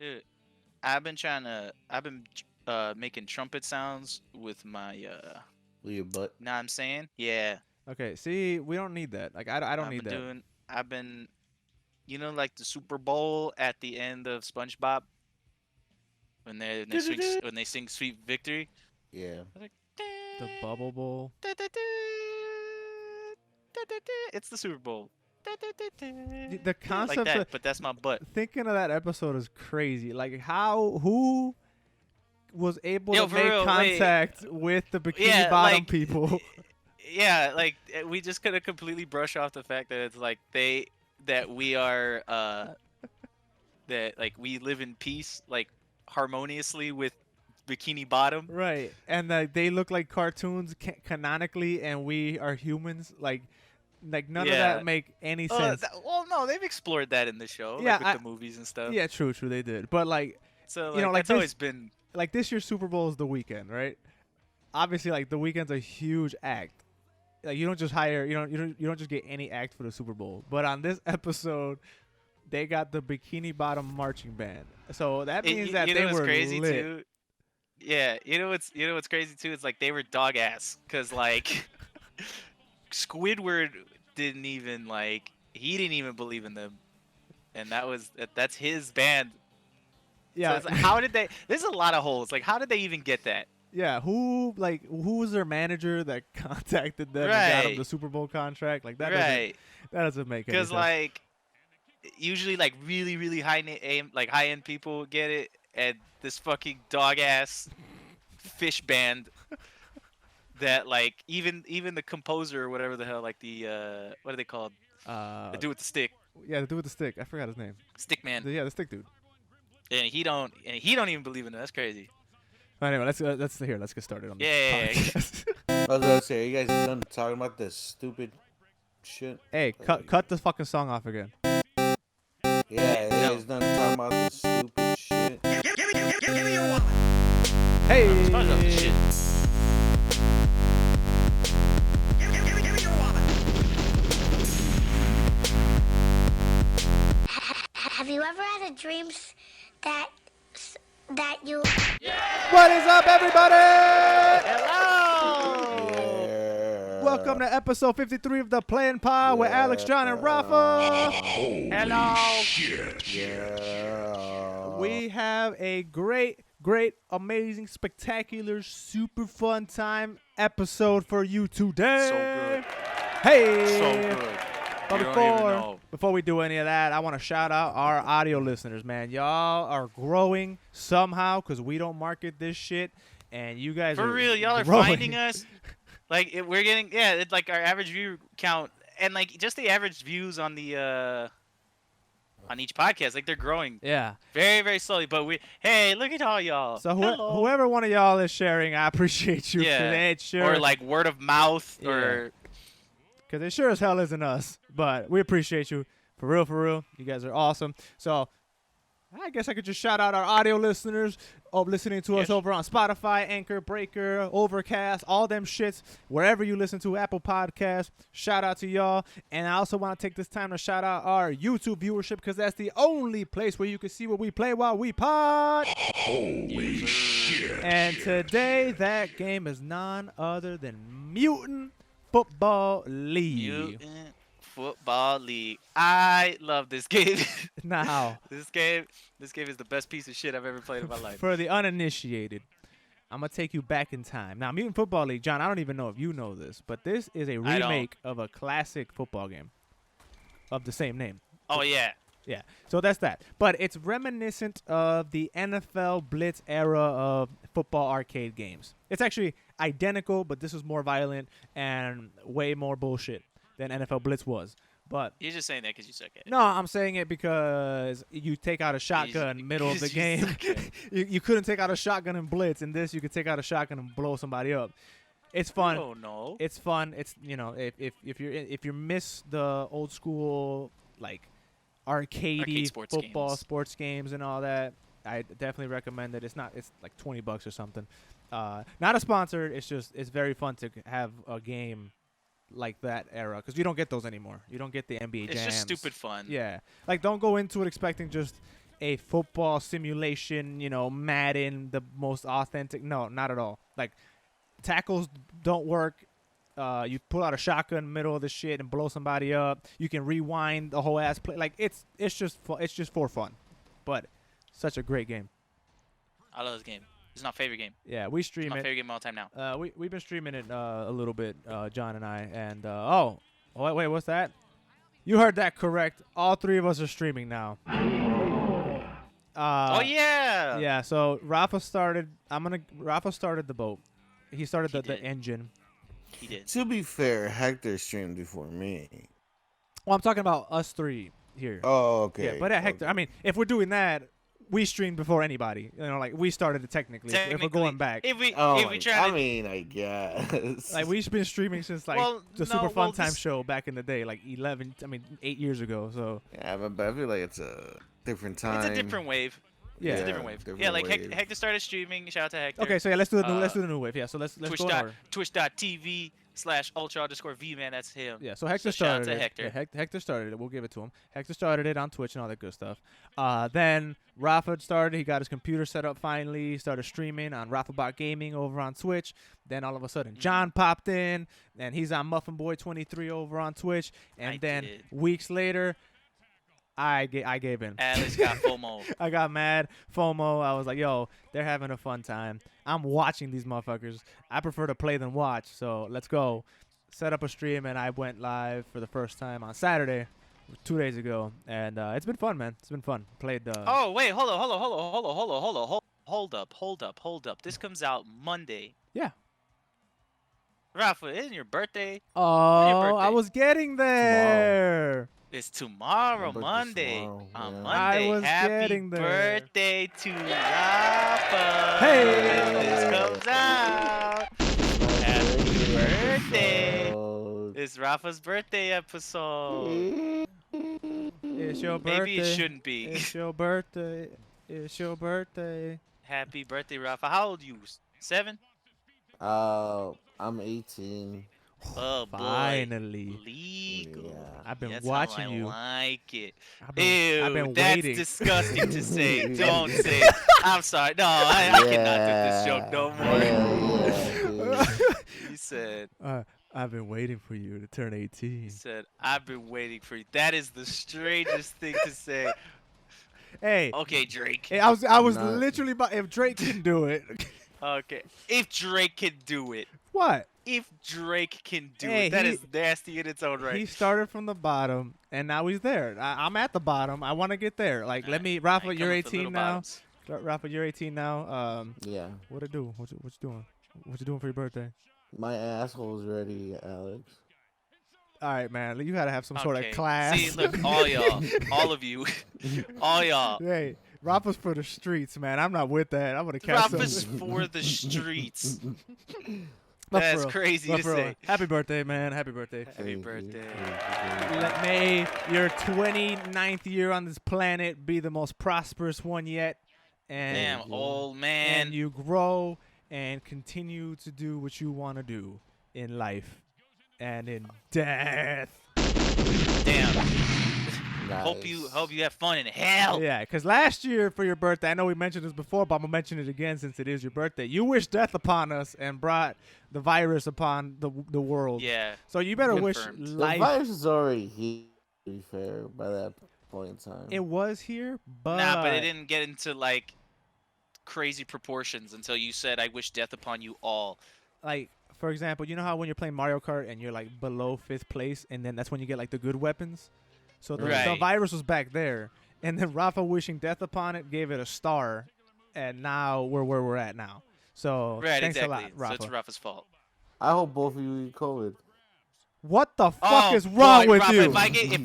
Dude, I've been making trumpet sounds with my With your butt. know what I'm saying? Yeah. Okay, see, we don't need that. Like, I don't I've need been that. doing I've been like the Super Bowl at the end of SpongeBob when they sing Sweet Victory. Yeah. It's like, The Bubble Bowl. it's the Super Bowl. The Like concept that, of but that's my butt. thinking of that episode is crazy. Like, who was able Yo, to for make real, wait. contact with the Bikini Yeah, Bottom like, people? Yeah, like we just could have completely brush off the fact that it's like that we are that like we live in peace, like harmoniously with Bikini Bottom. Right, and they look like cartoons canonically, and we are humans. Like none of Yeah. that make any sense. Well, no, they've explored that in the show, Yeah, like with the movies and stuff. Yeah, true, they did. But like, So like, you know, like that's always this, been. like this year's Super Bowl is The Weeknd, right? Obviously, like The Weeknd's a huge act. Like you don't just hire, you don't just get any act for the Super Bowl. But on this episode, they got the Bikini Bottom marching band. So that means that you know they what's were crazy lit. too? Yeah, you know what's crazy too? It's like they were dog ass, cause like Squidward didn't even believe in them, and that's his band. Yeah. So it's like, how did they? There's a lot of holes. Like, how did they even get that? Yeah, who was their manager that contacted them and got them Right. the Super Bowl contract? Like that Right. doesn't make any sense. Because like usually like really high end people get it, and this fucking dog ass fish band that like even the composer or whatever the hell, like the what are they called? The dude with the stick, Yeah, the dude with the stick. I forgot his name. stick man, Yeah, the stick dude. and he don't even believe in it. That's crazy. Anyway, let's get started on this Yeah. podcast. I was gonna say, are you guys done talking about this stupid shit? Hey, cut the fucking song off again. Yeah, you guys done talking about this stupid shit? Give me your wallet. Hey. I'm talking about this shit. Give me your wallet. Have you ever had a dream that you... What is up, everybody? Hello. Yeah. Welcome to episode 53 of the Playing Pod with Alex, John, and Rafa. Hello. Yeah. We have a great, amazing, spectacular, super fun time episode for you today. So good. Hey. So good. But You don't even know. before we do any of that, I want to shout out our audio listeners, man. Y'all are growing somehow because we don't market this shit, and you guys For are real, y'all are growing. finding us. Like we're getting it's like our average view count and like just the average views on the on each podcast, like they're growing Yeah. very very slowly. But hey, look at all y'all. So Hello. whoever one of y'all is sharing, I appreciate you. Yeah. 'Cause it ain't sure, Or like word of mouth or because it sure as hell isn't us. But we appreciate you. For real. You guys are awesome. So I guess I could just shout out our audio listeners listening to us Yes. over on Spotify, Anchor, Breaker, Overcast, all them shits, wherever you listen to Apple Podcasts. Shout out to y'all. And I also want to take this time to shout out our YouTube viewership because that's the only place where you can see what we play while we pod. Holy shit. And today, that game is none other than Mutant Football League. Mutant Football League. I love this game. Now, This game is the best piece of shit I've ever played in my life. for the uninitiated, I'm going to take you back in time. Now, Mutant Football League, John, I don't even know if you know this, but this is a I don't. remake of a classic football game of the same name. Oh yeah. Yeah, so that's that. But it's reminiscent of the NFL Blitz era of football arcade games. It's actually identical, but this is more violent and way more bullshit than NFL Blitz was. But You're just saying that because you suck at it. no, I'm saying it because you take out a shotgun middle of the you game. suck at it. you couldn't take out a shotgun in Blitz. In this, you could take out a shotgun and blow somebody up. It's fun. Oh no. It's fun. It's if you miss the old school like arcadey sports games and all that, I definitely recommend it. It's like $20 or something. Not a sponsor. It's very fun to have a game like that era because you don't get those anymore. You don't get the NBA It's jams. just stupid fun. Yeah, like don't go into it expecting just a football simulation, Madden, the most authentic. No, not at all. Like, tackles don't work. You pull out a shotgun in the middle of the shit and blow somebody up. You can rewind the whole ass play. Like, it's just it's just for fun. But such a great game. I love this game. It's my favorite game. Yeah, we stream It's my it. favorite game of all time now. We've been streaming it a little bit, John and I. And wait, what's that? You heard that correct. All three of us are streaming now. Oh yeah. Yeah. So Rafa started. Rafa started the boat. He started He the did. engine. He did. To be fair, Hector streamed before me. Well, I'm talking about us three here. Oh, okay. Yeah, but Hector. Okay. I mean, if we're doing that, we streamed before anybody. Like we started it technically. If we're going back, If we I try to, mean, I guess. like we've been streaming since like the Super Fun Time show back in the day, like 8 years ago. So Yeah, but I feel like it's a different time. it's a different wave. yeah. It's a different wave. different Yeah, like wave. Hector started streaming. Shout out to Hector. Okay, so yeah, let's do the new wave. Yeah, so let's go in order. Twitch.tv/ultra_V-man. That's him. Yeah, so Hector shout out started to it. Hector. Yeah, Hector started it. We'll give it to him. Hector started it on Twitch and all that good stuff. Then Rafa started. He got his computer set up finally. He started streaming on RafaBot Gaming over on Twitch. Then all of a sudden, John popped in, and he's on Muffin Boy 23 over on Twitch. And I then did. weeks later, I gave in. Alex got FOMO. I got mad, FOMO. I was like, yo, they're having a fun time. I'm watching these motherfuckers. I prefer to play than watch, so let's go. Set up a stream, and I went live for the first time on Saturday, 2 days ago. And it's been fun, man. It's been fun. Played Oh wait, hold up. This comes out Monday. Yeah. Rafa, isn't your birthday? Oh, I birthday? was getting there. It's tomorrow, My birthday's Monday. tomorrow, On yeah. Monday. I was Happy getting there. birthday to Rafa. Hey. When this comes out. Happy birthday. It's Rafa's birthday episode. It's your birthday. Maybe it shouldn't be. It's your birthday. It's your birthday. Happy birthday, Rafa. How old are you? 7? I'm 18. Oh, boy. Finally. Legal. Yeah. I've been That's watching how I you. like it. I've Ew, been that's waiting. disgusting to say. Don't say it. I'm sorry. No, I cannot do this joke no more. Yeah, You said, I've been waiting for you to turn 18. I've been waiting for you. That is the strangest thing to say. Hey, Okay, Drake. hey, I was Not- literally about if Drake can do it. Okay. If Drake can do it. What? If Drake can do Hey, it. That he- is nasty in its own right. He started from the bottom and now he's there. I'm at the bottom. I want to get there. Like, let me, Rafa, Ain't you're coming for 18 little now. bottoms. Rafa, you're 18 now. yeah. What it do? What you doing? What you doing for your birthday? My asshole's ready, Alex. All right, man. You gotta have some sort of Okay. class. See, look, all y'all, all of you, all y'all. Hey, Rafa's for the streets, man. I'm not with that. I'm gonna catch Rafa's some. for the streets. But for That's real. crazy But to for real. say. Happy birthday, man. Happy birthday. Happy Thank you, birthday. thank you. May your 29th year on this planet be the most prosperous one yet. And Damn, old man. and you grow and continue to do what you want to do in life and in death. Damn. Nice. Hope you have fun in hell. Yeah, because last year for your birthday, I know we mentioned this before, but I'm going to mention it again since it is your birthday. You wished death upon us and brought the virus upon the world. Yeah. So you better wish Confirmed. The life. virus is already here, to be fair, by that point in time. It was here, but... Nah, but it didn't get into like crazy proportions until you said, "I wish death upon you all." Like, for example, you know how when you're playing Mario Kart and you're like below 5th place, and then that's when you get like the good weapons? So the Right. virus was back there, and then Rafa wishing death upon it gave it a star, and now we're where we're at now. So Right, thanks exactly. a lot, Rafa. So it's Rafa's fault. I hope both of you get COVID. What the fuck Oh, is wrong boy, with Rafa, you? If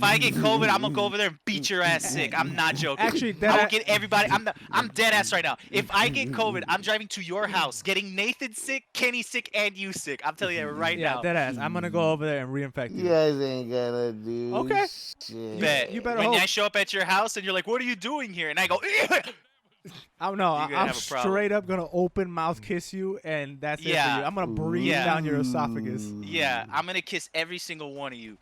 I get COVID, I'm gonna go over there and beat your ass sick. I'm not joking. Actually, I will that get everybody. I'm dead ass right now. If I get COVID, I'm driving to your house, getting Nathan sick, Kenny sick, and you sick. I'm telling you that right yeah, now. dead ass. I'm gonna go over there and reinfect You you. guys ain't gonna do Okay. shit. Bet. You better when hope. I show up at your house and you're like, "What are you doing here?" and I go, Oh no, You're gonna I'm have a problem. straight up gonna open mouth kiss you, and that's it for Yeah. you. I'm gonna breathe Yeah. down your esophagus. "Yeah, I'm gonna kiss every single one of you."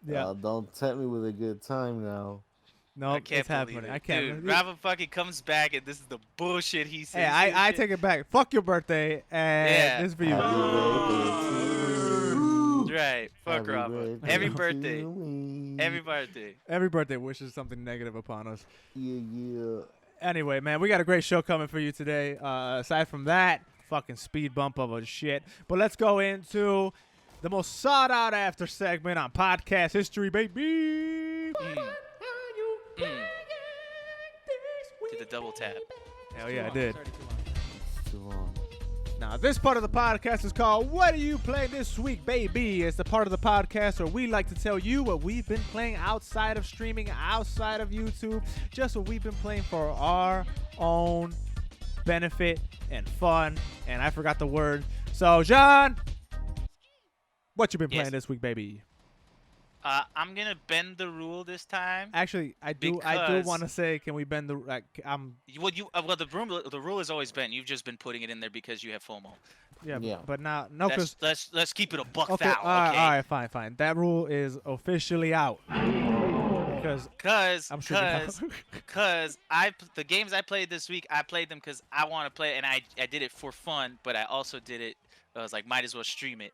Yeah. Don't tempt me with a good time now. No, I can't it's believe happening. it. I can't. Dude, Rafa fucking comes back and this is the bullshit he says. Hey, I take it back. Fuck your birthday, and Yeah. this is for you. Happy birthday Right. Fuck Happy Rafa. birthday Every to birthday. me. Every birthday. Every birthday wishes something negative upon us. Yeah. Anyway, man, we got a great show coming for you today. Aside from that, fucking speed bump of a shit. But let's go into the most sought out after segment on podcast history, baby. Did the double tap. Hell yeah, I did. It's too long. Now, this part of the podcast is called What Are You Playing This Week, Baby? It's the part of the podcast where we like to tell you what we've been playing outside of streaming, outside of YouTube, just what we've been playing for our own benefit and fun. And I forgot the word. So, John, what you been playing this week, baby? I'm gonna bend the rule this time. Actually, I do Because- want to say, can we bend the Well, the rule has always been you've just been putting it in there because you have FOMO. Yeah. but now no, because Let's keep it a buck okay, foul. Okay. all right, fine. That rule is officially out because Cause, I'm sure. cause the games I played this week, I played them because I want to play, and I did it for fun, but I also did it. I was like, might as well stream it,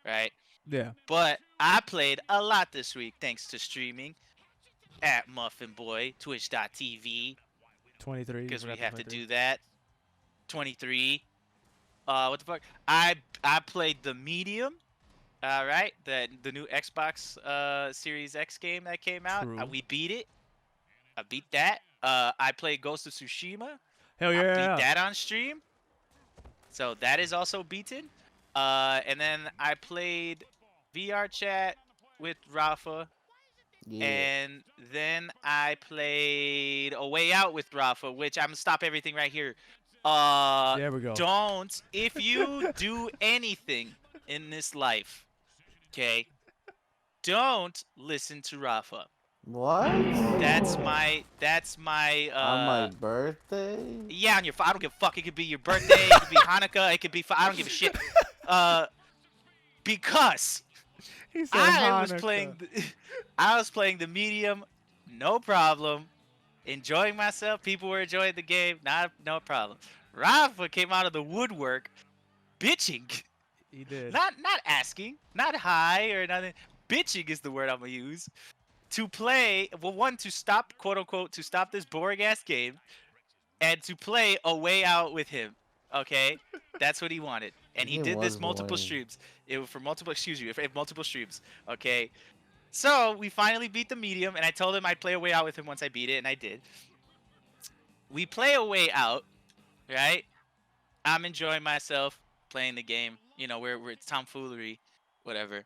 right? Yeah. But I played a lot this week thanks to streaming at Muffin Boy, Twitch.tv, 23. because we have to do that. 23. What the fuck? I played the Medium. Right, the new Xbox Series X game that came out. True. We beat it. I beat that. I played Ghost of Tsushima. Hell I yeah. beat that on stream. So that is also beaten. And then I played VR chat with Rafa. Yeah. And then I played A Way Out with Rafa, which I'm gonna stop everything right here. There we go. Don't, if you do anything in this life, okay, don't listen to Rafa. What? That's my On my birthday? yeah, on your I don't give a fuck. It could be your birthday, it could be Hanukkah, it could be I don't give a shit. Because He said I was Hanukkah. I was playing the Medium, no problem. Enjoying myself. People were enjoying the game, no problem. Rafa came out of the woodwork, bitching, He did. not asking, not hi or nothing. Bitching is the word I'm gonna use. To play, well, one, to stop, quote unquote, to stop this boring ass game, and to play A Way Out with him. Okay, that's what he wanted, and he It did this was multiple boring. streams. It was for multiple, multiple streams. Okay, so we finally beat the Medium, and I told him I'd play A Way Out with him once I beat it, and I did. We play A Way Out, right? I'm enjoying myself playing the game. You know, where it's tomfoolery, whatever.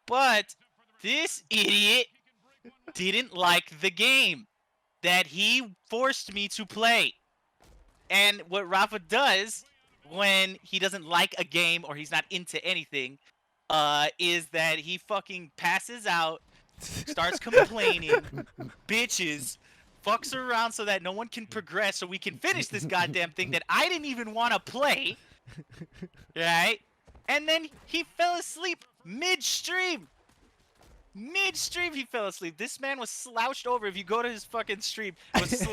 But this idiot didn't like the game that he forced me to play. And what Rafa does when he doesn't like a game or he's not into anything is that he fucking passes out, starts complaining, bitches, fucks around so that no one can progress so we can finish this goddamn thing that I didn't even want to play. Right? And then he fell asleep midstream. Midstream, he fell asleep. This man was slouched over. If you go to his fucking stream, was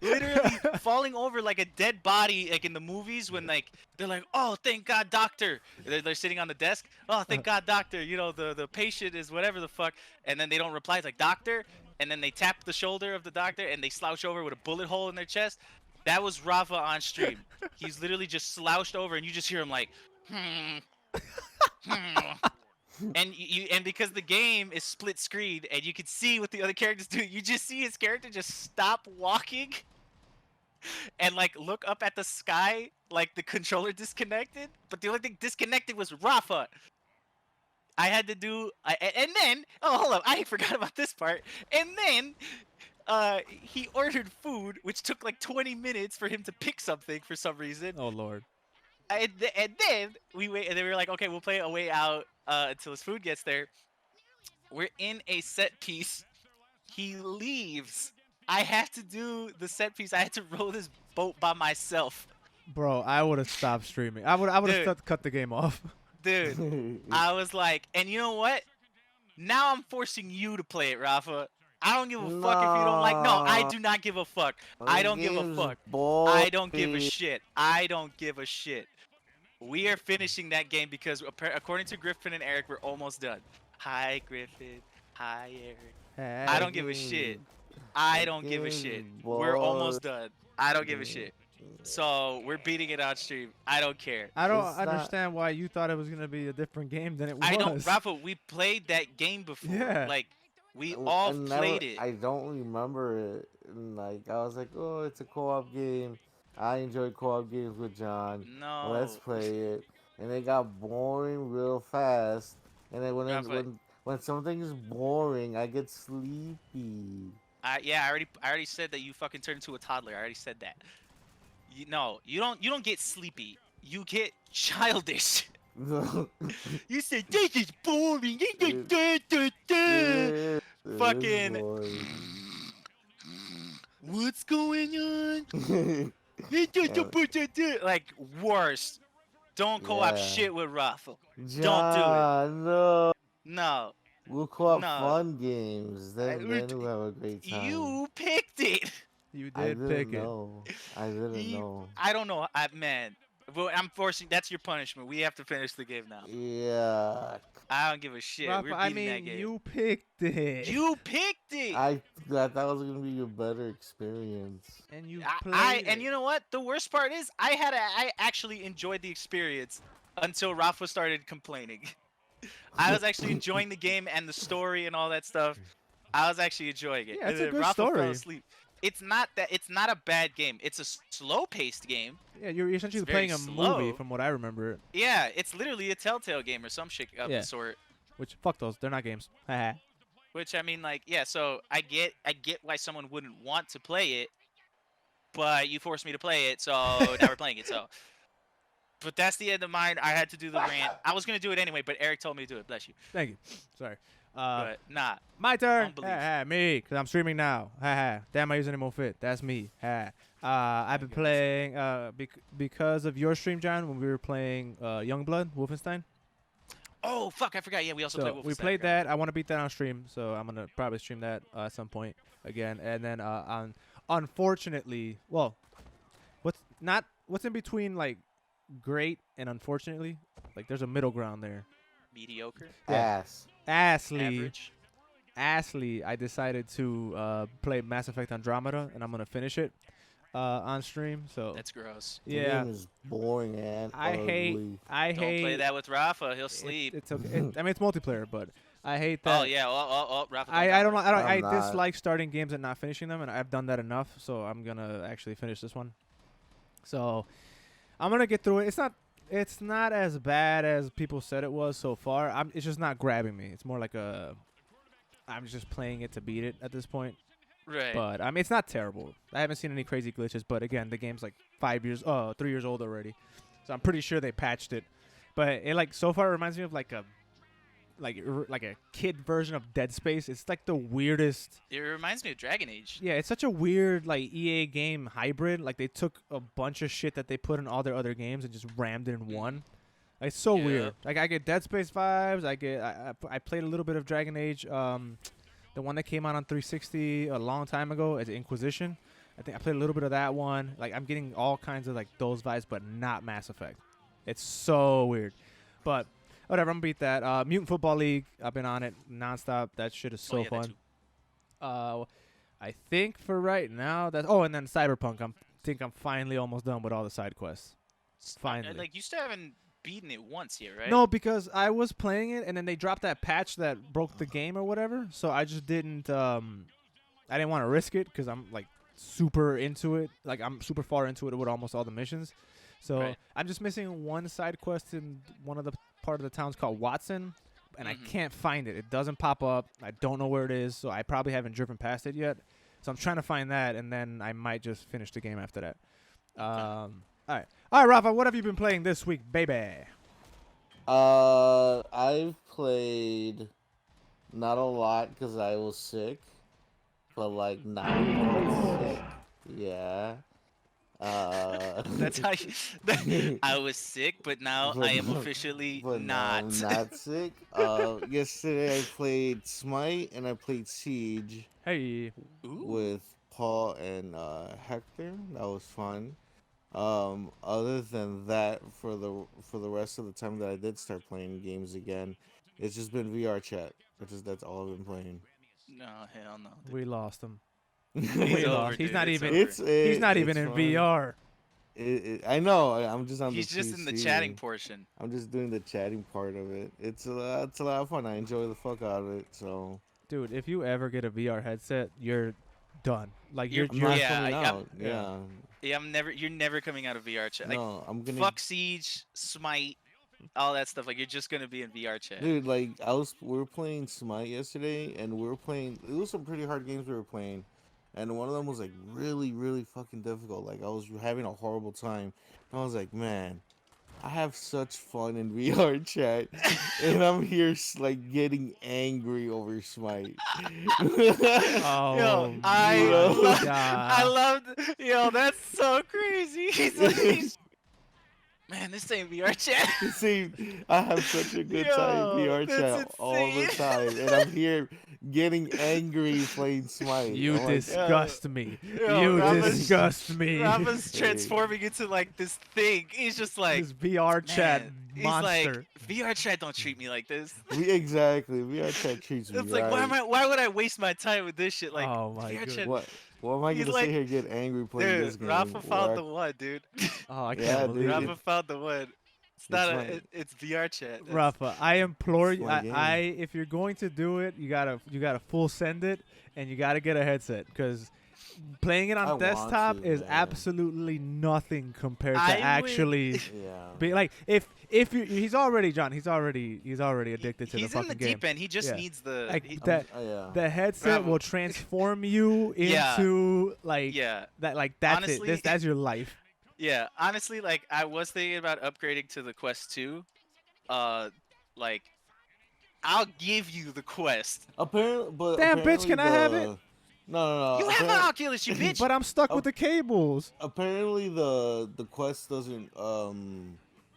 literally falling over like a dead body, like in the movies when like they're like, "Oh, thank God, doctor." They're sitting on the desk. "Oh, thank God, doctor." You know, the patient is whatever the fuck, and then they don't reply. It's like, "Doctor," and then they tap the shoulder of the doctor and they slouch over with a bullet hole in their chest. That was Rafa on stream. He's literally just slouched over, and you just hear him like, and because the game is split screen and you can see what the other characters do, you just see his character just stop walking and like look up at the sky like the controller disconnected, but the only thing disconnected was Rafa. I had to do and then hold up, I forgot about this part. And then he ordered food, which took like 20 minutes for him to pick something for some reason. Oh Lord. And then we wait, and then we were like, okay, we'll play A Way Out until his food gets there. We're in a set piece. He leaves. I have to do the set piece. I had to row this boat by myself. Bro, I would have stopped streaming. I would Dude. have cut the game off. Dude, I was like, and you know what? Now I'm forcing you to play it, Rafa. I don't give a fuck if you don't like. No, I do not give a fuck. I don't give a fuck. I don't give a shit. I don't give a shit. We are finishing that game because according to Griffin and Eric, we're almost done. Hi, Griffin. Hi, Eric. I don't give a shit. I don't give a shit. We're almost done. I don't give a shit. So we're beating it on stream. I don't care. I don't understand why you thought it was gonna be a different game than it was. I don't, Rafa. We played that game before. Yeah. Like we all played it. I don't remember it. And, like I was like, oh, it's a co-op game. I enjoy co-op games with John. No. Let's play it. And it got boring real fast. And then when something is boring, I get sleepy. Yeah, I already said that you fucking turned into a toddler. I already said that. You don't get sleepy. You get childish. You said this is boring. Fucking. What's going on? Like worst. Don't co-op shit with Rafa. Don't do it. No. No. We'll co-op fun games. Then we'll have a great time. You picked it. You did pick it. I didn't know. I don't know, man. Well, I'm forcing. That's your punishment. We have to finish the game now. Yeah. I don't give a shit. Rafa, We're beating that game. You picked it. You picked it. I thought that was gonna be your better experience. And you played it. And you know what? The worst part is, I actually enjoyed the experience until Rafa started complaining. I was actually enjoying the game and the story and all that stuff. I was actually enjoying it. Yeah, it's a good Rafa story. fell asleep. It's not a bad game. It's a slow-paced game. Yeah, you're essentially playing a movie, from what I remember. Yeah, it's literally a Telltale game or some shit of the sort. Which fuck those, they're not games. Which I mean, like, yeah. So I get why someone wouldn't want to play it, but you forced me to play it, so now we're playing it. So, but that's the end of mine. I had to do the rant. I was gonna do it anyway, but Eric told me to do it. Bless you. Thank you. Sorry. But nah. My turn. Me, because I'm streaming now. Damn, I username won't fit. That's me. I've been playing because of your stream, John, when we were playing Youngblood, Wolfenstein. Oh, fuck, I forgot. Yeah, we also played Wolfenstein. We played that. I want to beat that on stream, so I'm going to probably stream that at some point again. And then, unfortunately, well, what's in between, like, great and unfortunately? Like, there's a middle ground there. Mediocre? Yeah. Average? I decided to play Mass Effect Andromeda, and I'm going to finish it on stream. So that's gross. Yeah. The game is boring and ugly. I Don't play that with Rafa. He'll sleep. It's okay. I mean, it's multiplayer, but I hate that. Oh, yeah. Rafa. I don't know. I dislike starting games and not finishing them, and I've done that enough, so I'm going to actually finish this one. So I'm going to get through it. It's not as bad as people said it was so far. It's just not grabbing me. It's more like I'm just playing it to beat it at this point. Right. But I mean, it's not terrible. I haven't seen any crazy glitches. But again, the game's like 3 years old already, so I'm pretty sure they patched it. But it so far it reminds me of like a kid version of Dead Space. It's like the weirdest. It reminds me of Dragon Age. Yeah, it's such a weird EA game hybrid. Like they took a bunch of shit that they put in all their other games and just rammed it in one. Like, it's so weird. Like I get Dead Space vibes. I played a little bit of Dragon Age, the one that came out on 360 a long time ago as Inquisition. I think I played a little bit of that one. Like I'm getting all kinds of like those vibes, but not Mass Effect. It's so weird, but. Whatever, I'm gonna beat that. Mutant Football League, I've been on it nonstop. That shit is so fun. I think for right now and then Cyberpunk. I'm finally almost done with all the side quests. Finally. Like you still haven't beaten it once yet, right? No, because I was playing it and then they dropped that patch that broke the game or whatever. So I just didn't. I didn't want to risk it because I'm like super into it. Like I'm super far into it with almost all the missions. So I'm just missing one side quest in one of the part of the town's called Watson, and I can't find it. It doesn't pop up. I don't know where it is, so I probably haven't driven past it yet. So I'm trying to find that, and then I might just finish the game after that. All right, Rafa, what have you been playing this week, baby? I've played not a lot because I was sick, but like 9 months sick. Yeah. That's how you, I was sick, but now I am officially but not. No, I'm not sick. Yesterday I played Smite and I played Siege Hey, Ooh. with Paul and Hector. That was fun. Other than that, for the rest of the time that I did start playing games again, it's just been VR chat. That's all I've been playing. No, hell no. Dude. we lost him. He's We over, lost. dude. He's not It's even. over. He's not even it's in fun. VR. I know. I'm just on He's the just in the PC. chatting portion. I'm just doing the chatting part of it. It's a lot of fun. I enjoy the fuck out of it. So Dude, if you ever get a VR headset, you're done. Like you're, I'm not yeah, coming I'm- out. yeah. Yeah. Yeah, I'm never. You're never coming out of VR chat. Like, No, I'm gonna. fuck Siege, Smite, all that stuff. Like, you're just gonna be in VR chat. Dude, like we were playing Smite yesterday, and we were playing. It was some pretty hard games we were playing, and one of them was like really, really fucking difficult. Like I was having a horrible time. And I was like, man, I have such fun in VR chat, and I'm here like getting angry over Smite. Oh, Yo, my I God. loved. Yo, that's so crazy. He's like, man, this ain't VR chat. See, I have such a good time in Yo, VR that's chat all the insane. time, and I'm here getting angry playing Smite. You I'm like, disgust me. Yo, You Rafa's- disgust me. Rafa's transforming into like this thing. He's just like, This VR chat man, monster. He's like, VR chat don't treat me like this. exactly. VR chat treats me It's like, right. why would I waste my time with this shit? Like, Oh my VR goodness. chat. What am I He's gonna like- sit here and get angry playing this Dude, game? Rafa found Where the one, dude. Oh, I Yeah, can't believe dude, it. Rafa found the one. It's not my- it's VR chat. That's- Rafa, I implore It's you. my game. If you're going to do it, you gotta full send it, and you gotta get a headset because playing it I on want desktop to, is man. absolutely nothing compared to I would- actually Yeah. be like if you he's already addicted to He's the in fucking the game. deep end. He just Yeah. needs the. Like he- that. Yeah. The headset Bravo. will transform you Yeah. into like yeah, that. Like that's Honestly- it. That's your life. yeah. Honestly, like I was thinking about upgrading to the Quest 2. Like, I'll give you the Quest. Apparently, but Damn, bitch, apparently can I have it? No. You have an Oculus, you bitch. But I'm stuck Oh. with the cables. Apparently, the Quest doesn't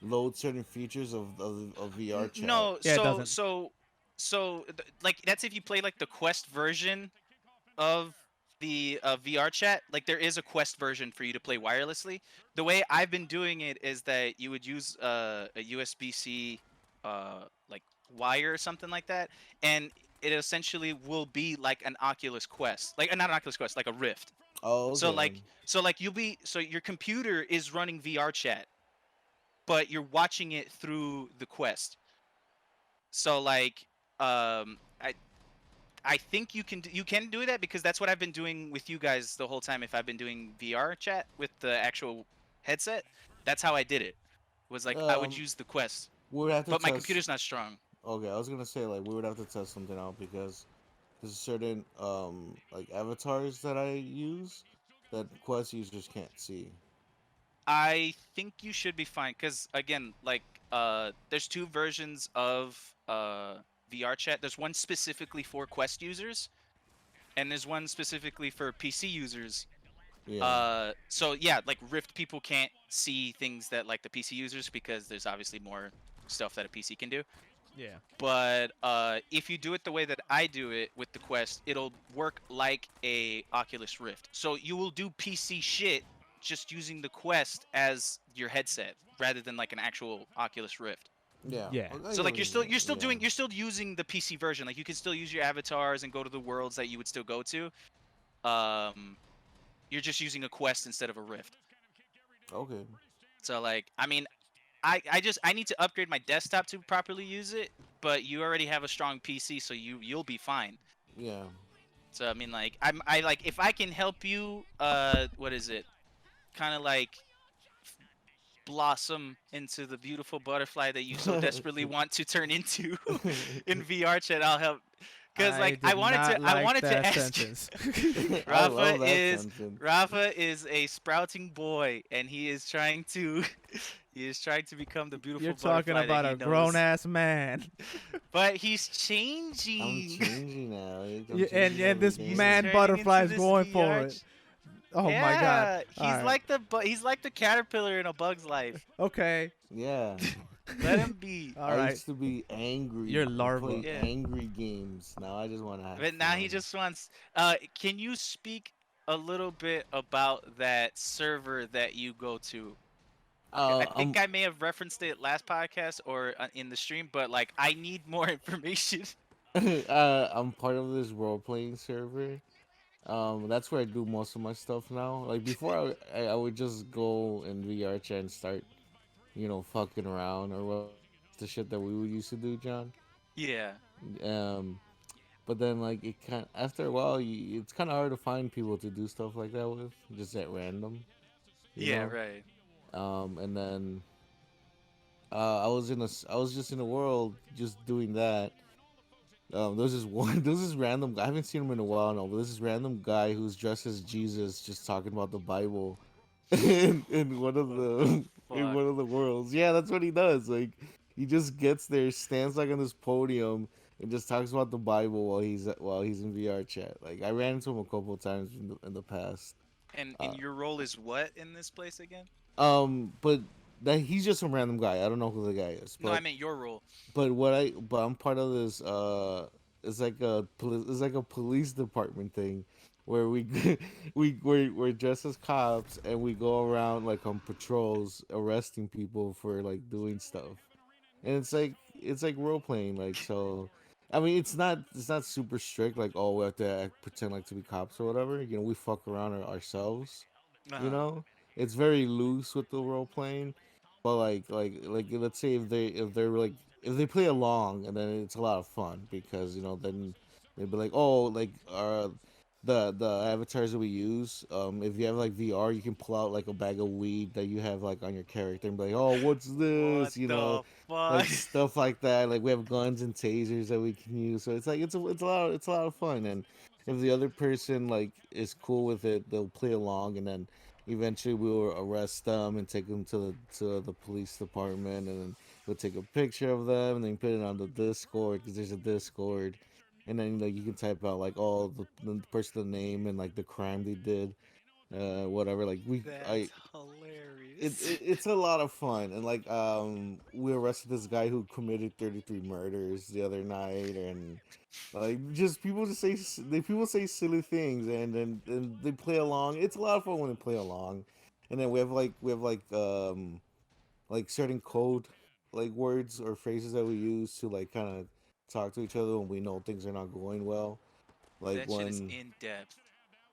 load certain features of VR chat. No, Yeah, it so doesn't. like that's if you play like the Quest version of the VR chat. Like there is a Quest version for you to play wirelessly. The way I've been doing it is that you would use a USB-C like wire or something like that, and it essentially will be like an Oculus Quest, like not an Oculus Quest, like a Rift. Oh, okay. So like your computer is running VR chat, but you're watching it through the Quest. So like I think you can do that because that's what I've been doing with you guys the whole time. If I've been doing VR chat with the actual headset, that's how I did it. Was like I would Um, use the Quest, we would have to but my test- computer's not strong. Okay, I was gonna say like we would have to test something out because there's certain like avatars that I use that Quest users can't see. I think you should be fine because again, like there's two versions of VR chat. There's one specifically for Quest users, and there's one specifically for PC users. Yeah. So yeah, like Rift people can't see things that like the PC users because there's obviously more stuff that a PC can do. Yeah. But if you do it the way that I do it with the Quest, it'll work like a Oculus Rift. So you will do PC shit just using the Quest as your headset rather than like an actual Oculus Rift. Yeah. Yeah. I So like get you're what you still mean, doing yeah. you're still using the PC version. Like you can still use your avatars and go to the worlds that you would still go to. You're just using a Quest instead of a Rift. Okay. So like I mean I need to upgrade my desktop to properly use it, but you already have a strong PC, so you'll be fine. Yeah. So I mean like I like if I can help you what is it? Kind of like blossom into the beautiful butterfly that you so desperately want to turn into in VR chat, I'll help. Cuz like I wanted to ask you. I love Rafa that is sentence. Rafa is a sprouting boy, and he is trying to become the beautiful You're talking butterfly about that a he knows. grown ass man. But he's changing. I'm changing now. I'm Yeah, and changing this every day. man Turning butterfly into is this going for VR it. Oh my god. Yeah, All right. he's like the caterpillar in A Bug's Life. Okay. Yeah. Let him be. All I right. used to be angry You're and larva. play Yeah. angry games. Now I just want to have But now he fun. just wants. Can you speak a little bit about that server that you go to? I think I'm I may have referenced it last podcast or in the stream, but like I need more information. I'm part of this role playing server. That's where I do most of my stuff now. Like before, I would just go in VR chat and start, fucking around or what the shit that we would used to do, John. Yeah. Um, but then like it kind after a while, it's kind of hard to find people to do stuff like that with, just at random, you Yeah. know. Right. And then I was just in a world just doing that. There's this one, there's this random guy. I haven't seen him in a while now, but there's this random guy who's dressed as Jesus, just talking about the Bible, in one of What the the in fuck? one of the worlds. Yeah, that's what he does. Like, he just gets there, stands like on this podium, and just talks about the Bible while he's in VR chat. Like, I ran into him a couple of times in the past. And Uh, your role is what in this place again? but that he's just some random guy. I don't know who the guy is, No, I meant your role. but I'm part of this it's like a police department thing where we we're dressed as cops and we go around like on patrols arresting people for like doing stuff. And it's like role playing, like, so I mean it's not super strict, like, oh, we have to pretend like to be cops or whatever. We fuck around ourselves, you Uh-huh. know. It's very loose with the role playing, but let's say if they play along, and then it's a lot of fun because then they'd be like, oh, like, the avatars that we use, if you have like VR, you can pull out like a bag of weed that you have like on your character and be like, oh, what's What this, the fuck? like stuff like that. Like, we have guns and tasers that we can use, so it's a lot of fun. And if the other person like is cool with it, they'll play along, and then eventually we will arrest them and take them to the police department, and then we'll take a picture of them and then put it on the Discord, because there's a Discord, and then like you can type out like all the person's name and like the crime they did, whatever. Like, That's hilarious. it's a lot of fun. And like, we arrested this guy who committed 33 murders the other night, and like, just people say silly things, and they play along. It's a lot of fun when they play along. And then we have certain code, like, words or phrases that we use to like kind of talk to each other when we know things are not going well. Like, That shit is when in depth.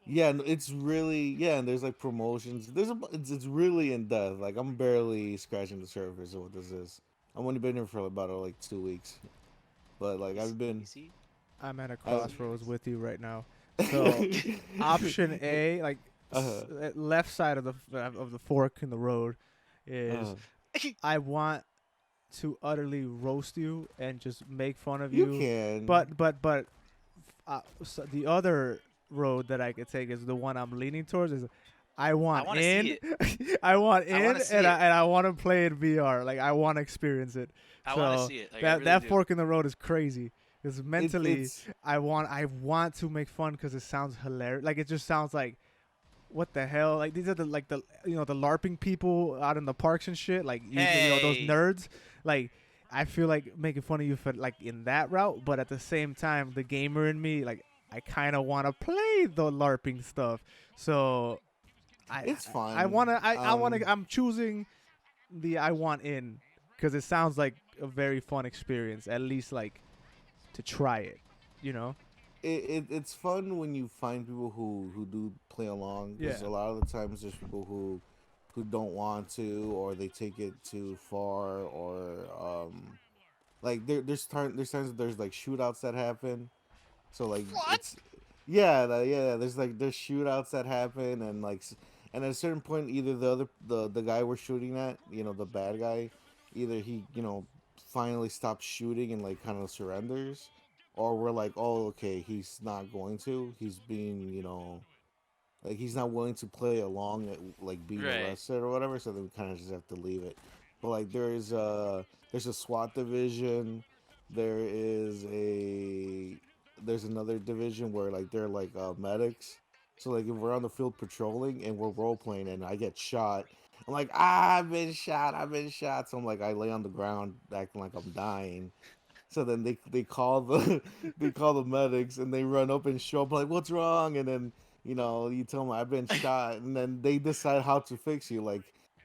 yeah, it's really, yeah, and there's like promotions. It's really in depth. Like, I'm barely scratching the surface of what this is. I've only been here for about like 2 weeks, but like You, I've been. you see? I'm at a I, crossroads with you right now. So option A, like uh, left side of the fork in the road, is uh, I want to utterly roast you and just make fun of you you. can. But so the other road that I could take is the one I'm leaning towards. Is I want wanna see in, I want I wanna in, see and it. I want to play in VR. Like, I want to experience it. I So want to see it. Like, I that really that do. fork in the road is crazy. Because mentally, it's I want to make fun because it sounds hilarious. Like, it just sounds like, what the hell? Like, these are the the LARPing people out in the parks and shit. Like, those Hey. nerds. Like, I feel like making fun of you for like in that route, but at the same time, the gamer in me, like, I kind of want to play the LARPing stuff. So it's I fun. wanna I wanna I'm choosing the I want in because it sounds like a very fun experience. At least like to try it, you know. It's fun when you find people who do play along. Because Yeah. a lot of the times there's people who don't want to, or they take it too far, or like there's times that there's like shootouts that happen. So like, it's yeah, there's shootouts that happen, and like, and at a certain point, either the guy we're shooting at, the bad guy, either he finally stops shooting and like kind of surrenders, or we're like, oh, okay, he's not going to, he's being, like, he's not willing to play along, like being Right. arrested or whatever, so then we kind of just have to leave it. But like, there's a SWAT division, there is a there's another division where like they're like medics, So like if we're on the field patrolling and we're role playing and I get shot, I'm like, ah, I've been shot, I've been shot. So I'm like, I lay on the ground acting like I'm dying. So then they call the they call the medics and they run up and show up like, what's wrong? And then you tell them I've been shot, and then they decide how to fix you. Like,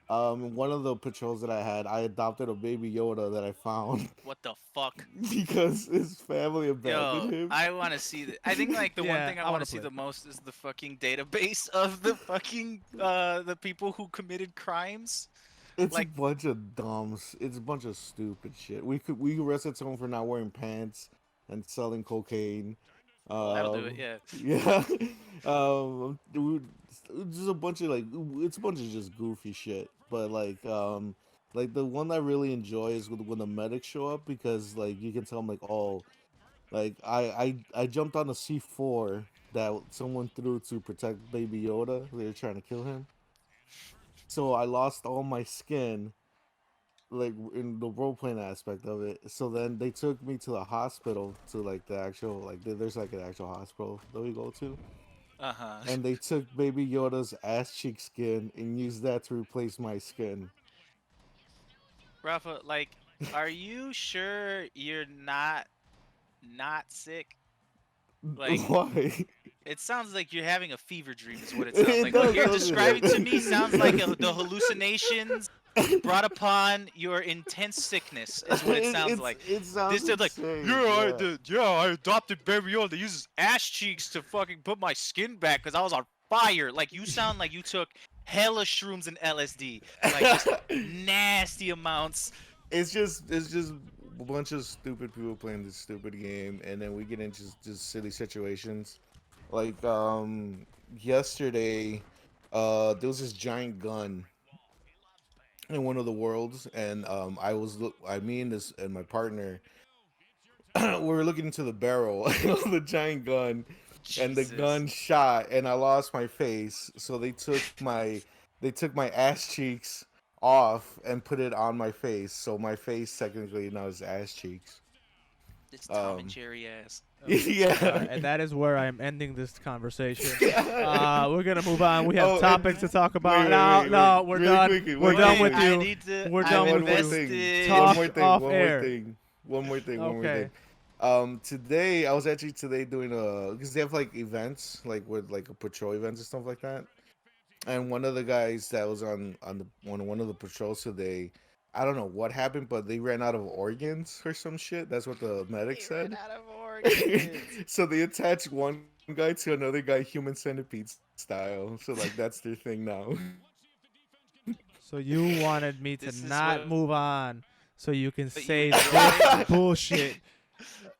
one of the patrols that I had, I adopted a baby Yoda that I found What the fuck? because his family Yo, abandoned him. I want to see that. I think like the one Yeah, thing I I want wanna to see play. the most is the fucking database of the fucking the people who committed crimes. It's a Like bunch of dumbs. It's a bunch of stupid shit. We arrested someone for not wearing pants and selling cocaine. that'll do it. Yeah. Yeah. Just a bunch of like it's a bunch of just goofy shit. But like the one I really enjoy is when the medics show up because like you can tell them like like I jumped on a C4 that someone threw to protect Baby Yoda. They were trying to kill him. So I lost all my skin like in the role playing aspect of it. So then they took me to the hospital to like the actual like there's like an actual hospital that we go to, Uh huh. and they took Baby Yoda's ass cheek skin and used that to replace my skin. Rafa, like, are you sure you're not sick? Like, Why? it sounds like you're having a fever dream, is what it sounds It like. What does, you're doesn't describing it? to me sounds like the hallucinations brought upon your intense sickness, is what it sounds like. It sounds This is like, insane. I adopted Baby Yoda. They use his ass cheeks to fucking put my skin back because I was on fire. Like, you sound like you took hella shrooms and LSD. Like, just nasty amounts. It's just a bunch of stupid people playing this stupid game, and then we get into just silly situations. Like yesterday, there was this giant gun in one of the worlds, and me and this and my partner, we were looking into the barrel of the giant gun, and the Jesus. gun shot, and I lost my face. So they took my ass cheeks off and put it on my face. So my face technically now is ass cheeks. This Tom and Jerry ass. Yeah. And that is where I'm ending this conversation. We're gonna move on. We have topics to talk about. No, we're really done. quickly, We're wait, done wait, with I you. need to. We're I'm done with one more you. invested. Talk One more thing. off One air. more thing. One more thing. One more Okay. thing. Today I was actually doing because they have like events like with like a patrol events and stuff like that. And one of the guys that was on one of the patrols today, I don't know what happened, but they ran out of organs or some shit. That's what the medic They said. ran out of organs. So they attached one guy to another guy, human centipede style. So like that's their thing now. So you wanted me to This is not what- move on, so you can But you say enjoy this it. bullshit.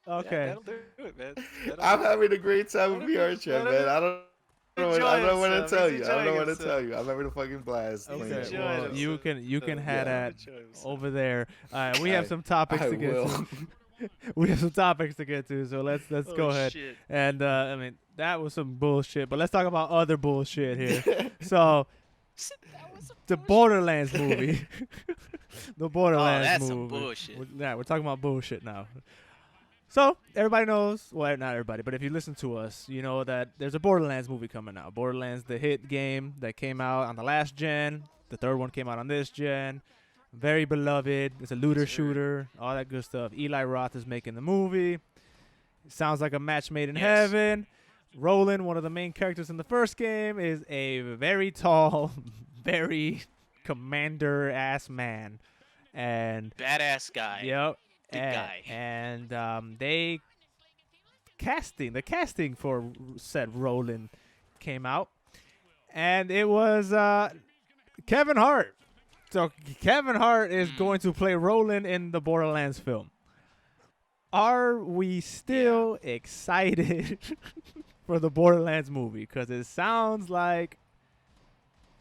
Yeah, Okay. that'll do it, man. That'll I'm do it. having a great time with Let him- VR chat, let man. him I don't know what to tell you. I don't know what to tell you. I'm having a fucking blast. He's playing Okay. it. enjoying Well, himself. you can have Yeah. that over there. We have some topics I to get will. to. We have some topics to get to, so let's Oh, go ahead. shit. And I mean that was some bullshit, but let's talk about other bullshit here. So That was some the bullshit. Borderlands movie, the Borderlands that's some movie. bullshit. We're talking about bullshit now. So everybody knows, well, not everybody, but if you listen to us, you know that there's a Borderlands movie coming out. Borderlands, the hit game that came out on the last gen. The third one came out on this gen. Very beloved. It's a looter Yes, sir. shooter, all that good stuff. Eli Roth is making the movie. Sounds like a match made in Yes. heaven. Roland, one of the main characters in the first game, is a very tall, very commander-ass man. And Badass guy. yep. Big guy. And the casting for said Roland came out, and it was Kevin Hart. So Kevin Hart is going to play Roland in the Borderlands film. Are we still excited for the Borderlands movie? Because it sounds like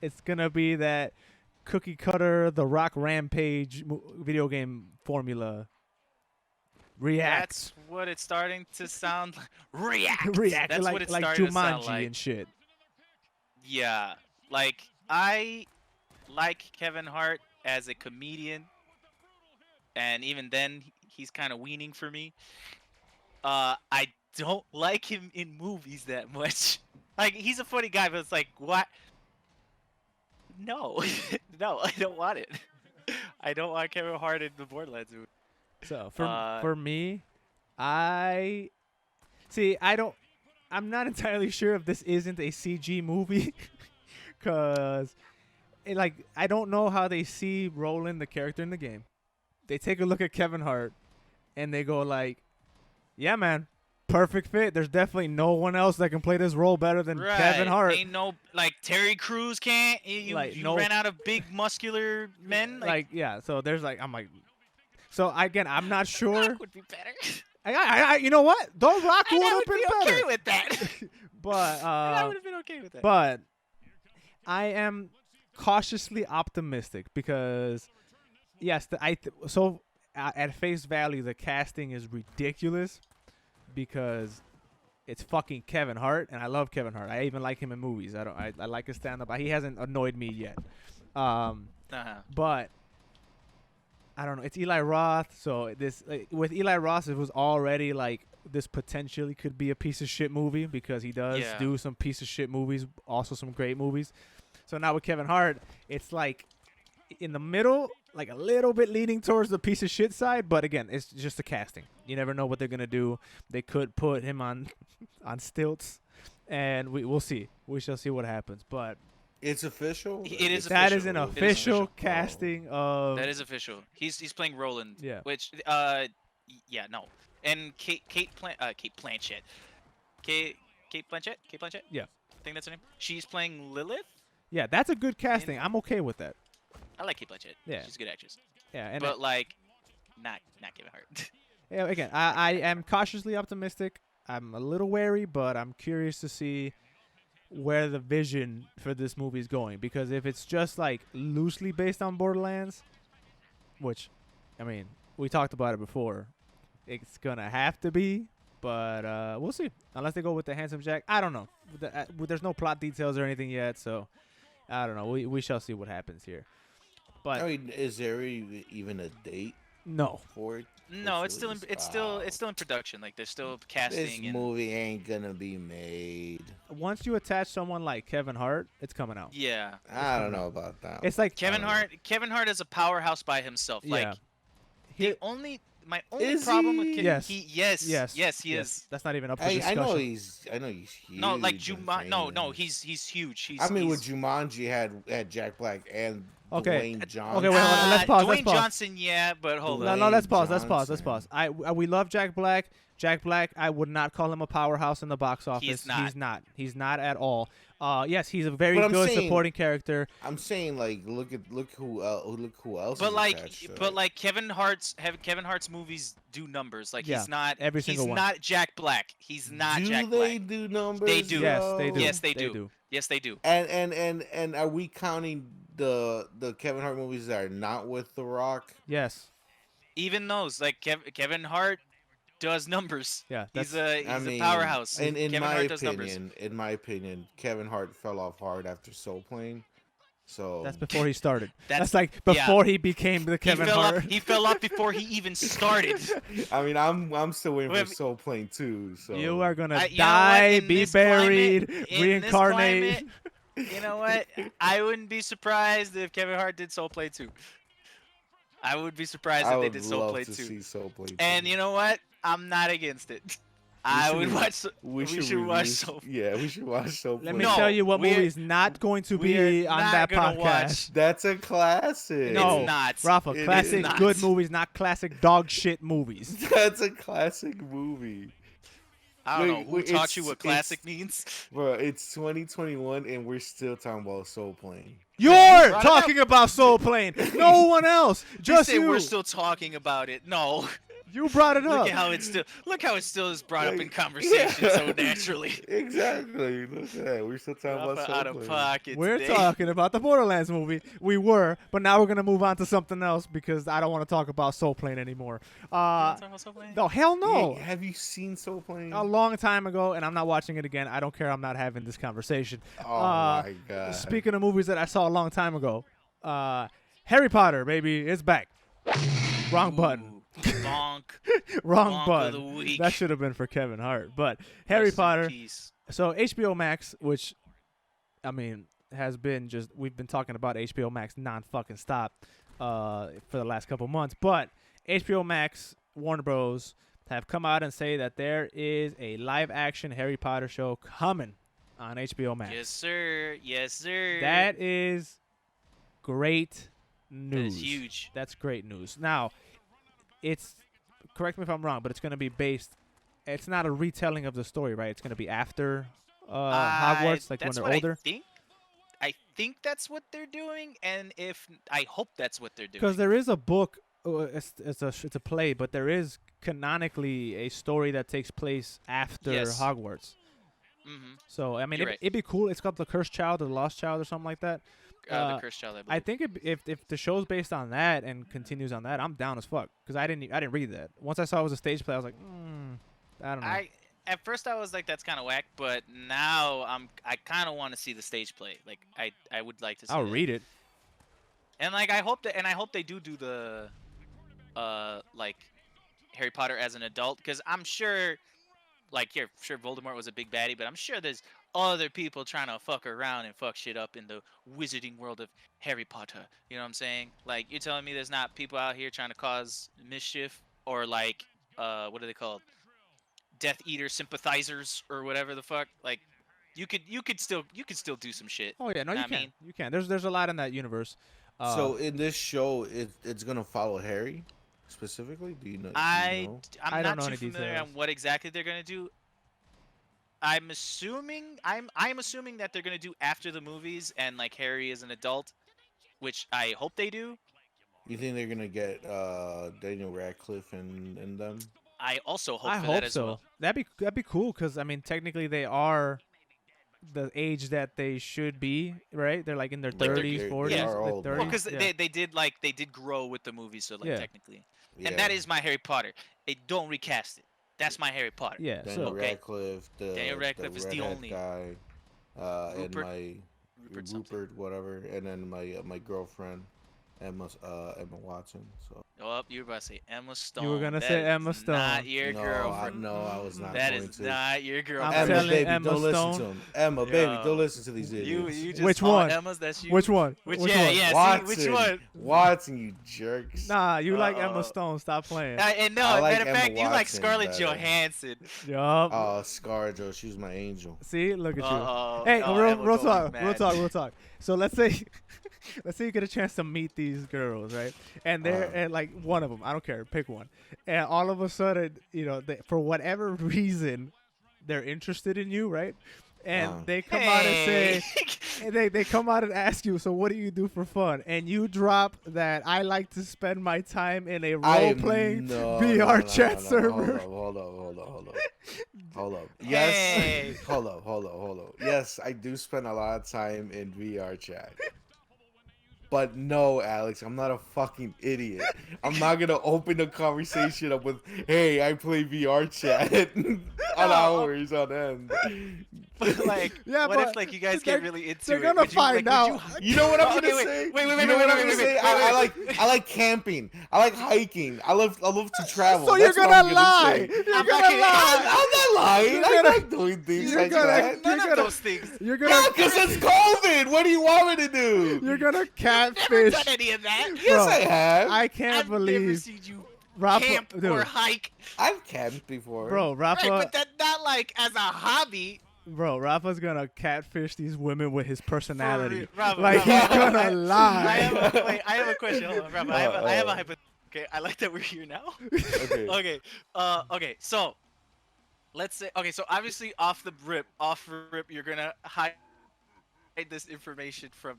it's gonna be that cookie cutter, The Rock Rampage video game formula. React. That's what it's starting to sound like. React. React. That's like what it's like starting to sound Jumanji like. and shit. Yeah. Like, I like Kevin Hart as a comedian. And even then, he's kind of weaning for me. I don't like him in movies that much. Like he's a funny guy, but it's like what? No, no, I don't want it. I don't want Kevin Hart in the Borderlands movie. So for me, I see. I'm not entirely sure if this isn't a CG movie, cause I don't know how they see Roland, the character in the game. They take a look at Kevin Hart, and they go like, "Yeah, man, perfect fit. There's definitely no one else that can play this role better than Kevin Hart." Ain't no like Terry Crews can't. You ran out of big muscular men. Yeah. So there's I'm like, so again, I'm not sure. Rock would be better. I you know what? Those Rock would have been better. Okay with that. But I would have been okay with that. But I am cautiously optimistic because yes, at face value the casting is ridiculous because it's fucking Kevin Hart and I love Kevin Hart. I even like him in movies. I like his stand up. He hasn't annoyed me yet. But I don't know. It's Eli Roth, so with Eli Roth, it was already like this potentially could be a piece of shit movie because he does do some piece of shit movies, also some great movies. So now with Kevin Hart, it's like in the middle, like a little bit leaning towards the piece of shit side. But again, it's just the casting. You never know what they're gonna do. They could put him on stilts, and we'll see. We shall see what happens. But it's official. It is. That official. is an official casting of. That is official. He's playing Roland. Yeah. Which no. And Kate Blanchett. Kate Blanchett. Yeah. I think that's her name. She's playing Lilith. Yeah, that's a good casting. I'm okay with that. I like Kate Blanchett. Yeah. She's a good actress. Yeah, but not Kevin Hart. Yeah, again, I am cautiously optimistic. I'm a little wary, but I'm curious to see where the vision for this movie is going. Because if it's just like loosely based on Borderlands, which, I mean, we talked about it before, it's gonna have to be. But we'll see. Unless they go with the Handsome Jack, I don't know. There's no plot details or anything yet, so I don't know. We shall see what happens here. But I mean, is there even a date? No. For it? No, it's still in production. Like they're still casting. This movie ain't gonna be made. Once you attach someone like Kevin Hart, it's coming out. Yeah. I don't know about that. It's like Kevin Hart is a powerhouse by himself. Yeah. Like my only problem with yes. he is. That's not even up for discussion. I know he's huge. No, like Jumanji. No, he's huge. With Jumanji had Jack Black and Dwayne Johnson. Okay, wait, hold on. Let's pause. Dwayne Johnson, yeah, but hold on. No, let's pause. We love Jack Black. Jack Black, I would not call him a powerhouse in the box office. He's not at all. Yes, he's a very good supporting character. I'm saying like look who else. But Kevin Hart's movies do numbers. Like he's not every single one. He's not Jack Black. He's not Jack Black. Do they do numbers? They do. Yes, they do. Yes, they do. Yes, they do. And are we counting the Kevin Hart movies that are not with The Rock? Yes. Even those, like Kevin Hart does numbers. Yeah, he's a powerhouse. In my opinion, Kevin Hart fell off hard after Soul Plane. So that's before he started. That's like before he became the Kevin Hart. He fell off before he even started. I mean, I'm still waiting for Soul Plane 2. So you are gonna die, be buried, reincarnate. You know what? I wouldn't be surprised if Kevin Hart did Soul Plane 2. I would be surprised if they did Soul Plane 2. See Soul Plane 2. And you know what? I'm not against it. I would watch. We should watch Soul. Yeah, we should watch Soul Plane. Let me tell you what movie is not going to be on that podcast. That's a classic. No, it's not. Rafa, classic good movies, not classic dog shit movies. That's a classic movie. I don't know who taught you what classic means. Bro, it's 2021 and we're still talking about Soul Plane. You're talking about Soul Plane. No one else. Just you. We're still talking about it. No. You brought it up. Look how it still is brought up in conversation so naturally. Exactly. Look at that. We're still talking about Soul out of Plane. pocket. We're today. talking about the Borderlands movie. We were, but now we're gonna move on to something else because I don't want to talk about Soul Plane anymore. No, hell no. Yeah, have you seen Soul Plane? A long time ago, and I'm not watching it again. I don't care. I'm not having this conversation. Oh my god. Speaking of movies that I saw a long time ago, Harry Potter, baby, it's back. Wrong button. Bonk. Wrong Bonk of the button. week. That should have been for Kevin Hart. But Harry Rest in Potter. peace. So HBO Max, which I mean has been we've been talking about HBO Max non-fucking stop for the last couple months. But HBO Max, Warner Bros. Have come out and say that there is a live-action Harry Potter show coming on HBO Max. Yes, sir. Yes, sir. That is great news. That is huge. That's great news. Now, it's correct me if I'm wrong, but it's going to be based. It's not a retelling of the story, right? It's going to be after Hogwarts, like when That's they're what older. I think that's what they're doing, and I hope that's what they're doing. Because there is a book. It's a play, but there is canonically a story that takes place after Hogwarts. Mm-hmm. So I mean, You're right. it'd be cool. It's called The Cursed Child or The Lost Child or something like that. The Cursed Child, I I believe. think if the show's based on that and continues on that, I'm down as fuck. Because I didn't read that. Once I saw it was a stage play, I was like, I don't know. At first I was like, that's kind of whack, but now I kind of want to see the stage play. Like I would like to see I'll that. read it. And like I hope they do the like Harry Potter as an adult, because I'm sure sure Voldemort was a big baddie, but I'm sure there's other people trying to fuck around and fuck shit up in the wizarding world of Harry Potter. You know what I'm saying? Like, you're telling me there's not people out here trying to cause mischief, or like what are they called? Death Eater sympathizers or whatever the fuck? Like, you could still do some shit. Oh yeah, no, Know you what I can. mean? You can. There's a lot in that universe. So in this show, it's gonna follow Harry specifically. Do you know? I'm I don't not know too any familiar details. on what exactly they're gonna do. I'm assuming that they're gonna do after the movies, and like Harry is an adult, which I hope they do. You think they're gonna get Daniel Radcliffe and them? I also hope I for hope that as so. well. That'd be cool because I mean technically they are the age that they should be, right? They're like in their Like, they're- 30s, they 40s, are like old. 30s. Well, because yeah. they did grow with the movies, so like Yeah. technically, and that is my Harry Potter. Don't recast it. That's my Harry Potter. Yeah, Daniel so Okay. Radcliffe, Daniel Radcliffe is the redhead only- guy, and Rupert- my Rupert something. Rupert, whatever, and then my girlfriend, Emma Watson. So Oh, you were about to say Emma Stone. You were gonna That say is Emma Stone. Not your no, girlfriend. I was not That going is to. not your I'm girlfriend. Emma, telling baby, Emma don't Stone. listen to him. Emma, baby, Yo. don't listen to these You idiots. just Which all one? Emma's, that's you. Which one? Which Which yeah, one? yeah. Watson, See, which one? Watson, you jerks. Nah, you like Uh-oh. Emma Stone. Stop playing. And no, I like matter of Emma fact, you like Watson Scarlett better. Johansson. Yup. Oh, ScarJo, she was my angel. See, look at you. Uh-oh. Hey, Oh, real Emma talk, going real mad. talk, real talk. So let's say, let's say you get a chance to meet these girls, right? And they're and like one of them, I don't care, pick one. And all of a sudden, you know, for whatever reason, they're interested in you, right? And they come out and say, and they come out and ask you, so what do you do for fun? And you drop that I like to spend my time in a role playing VR chat server. Hold up. Yes. Hey. Hold up. Yes, I do spend a lot of time in VR chat. But no, Alex, I'm not a fucking idiot. I'm not gonna open the conversation up with, "Hey, I play VR chat on hours on end." But like, Yeah, what but if like you guys they're- get really into they're it? gonna Would you, like, find would out. You know what I'm Okay, gonna wait, say? wait, You know what I'm gonna say? wait. I like camping. I like hiking. I love to travel. So That's you're what I'm gonna lie. say. You're I'm gonna not kidding. lie. I'm not lying. You're I gonna- like doing things you're like gonna- that. None You're of gonna- those things. You're Yeah, gonna, because it's COVID. What do you want me to do? you're gonna Never catfish. done any of that. Yes, Bro, I have. I can't I've never believe seen you Rafa, camp or dude, hike. I've camped before. bro, Rafa, Right, but that not like as a hobby. bro, Rafa's gonna catfish these women with his personality. real. Rafa, Like Rafa, he's gonna I lie. have a question. Hold on, Rafa. I have a hypothetical. Okay, I like that we're here now. Okay. Okay. So, let's say. Okay, so obviously off rip, you're gonna hide this information from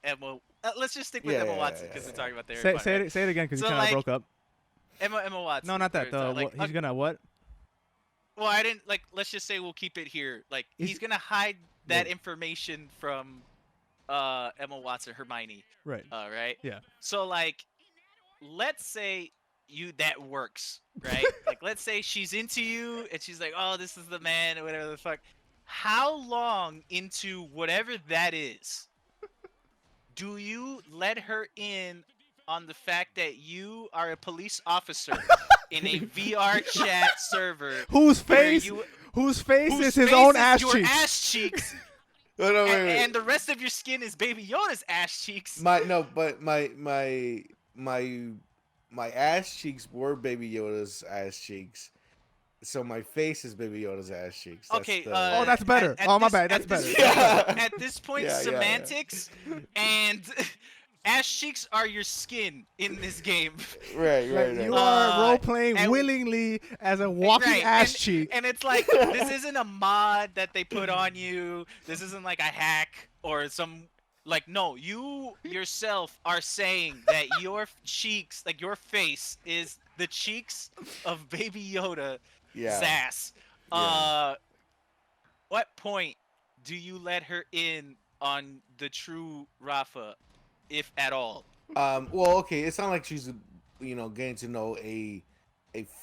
Emma. Let's just stick with Yeah, Emma yeah, Watson yeah, because yeah. we're talking about the Harry Say, Potter, say right? it, say it again because So, you kind of like, broke up. Emma Watson. No, not that. or, The, like, he's gonna what? Well, I didn't like. Let's just say we'll keep it here. Like he's gonna hide that information from Emma Watson, Hermione. Right. Right. Yeah. So like, let's say that works, right? Like let's say she's into you and she's like, oh, this is the man or whatever the fuck. How long into whatever that is do you let her in on the fact that you are a police officer in a VR chat server Whose where face? you Whose face whose is his face own is ass your cheeks? ass cheeks, No, no, and the rest of your skin is Baby Yoda's ass cheeks. My ass cheeks were Baby Yoda's ass cheeks. So my face is Baby Yoda's ass cheeks. That's Okay, Oh, that's better. Oh, my bad. That's better. At this point, Yeah, yeah, yeah. semantics and ass cheeks are your skin in this game. right, Like right, you right. are role playing and- willingly as a walking Right, ass and, cheek. And it's like, this isn't a mod that they put on you. This isn't like a hack or some. Like, no, you yourself are saying that your cheeks, like your face, is the cheeks of Baby Yoda. Yeah. Sass. Yeah. What point do you let her in on the true Rafa, if at all? Well, okay, it's not like she's, getting to know a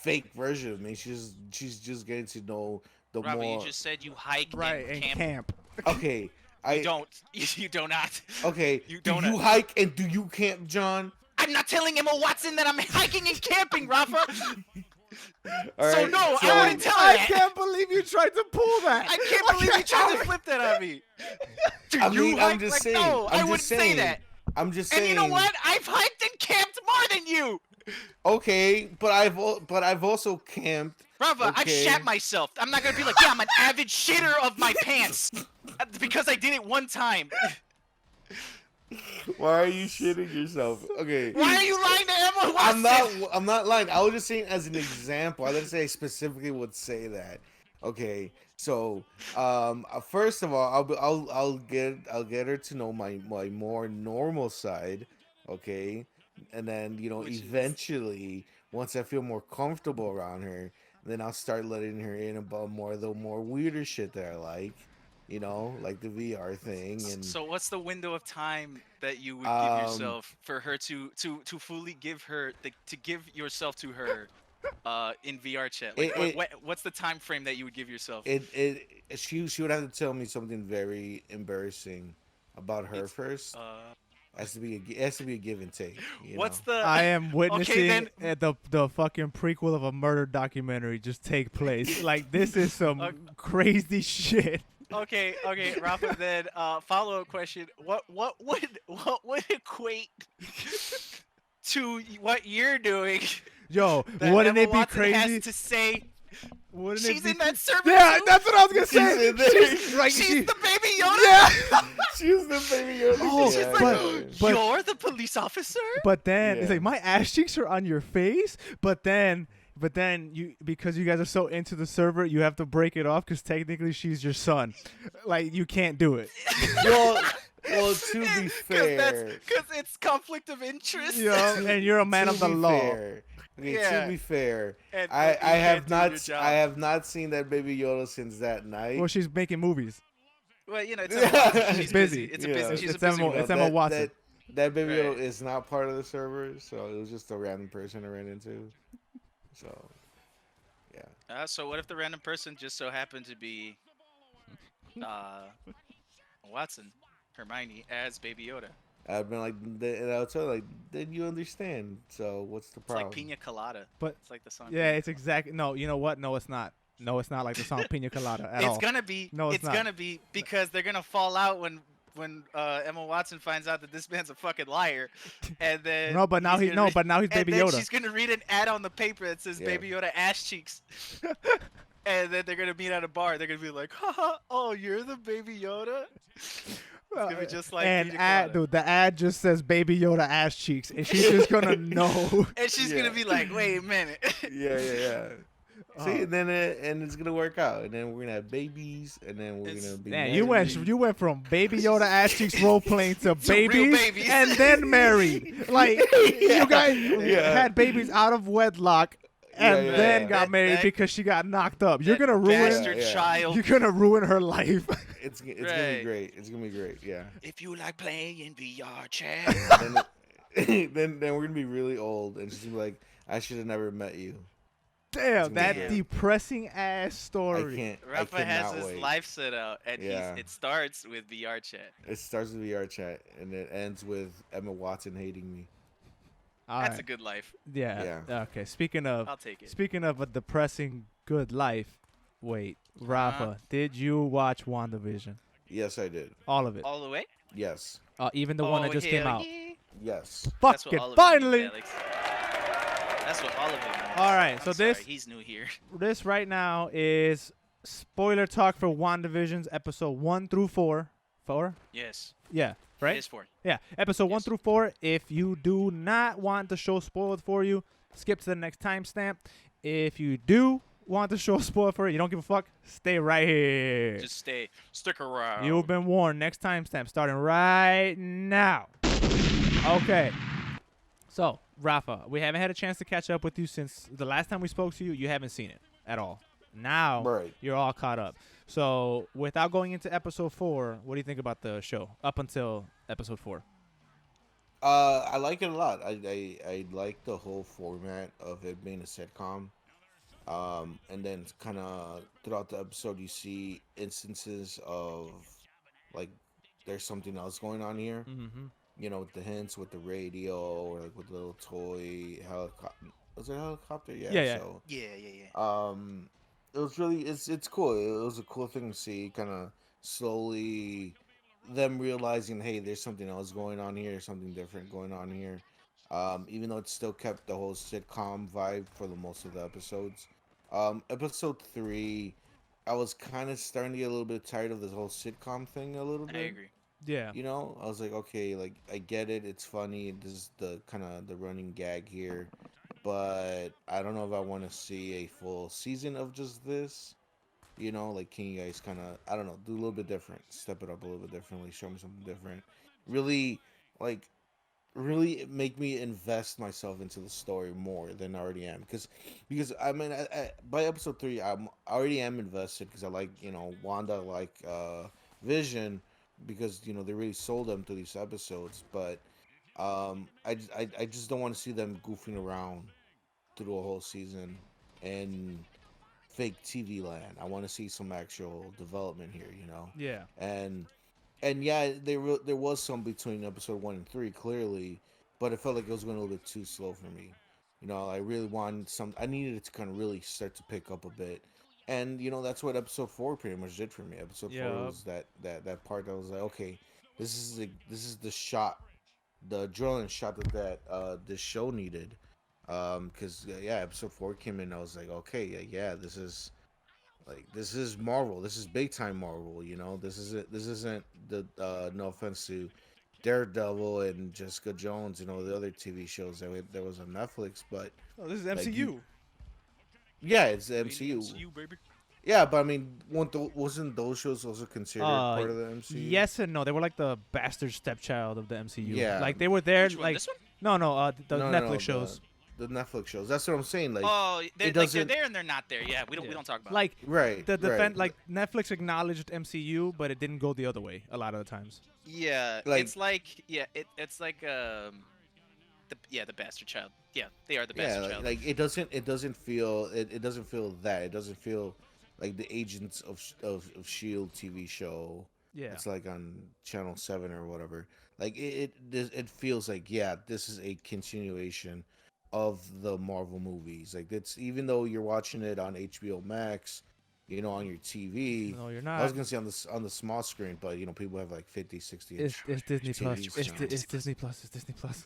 fake version of me. She's just getting to know the Rafa, more. you just said you hike Right, and in camp. camp. Okay, You don't. You do not. Okay, You do don't. you hike and do you camp, John? I'm not telling Emma Watson that I'm hiking and camping, Rafa. All So right, no, I wouldn't tell her I that. can't believe you tried to pull that. I can't believe you tried to flip that on me. Do I you mean, hike? I'm just Like, saying. no, I I'm wouldn't just say saying. that. I'm just And saying. you know what? I've hiked and camped more than you. Okay, but I've also camped. Rafa, I've Okay. shat myself. I'm not gonna be like, yeah, I'm an avid shitter of my pants because I did it one time. Why are you shitting yourself? Okay. Why are you lying to Emma Watson? I'm not lying. I was just saying as an example. I didn't say I specifically would say that. Okay. So, first of all, I'll get her to know my more normal side, okay? And then, Which is- eventually once I feel more comfortable around her, then I'll start letting her in about more of the more weirder shit that I like. Like the VR thing. And So what's the window of time that you would give Um, yourself for her to fully give her to give yourself to her in VR chat? Like what's the time frame that you would give yourself? she would have to tell me something very embarrassing about her first. It has to be a give and take. What's know? the I am witnessing then- the fucking prequel of a murder documentary just take place. Like this is some crazy shit. Okay, Rafa. Then follow-up question: What would equate to what you're doing? Yo, That wouldn't Emma it be Watson crazy? Has to say Wouldn't she's it be in that server. Yeah, too? that's what I was gonna say. in there. She's like She's the baby Yoda. Yeah. She's the baby Yoda. Oh, She's Yeah, like, yeah. but- you're the police officer. But then it's Yeah. like my ass cheeks are on your face, but then you, because you guys are so into the server, you have to break it off because technically she's your son. Like you can't do it. well, to be fair, Because it's conflict of interest. You know, and you're a man to of the be law. fair, okay, Yeah. to be fair, And I you can't have do not your job. I have not seen that baby Yoda since that night. Well, she's making movies. Well, it's Emma Watson. She's busy. It's a Yeah. busy. She's It's a busy Emma- woman. it's Emma Watson. That baby Right. Yoda is not part of the server, so it was just a random person I ran into. So, yeah. So what if the random person just so happened to be Watson, Hermione as Baby Yoda? I've been like, and I was tell her, like, then you understand. So what's the It's problem? like Pina Colada. But- it's like the song. Yeah, Pina it's exactly no. You know what? No, it's not. No, it's not like the song Pina Colada at all. It's gonna be. No, it's it's not. gonna be because they're gonna fall out when Emma Watson finds out that this man's a fucking liar, and then No, but now he's he gonna but now he's and Baby then Yoda. she's gonna read an ad on the paper that says Yeah. Baby Yoda ass cheeks, and then they're gonna meet at a bar. They're gonna be like, haha, oh, you're the Baby Yoda. It's gonna be just like and Pina ad, Colada. dude, the ad just says Baby Yoda ass cheeks, and she's just gonna know. And she's Yeah. gonna be like, wait a minute. Yeah. See, Oh. and then and it's gonna work out, and then we're gonna have babies, and then we're It's- gonna be. Man, married. you went from Baby Yoda ass cheeks role playing to real babies, babies. and then married. Like you guys Yeah. had babies out of wedlock and Yeah, yeah, then yeah. got married That- because she got knocked up. You're That gonna ruin. bastard Yeah. child. You're gonna ruin her life. It's gonna be Right. great. It's gonna be great. Yeah. If you like playing in VR chat. then we're gonna be really old, and she's gonna be like, I should have never met you. Damn, that Damn. depressing ass I story. can't. Rafa I has cannot his wait. life set out, and Yeah. it starts with VR chat. It starts with VR chat, and it ends with Emma Watson hating me. All That's right. a good life. Yeah. Yeah. Okay. Speaking of I'll take it. a depressing good life. Wait, Rafa, did you watch WandaVision? Yes, I did. All of it. All the way? Yes. Even the one that Oh, just came hell out. yeah. Yes. That's what Fucking all of finally. it means, Alex. That's what all of it means. All right, I'm so sorry, this- he's new here. This right now is spoiler talk for WandaVision's episode 1 through 4. 4? Yes. Yeah, right? It is 4. Yeah, episode 1 Yes. through 4. If you do not want the show spoiled for you, skip to the next timestamp. If you do want the show spoiled for you, you don't give a fuck, stay right here. Just stick around. You've been warned. Next timestamp starting right now. Okay. So, Rafa, we haven't had a chance to catch up with you since the last time we spoke to you. You haven't seen it at all. Now, Right. you're all caught up. So, without going into episode 4, what do you think about the show up until episode 4? I like it a lot. I like the whole format of it being a sitcom. And then kind of throughout the episode, you see instances of like there's something else going on here. Mm-hmm. You know, with the hints with the radio or like with the little toy helicopter. Was it a helicopter? Yeah. Yeah. So, Yeah. it was really it's cool. It was a cool thing to see, kind of slowly them realizing, hey, there's something else going on here, something different going on here. Even though it still kept the whole sitcom vibe for the most of the episodes. Episode 3, I was kind of starting to get a little bit tired of this whole sitcom thing a little bit. I agree. Yeah. You know, I was like, okay, like I get it, it's funny. This is the kind of the running gag here, but I don't know if I want to see a full season of just this. You know, like can you guys kind of, I don't know, do a little bit different, step it up a little bit differently, show me something different. Really, like, really make me invest myself into the story more than I already am. Because I mean, by episode 3, I already am invested because I like, you know, Wanda, I like Vision, because you know they really sold them to these episodes. But I just don't want to see them goofing around through a whole season and fake TV land. I want to see some actual development here, you know. Yeah. And yeah, there was some between episode 1 and 3 clearly, but it felt like it was going a little bit too slow for me. You know, I really wanted I needed it to kind of really start to pick up a bit. And you know, that's what episode 4 pretty much did for me. Episode 4 was that part that was like, okay, this is the shot, the adrenaline shot that this show needed. Because yeah, episode 4 came in, I was like, okay, yeah, this is Marvel. This is big time Marvel. You know, this isn't the no offense to Daredevil and Jessica Jones, you know, the other TV shows that was on Netflix, but Oh, this is Like, MCU. yeah, it's the MCU. MCU, baby. Yeah, but I mean, wasn't those shows also considered part of the MCU? Yes and no. They were like the bastard stepchild of the MCU. Yeah. Like they were there. Which one? Like This one? no, the No, Netflix no, shows. The Netflix shows. That's what I'm saying. Like, Oh, they're, it they're doesn't- there and they're not there. Yeah, we don't talk about. Like right, the defend right. like Netflix acknowledged MCU, but it didn't go the other way a lot of the times. Yeah, Like- it's like it's like the bastard child. Yeah, they are the bastard child. like it doesn't feel it doesn't feel that. It doesn't feel like the Agents of Shield TV show. Yeah. It's like on Channel 7 or whatever. Like it feels like, yeah, this is a continuation of the Marvel movies. Like it's, even though you're watching it on HBO Max, you know, on your TV. No, you're I was not. gonna say on the small screen, but you know, people have like 50, 60 It's inch. Disney Plus. TVs It's, now. it's Disney Plus. It's Disney Plus.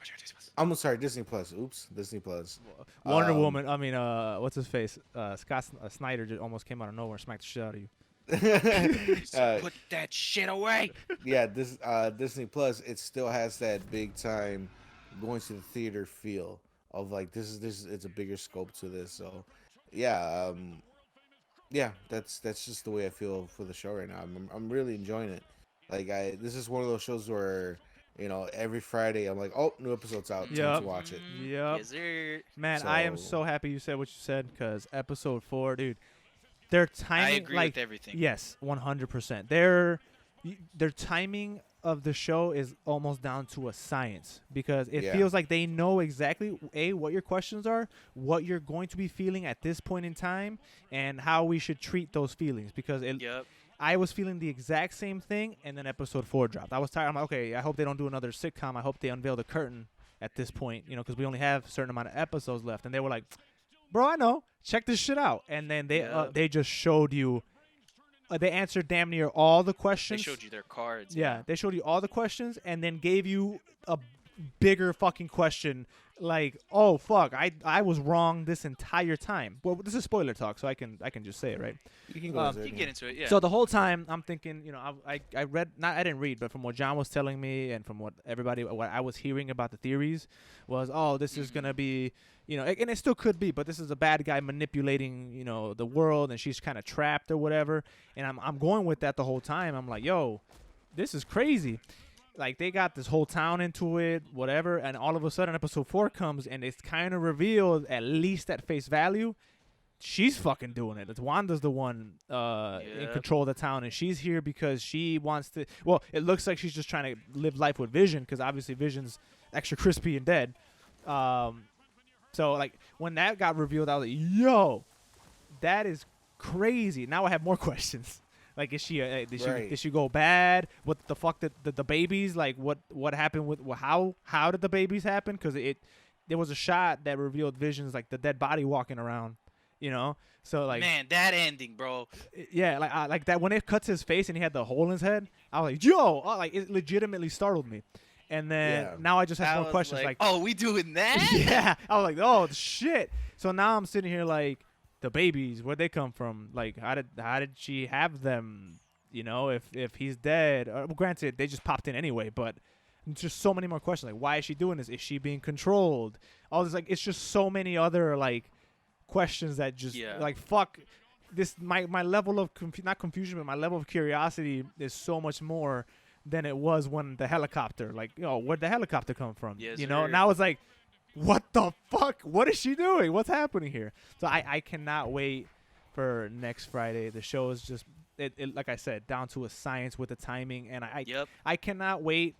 I'm sorry, Disney Plus. Oops, Disney Plus. Wonder Um, Woman. I mean, what's his face? Scott Snyder just almost came out of nowhere and smacked the shit out of you. Put that shit away. Yeah, this Disney Plus, it still has that big time going to the theater feel of like this it's a bigger scope to this. So yeah, that's just the way I feel for the show right now. I'm really enjoying it. Like this is one of those shows where, you know, every Friday I'm like, oh, new episode's out, time Yep. to watch it. Yep. Yes, sir. Man, I am So- so happy you said what you said, because episode 4, dude, their timing, I agree like, with everything. yes, 100%. Their timing of the show is almost down to a science, because it Yeah. feels like they know exactly what your questions are, what you're going to be feeling at this point in time, and how we should treat those feelings. Because Yep. I was feeling the exact same thing, and then episode 4 dropped. I was tired. I'm like, okay, I hope they don't do another sitcom. I hope they unveil the curtain at this point, because we only have a certain amount of episodes left. And they were like, bro, I know. Check this shit out. And then they just showed you. They answered damn near all the questions. They showed you their cards. Yeah, they showed you all the questions and then gave you a bigger fucking question. Like, oh fuck, I was wrong this entire time. Well, this is spoiler talk, so I can just say it, right? You can go You can get into it, yeah. So the whole time I'm thinking, I read, I didn't read, but from what John was telling me and from what I was hearing about the theories was, oh, this is gonna be, and it still could be, but this is a bad guy manipulating, the world, and she's kind of trapped or whatever. And I'm going with that the whole time. I'm like, yo, this is crazy. Like, they got this whole town into it, whatever, and all of a sudden episode 4 comes, and it's kind of revealed, at least at face value, she's fucking doing it. It's Wanda's the one in control of the town, and she's here because she wants to. Well, it looks like she's just trying to live life with Vision, because obviously Vision's extra crispy and dead. So, like, when that got revealed, I was like, yo, that is crazy. Now I have more questions. Like, is she did she go bad? What the fuck did the babies, like, what happened with how did the babies happen? Because there was a shot that revealed Vision's, like, the dead body walking around, so, like, man, that ending, bro. Yeah, like that when it cuts his face and he had the hole in his head, I was like, yo, like, it legitimately startled me. And then now I just have more questions, like, oh, we doing that? Yeah, I was like, oh shit. So now I'm sitting here like, the babies, where'd they come from? Like, how did she have them? If he's dead. Well, granted, they just popped in anyway, but just so many more questions. Like, why is she doing this? Is she being controlled? All this, like, it's just so many other, like, questions that just like, fuck this. My level of not confusion, but my level of curiosity is so much more than it was when the helicopter. Like, where'd the helicopter come from? Yes, Now it's like, what the fuck? What is she doing? What's happening here? So I cannot wait for next Friday. The show is just, it like I said, down to a science with the timing, and I cannot wait.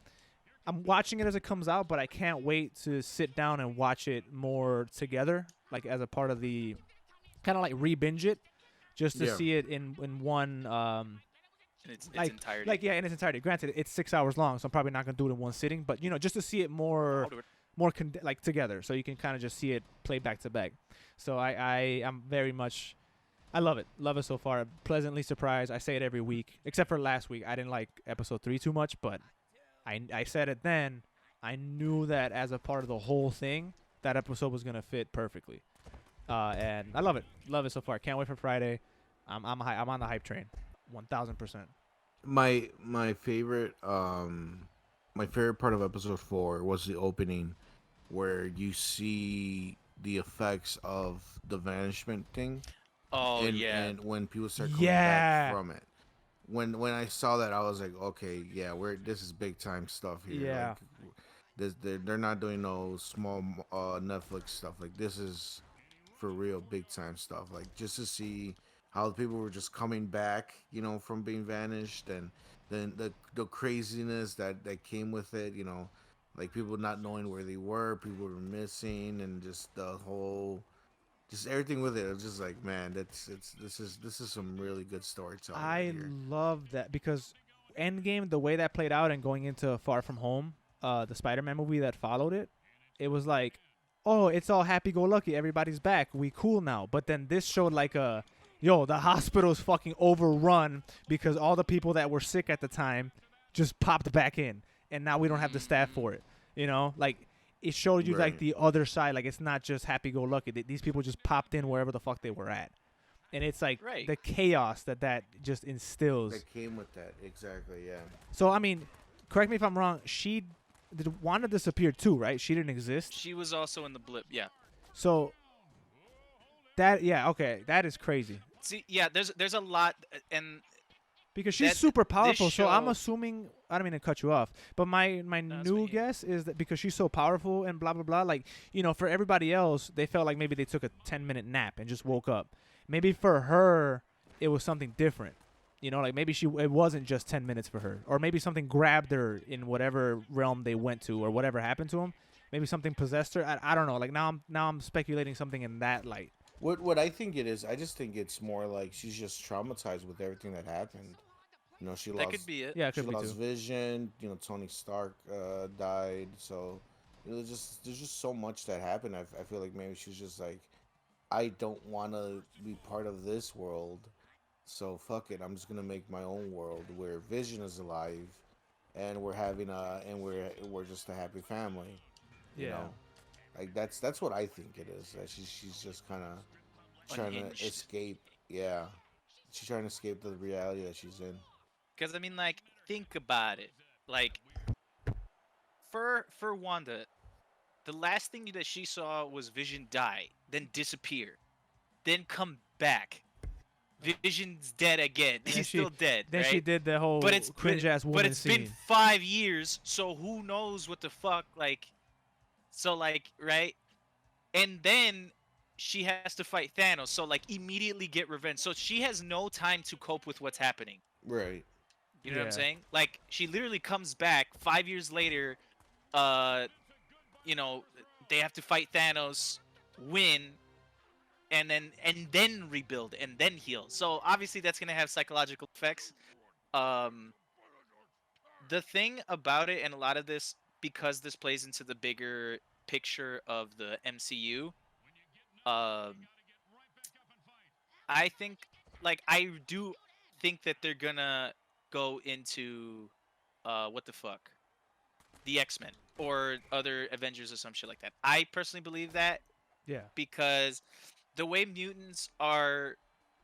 I'm watching it as it comes out, but I can't wait to sit down and watch it more together, like, as a part of the kind of like re-binge it, just to see it in one in its entirety. In its entirety. Granted, it's 6 hours long, so I'm probably not gonna do it in one sitting, but just to see it more together, so you can kind of just see it play back to back. So I'm very much, I love it so far. Pleasantly surprised. I say it every week, except for last week. I didn't like episode 3 too much, but I said it then. I knew that as a part of the whole thing, that episode was gonna fit perfectly, and I love it so far. Can't wait for Friday. I'm on the hype train, 1000%. My favorite my favorite part of episode 4 was the opening, where you see the effects of the vanishment thing. Oh, and when people start coming back from it. When I saw that, I was like, okay, yeah, this is big time stuff here. Yeah. Like, they're not doing no small Netflix stuff. Like, this is for real big time stuff. Like, just to see how people were just coming back, from being vanished, and then the craziness that came with it, like people not knowing where they were, people were missing, and just the whole, just everything with it. It was just like, man, this is some really good storytelling. I love that, because Endgame, the way that played out, and going into Far From Home, the Spider-Man movie that followed it, it was like, oh, it's all happy-go-lucky, everybody's back, we cool now. But then this showed like the hospital's fucking overrun because all the people that were sick at the time just popped back in, and now we don't have the staff for it. Like, it showed you like the other side. Like, it's not just happy-go-lucky. These people just popped in wherever the fuck they were at, and it's like the chaos that just instills. That came with that, exactly, yeah. So I mean, correct me if I'm wrong. Wanda disappeared too, right? She didn't exist. She was also in the blip, yeah. So that is crazy. See, yeah, there's a lot, and because she's super powerful, so I'm assuming, I don't mean to cut you off, but my new guess is that because she's so powerful and blah blah blah, like, for everybody else, they felt like maybe they took a 10-minute nap and just woke up. Maybe for her it was something different. Like, maybe it wasn't just 10 minutes for her, or maybe something grabbed her in whatever realm they went to, or whatever happened to him. Maybe something possessed her. I don't know. Like, now I'm speculating something in that light. What I think it is, I just think it's more like she's just traumatized with everything that happened. She lost. That could be it. Yeah, it could she be lost too. Vision. Tony Stark died. So there's just so much that happened. I feel like maybe she's just like, I don't want to be part of this world, so fuck it. I'm just gonna make my own world where Vision is alive, and we're just a happy family, you Yeah. know. Like that's what I think it is. That she's just kind of trying to Unhinged. escape. Yeah, she's trying to escape the reality that she's in. Because I mean, like, think about it. Like, for Wanda, the last thing that she saw was Vision die, then disappear, then come back. Vision's dead again. And He's still dead, then she right? did the whole But it's cringe ass but woman it's been scene. 5 years, so who knows what the fuck? Like, so like, right? And then she has to fight Thanos, so like immediately get revenge. So she has no time to cope with what's happening. Right. You know what I'm Yeah. saying? Like, she literally comes back 5 years later. Uh, you know, they have to fight Thanos, win, and then rebuild and then heal. So obviously that's gonna have psychological effects. Um, the thing about it, and a lot of this, because this plays into the bigger picture of the MCU. Um, I think, like, I do think that they're gonna go into, what the fuck, the X-Men or other Avengers or some shit like that. I personally believe that Yeah. because the way mutants are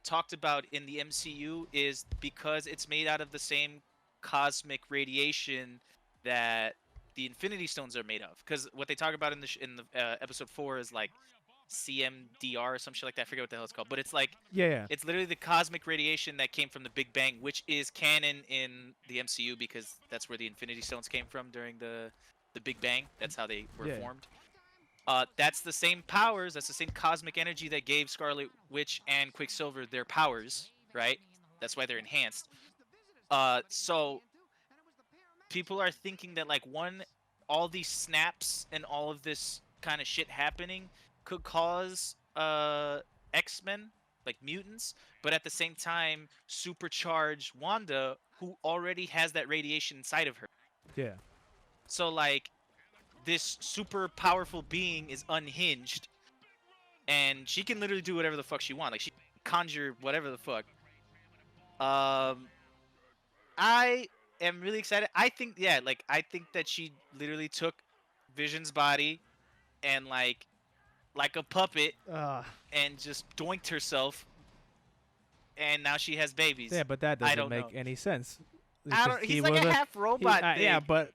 talked about in the MCU is because it's made out of the same cosmic radiation that the Infinity Stones are made of. Because what they talk about in the episode 4 is like CMDR or some shit like that. I forget what the hell it's called, but it's like, Yeah. it's literally the cosmic radiation that came from the Big Bang, which is canon in the MCU because that's where the Infinity Stones came from during the Big Bang. That's how they were Yeah. formed. That's the same powers. That's the same cosmic energy that gave Scarlet Witch and Quicksilver their powers, right? That's why they're enhanced. So people are thinking that, like, all these snaps and all of this kind of shit happening could cause X-Men, like mutants, but at the same time supercharge Wanda, who already has that radiation inside of her. Yeah. So like, this super powerful being is unhinged, and she can literally do whatever the fuck she wants. Like, she can conjure whatever the fuck. Um, I am really excited. I think, yeah, like, I think that she literally took Vision's body and like a puppet Uh, and just doinked herself, and now she has babies. yeah, but that I doesn't don't make know. any sense. I Because don't. he He's like was a a half robot thing. yeah, but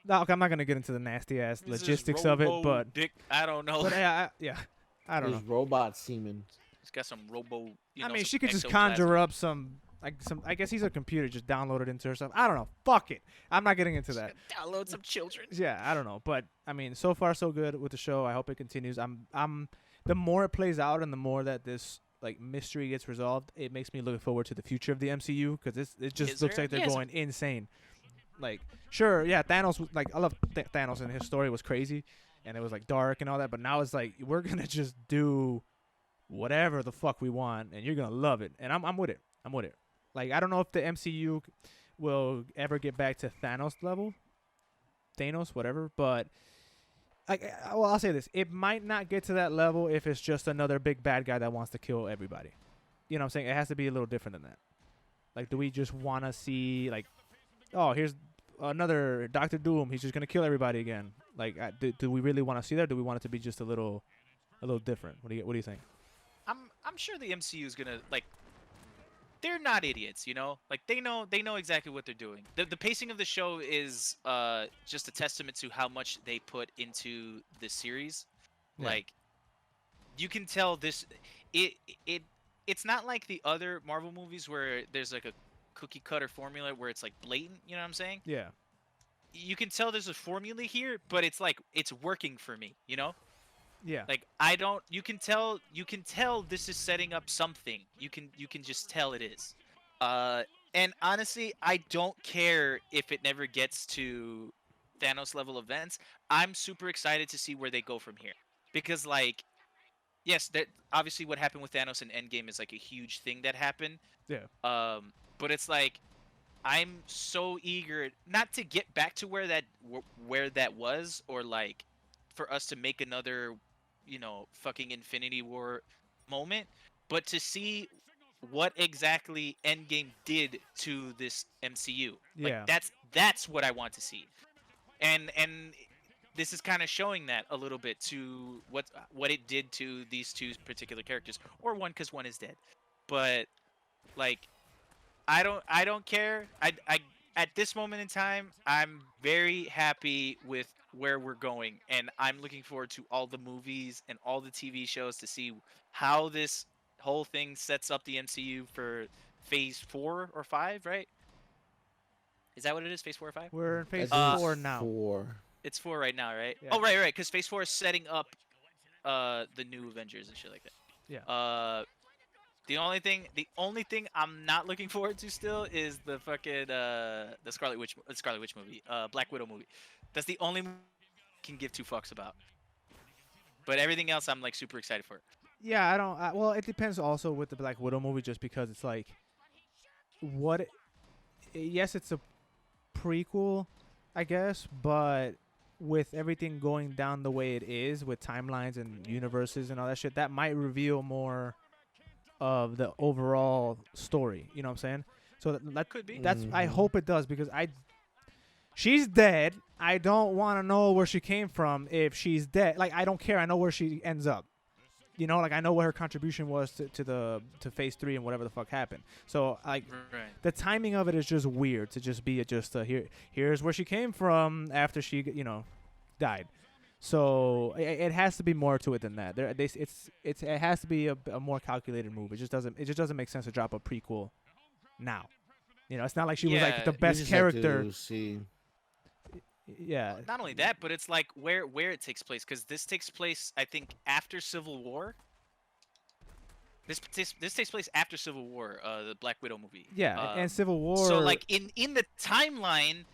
no, okay, I'm not gonna get into the nasty ass He's just logistics of it, robo but dick. I don't know. yeah, I don't know. There's robot semen. He's got some robo. I mean, some she could just ectoplasm. conjure up some. I guess he's a computer, just download it into herself. I don't know. Fuck it. I'm not getting into that. Download some children. Yeah, I don't know, but I mean, so far so good with the show. I hope it continues. I'm the more it plays out and the more that this like mystery gets resolved, it makes me look forward to the future of the MCU because it just Is looks there? like they're Yes. going insane. Like, sure, yeah, Thanos was like, I love Thanos and his story was crazy, and it was like dark and all that. But now it's like we're gonna just do whatever the fuck we want, and you're gonna love it. And I'm with it. I'm with it. Like, I don't know if the MCU will ever get back to Thanos level, whatever. But well, I'll say this: it might not get to that level if it's just another big bad guy that wants to kill everybody. You know what I'm saying? It has to be a little different than that. Like, do we just want to see like, oh, here's another Doctor Doom. He's just gonna kill everybody again. Like, do we really want to see that? Or do we want it to be just a little different? What do you think? I'm sure the MCU is gonna, like, they're not idiots, you know? Like, they know exactly what they're doing. The pacing of the show is just a testament to how much they put into the series. Yeah. Like, you can tell this it it it's not like the other Marvel movies where there's like a cookie cutter formula where it's like blatant, you know what I'm saying? Yeah. You can tell there's a formula here, but it's like it's working for me, you know? Yeah. Like, you can tell this is setting up something. You can just tell it is. And honestly, I don't care if it never gets to Thanos level events. I'm super excited to see where they go from here. Because, like, yes, that obviously what happened with Thanos in Endgame is like a huge thing that happened. Yeah. But it's like, I'm so eager not to get back to where that was, or like for us to make another, fucking Infinity War moment, but to see what exactly Endgame did to this MCU. Like Yeah. that's what I want to see. And this is kind of showing that a little bit to what it did to these two particular characters, or one, because one is dead. But like I don't care. I at this moment in time, I'm very happy with where we're going, and I'm looking forward to all the movies and all the TV shows to see how this whole thing sets up the MCU for Phase 4 or 5, right? Is that what it is? Phase 4 or 5? We're in I phase think 4 it's now. 4. It's 4 right now, right? Yeah. Oh, right, because Phase 4 is setting up the new Avengers and shit like that. Yeah. The only thing I'm not looking forward to still is the fucking the Scarlet Witch movie, Black Widow movie. That's the only movie I can give two fucks about. But everything else I'm like super excited for. Yeah, I don't. Well, it depends also with the Black Widow movie, just because it's like, what? Yes, it's a prequel, I guess, but with everything going down the way it is, with timelines and universes and all that shit, that might reveal more of the overall story. You know what I'm saying? So that Could be. that's. I hope it does, because she's dead. I don't want to know where she came from if she's dead. Like, I don't care. I know where she ends up. You know, like, I know what her contribution was to Phase 3 and whatever the fuck happened. So, like, Right. the timing of it is just weird to just be here's where she came from after she, died. So it has to be more to it than that. It has to be a more calculated move. It just doesn't make sense to drop a prequel now. It's not like she was like Yeah, the you best just have to character. see. Yeah. Not only that, but it's like where it takes place, because this takes place, I think, after Civil War. This takes place after Civil War, the Black Widow movie. Yeah, and Civil War. So like in the timeline,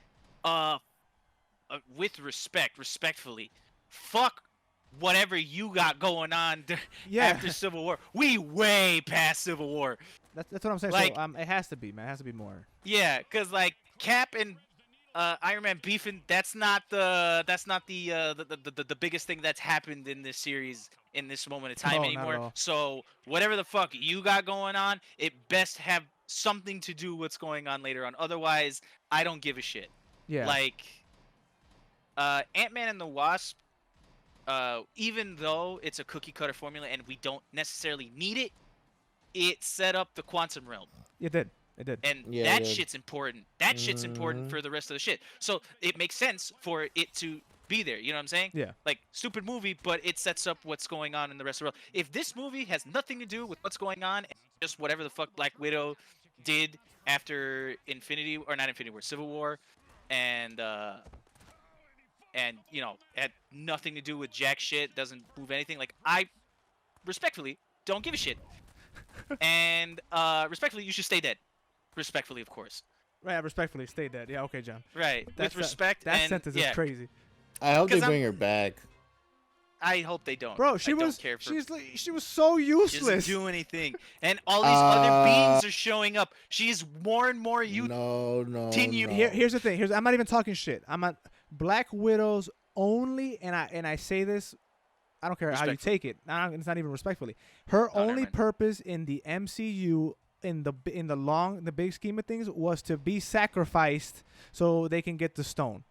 with respectfully, fuck whatever you got going on Yeah. after Civil War. We way past Civil War. That's what I'm saying. Like- So it has to be, man. It has to be more. Yeah, cause like Cap and Iron Man beefing, that's not the biggest thing that's happened in this series in this moment of time No, not at anymore. all. So whatever the fuck you got going on, it best have something to do with what's going on later on. Otherwise, I don't give a shit. Yeah. Like Ant-Man and the Wasp, even though it's a cookie cutter formula and we don't necessarily need it, it set up the quantum realm. It did. It did. And Yeah, that it did. shit's important. That shit's important for the rest of the shit. So it makes sense for it to be there. You know what I'm saying? Yeah. Like, stupid movie, but it sets up what's going on in the rest of the world. If this movie has nothing to do with what's going on, and just whatever the fuck Black Widow did after Civil War, and had nothing to do with jack shit, doesn't move anything. Like, I respectfully don't give a shit. And respectfully, you should stay dead. Respectfully, of course. Right. Respectfully, stay dead. Yeah. Okay, John. Right. That's With respect. That and, sentence yeah, is crazy. I hope they 'Cause I'm- bring her back. I hope they don't. Bro, I she don't was care for she was so She useless. doesn't do anything, and all these other beings are showing up. She's more and more No. continue- no. Here's the thing. I'm not even talking shit. I'm at Black Widow's only, and I say this, I don't care how you take it. It's not even respectfully. Her Oh, never only mind. purpose in the MCU, in the big scheme of things, was to be sacrificed so they can get the stone.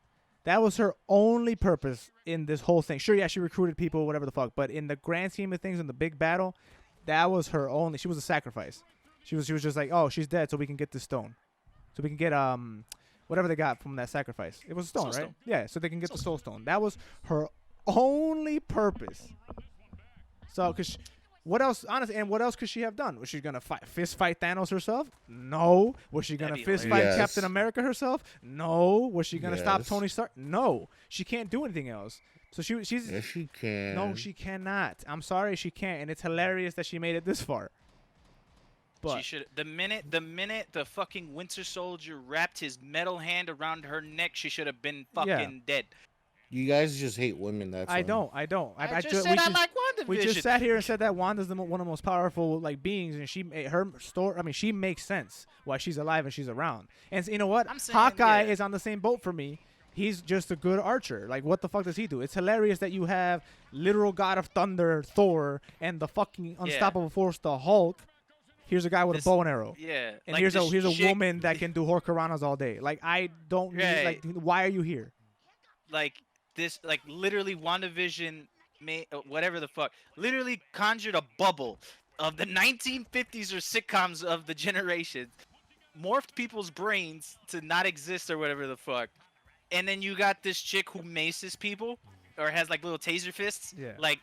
That was her only purpose in this whole thing. Sure, yeah, she recruited people, whatever the fuck, but in the grand scheme of things, in the big battle, that was her only. She was a sacrifice. She was just like, oh, she's dead, so we can get the stone, so we can get whatever they got from that sacrifice. It was a stone, Soul right? Stone. Yeah, so they can get the soul stone. That was her only purpose. So, what else? Honestly, and what else could she have done? Was she gonna fist fight Thanos herself? No. Was she gonna That'd be fist fight hilarious. Captain America herself? No. Was she gonna stop Yes. Tony Stark? No. She can't do anything else. So she's Yes, she can. no, she cannot. I'm sorry, she can't, and it's hilarious that she made it this far. But She should. The minute the fucking Winter Soldier wrapped his metal hand around her neck, she should have been fucking dead. You guys just hate women. That's I why. don't. I just said I like WandaVision. We just sat here and said that Wanda's one of the most powerful like beings, and her story. I mean, she makes sense why she's alive and she's around. And you know what? I'm saying, Hawkeye yeah. is on the same boat for me. He's just a good archer. Like, what the fuck does he do? It's hilarious that you have literal God of Thunder, Thor, and the fucking unstoppable force, the Hulk. Here's a guy with a bow and arrow. Yeah. And like here's a chick, woman that can do Horkaranas all day. Like, I don't need, Right. like, why are you here? Like this, like literally WandaVision, whatever the fuck, literally conjured a bubble of the 1950s or sitcoms of the generation, morphed people's brains to not exist or whatever the fuck. And then you got this chick who maces people or has like little taser fists. Yeah. Like,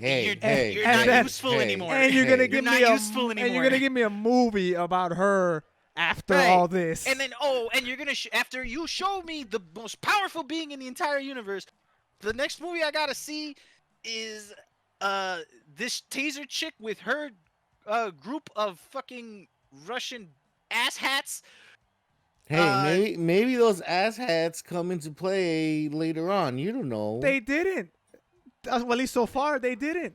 Hey, you're and not then- useful hey, anymore. And you're gonna You're give not me useful and you're anymore. gonna give me a movie about her after Right. all this. And then and you're gonna after you show me the most powerful being in the entire universe, the next movie I gotta see is this taser chick with her group of fucking Russian asshats. Hey, maybe those asshats come into play later on. You don't know. They didn't. Well, at least so far, they didn't.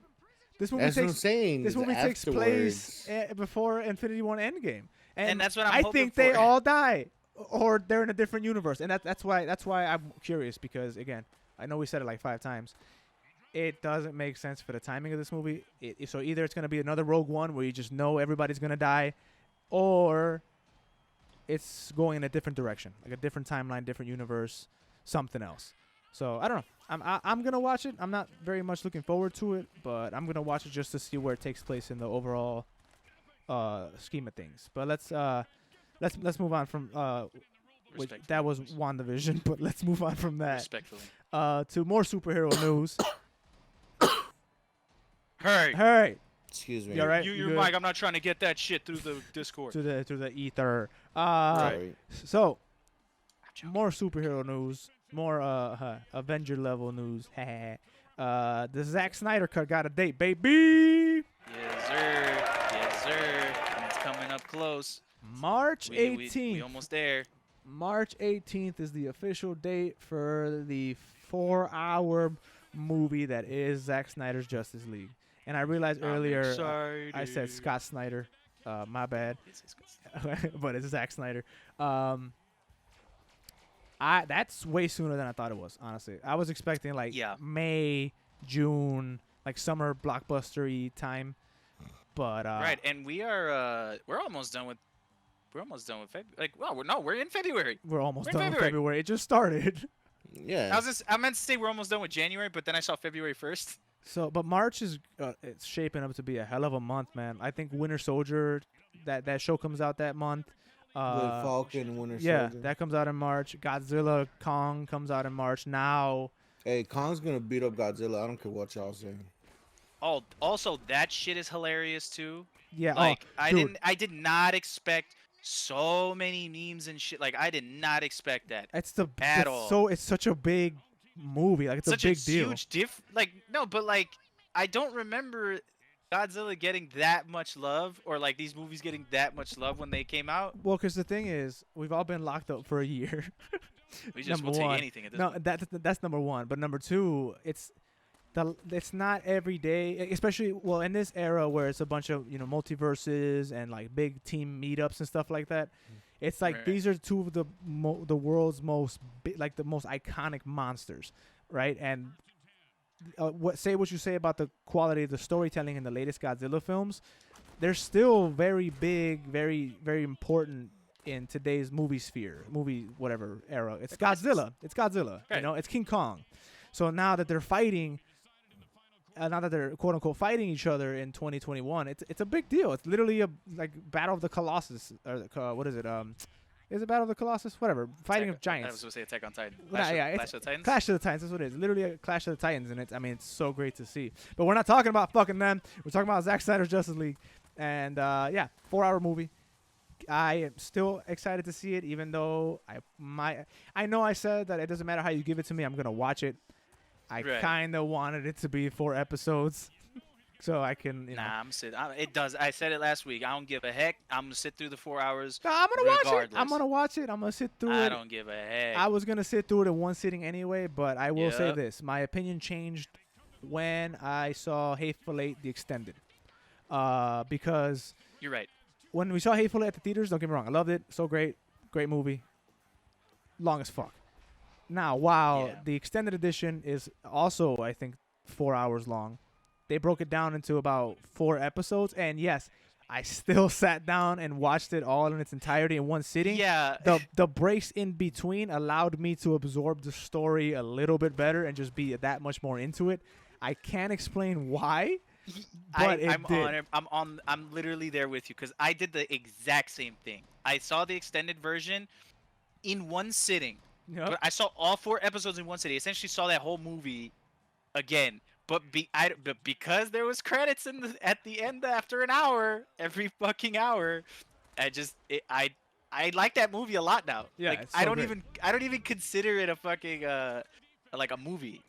This movie That's what I'm takes saying. this It's movie takes place afterwards. Before Infinity War Endgame, And that's what I'm I hoping think they for. all die, or they're in a different universe, and that's why I'm curious, because again, I know we said it like 5 times. It doesn't make sense for the timing of this movie. So either it's gonna be another Rogue One where you just know everybody's gonna die, or it's going in a different direction, like a different timeline, different universe, something else. So I don't know. I'm gonna watch it. I'm not very much looking forward to it, but I'm gonna watch it just to see where it takes place in the overall scheme of things. But let's move on from that was WandaVision, but let's move on from that Respectfully. to more superhero news. Hey, Hey, Excuse me. you all right? you You your good? mic. I'm not trying to get that shit through the Discord. to the ether. Sorry. So more superhero news, more Avenger level news. The Zack Snyder cut got a date, baby. Yes, sir. Yes, sir. And it's coming up close. March We 18th. almost there. March 18th is the official date for the 4-hour movie that is Zack Snyder's Justice League. And I realized earlier I said Scott Snyder. My bad. But it's Zack Snyder. That's way sooner than I thought it was, honestly. I was expecting like May, June, like summer blockbuster-y time. But right, and we're almost done with February. Like, well, we're in February. we're almost We're in done with February. February. It just started. Yeah. I meant to say we're almost done with January, but then I saw February 1st. So, but March is it's shaping up to be a hell of a month, man. I think Winter Soldier, that show comes out that month. With Falcon, Winter Yeah, Soldier. that comes out in March. Godzilla Kong comes out in March. Now, Hey, Kong's gonna beat up Godzilla. I don't care what y'all say. Oh, also that shit is hilarious too. yeah, Like dude. I did not expect so many memes and shit. Like I did not expect that. It's the At it's all. so it's such a big movie. Like it's Such a big deal. huge like no, but like I don't remember Godzilla getting that much love or like these movies getting that much love when they came out. Well, because the thing is, we've all been locked up for a year. We just will Number take one. anything at this No, point. that's number one. But number two, it's not every day, especially in this era where it's a bunch of multiverses and like big team meetups and stuff like that. It's like Right. these are two of the world's most the most iconic monsters, right? And what you say about the quality of the storytelling in the latest Godzilla films, they're still very big, very very important in today's movie whatever era. It's Godzilla. It's Godzilla. Right. It's King Kong. So now that they're fighting, now that they're quote unquote fighting each other in 2021, it's a big deal. It's literally a like Battle of the Colossus, or what is it? Is it Battle of the Colossus? Whatever. Fighting of I was Giants. gonna say Attack on Titan. Nah, Clash, yeah, of, it's Clash of the Titans. Clash of the Titans. That's what it is. Literally a Clash of the Titans, and it's so great to see. But we're not talking about fucking them. We're talking about Zack Snyder's Justice League, and 4-hour movie. I am still excited to see it, even though I know I said that it doesn't matter how you give it to me, I'm gonna watch it. I Right. kind of wanted it to be 4 episodes. so I can. You know. Nah, it does. I said it last week. I don't give a heck. I'm gonna sit through the 4 hours. No, I'm gonna watch it. regardless. I'm gonna watch it. I'm gonna sit through it. I don't give a heck. I was gonna sit through it in one sitting anyway, but I will say Yep. this: my opinion changed when I saw Hateful Eight the extended, because You're right. when we saw Hateful Eight at the theaters, don't get me wrong, I loved it. So great movie. Long as fuck. Now, while Yeah. the extended edition is also, I think, 4 hours long, they broke it down into about 4 episodes, and yes, I still sat down and watched it all in its entirety in one sitting. Yeah. The breaks in between allowed me to absorb the story a little bit better and just be that much more into it. I can't explain why, but I'm did. I'm literally there with you because I did the exact same thing. I saw the extended version in one sitting. Yep. But I saw all 4 episodes in one sitting. Essentially saw that whole movie again. But because there was credits at the end after an hour, every fucking hour, I like that movie a lot now. Yeah, like it's so I don't great. even consider it a fucking like a movie.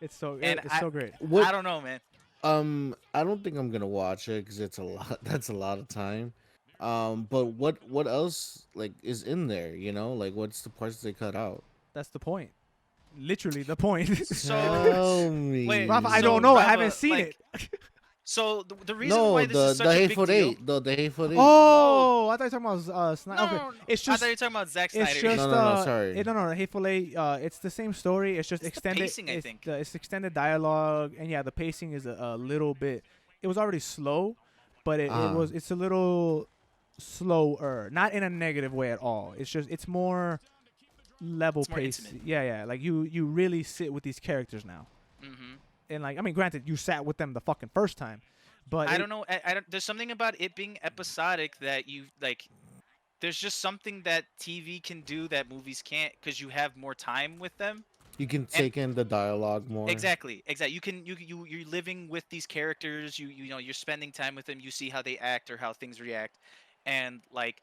It's so And it's so great. What? I don't know, man. I don't think I'm gonna watch it because it's a lot. That's a lot of time. But what else like is in there? You know, like what's the parts they cut out? That's the point. Literally the point. So Tell me, wait, Rafa, I So, don't know. I Rafa, haven't seen like, it. So the reason no, why this the is such the a big Hateful deal. Eight, the Hateful Eight. Oh, I thought you were talking about Snyder. No, Okay. no, no, It's I just thought you were talking about Zack Snyder. it's just No, sorry. no, Hateful Eight. It's the same story. It's just It's the extended. pacing, I think. It's extended dialogue, and yeah, the pacing is a little bit. It was already slow, but it's a little slower. Not in a negative way at all. It's more level It's more pace. intimate. Yeah. Like you really sit with these characters now, Mm-hmm. and like I mean, granted, you sat with them the fucking first time, but I don't know. I don't. There's something about it being episodic that you like. There's just something that TV can do that movies can't because you have more time with them. You can take in the dialogue more. Exactly. You're living with these characters. You know you're spending time with them. You see how they act or how things react, and like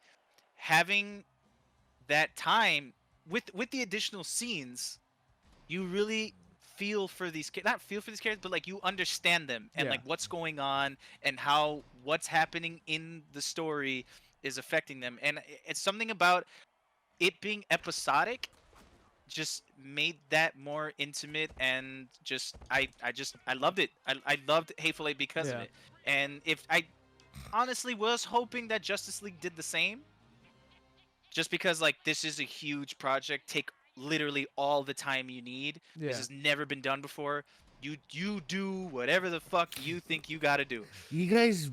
having that time with the additional scenes, you really feel for these not feel for these characters, but like you understand them and Yeah. like what's going on and how what's happening in the story is affecting them. And it's something about it being episodic just made that more intimate and just I loved it. I loved Hateful Eight because of Yeah. it. And if I honestly was hoping that Justice League did the same, just because like this is a huge project, take literally all the time you need. Yeah. This has never been done before. You do whatever the fuck you think you gotta do. Do you guys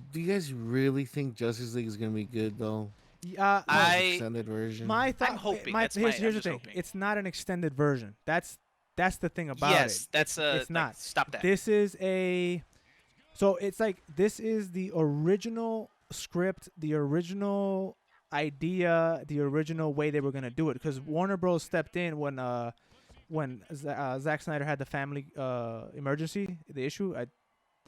really think Justice League is gonna be good though? Yeah, I- Extended version. my thought. hoping. My, That's here's I'm the just thing. hoping. It's not an extended version. That's the thing about Yes, it. that's it's like, not. Stop that. This is so it's like this is the original script, the original idea, the original way they were gonna do it. Because Warner Bros. Stepped in when Zack Snyder had the family emergency, the issue.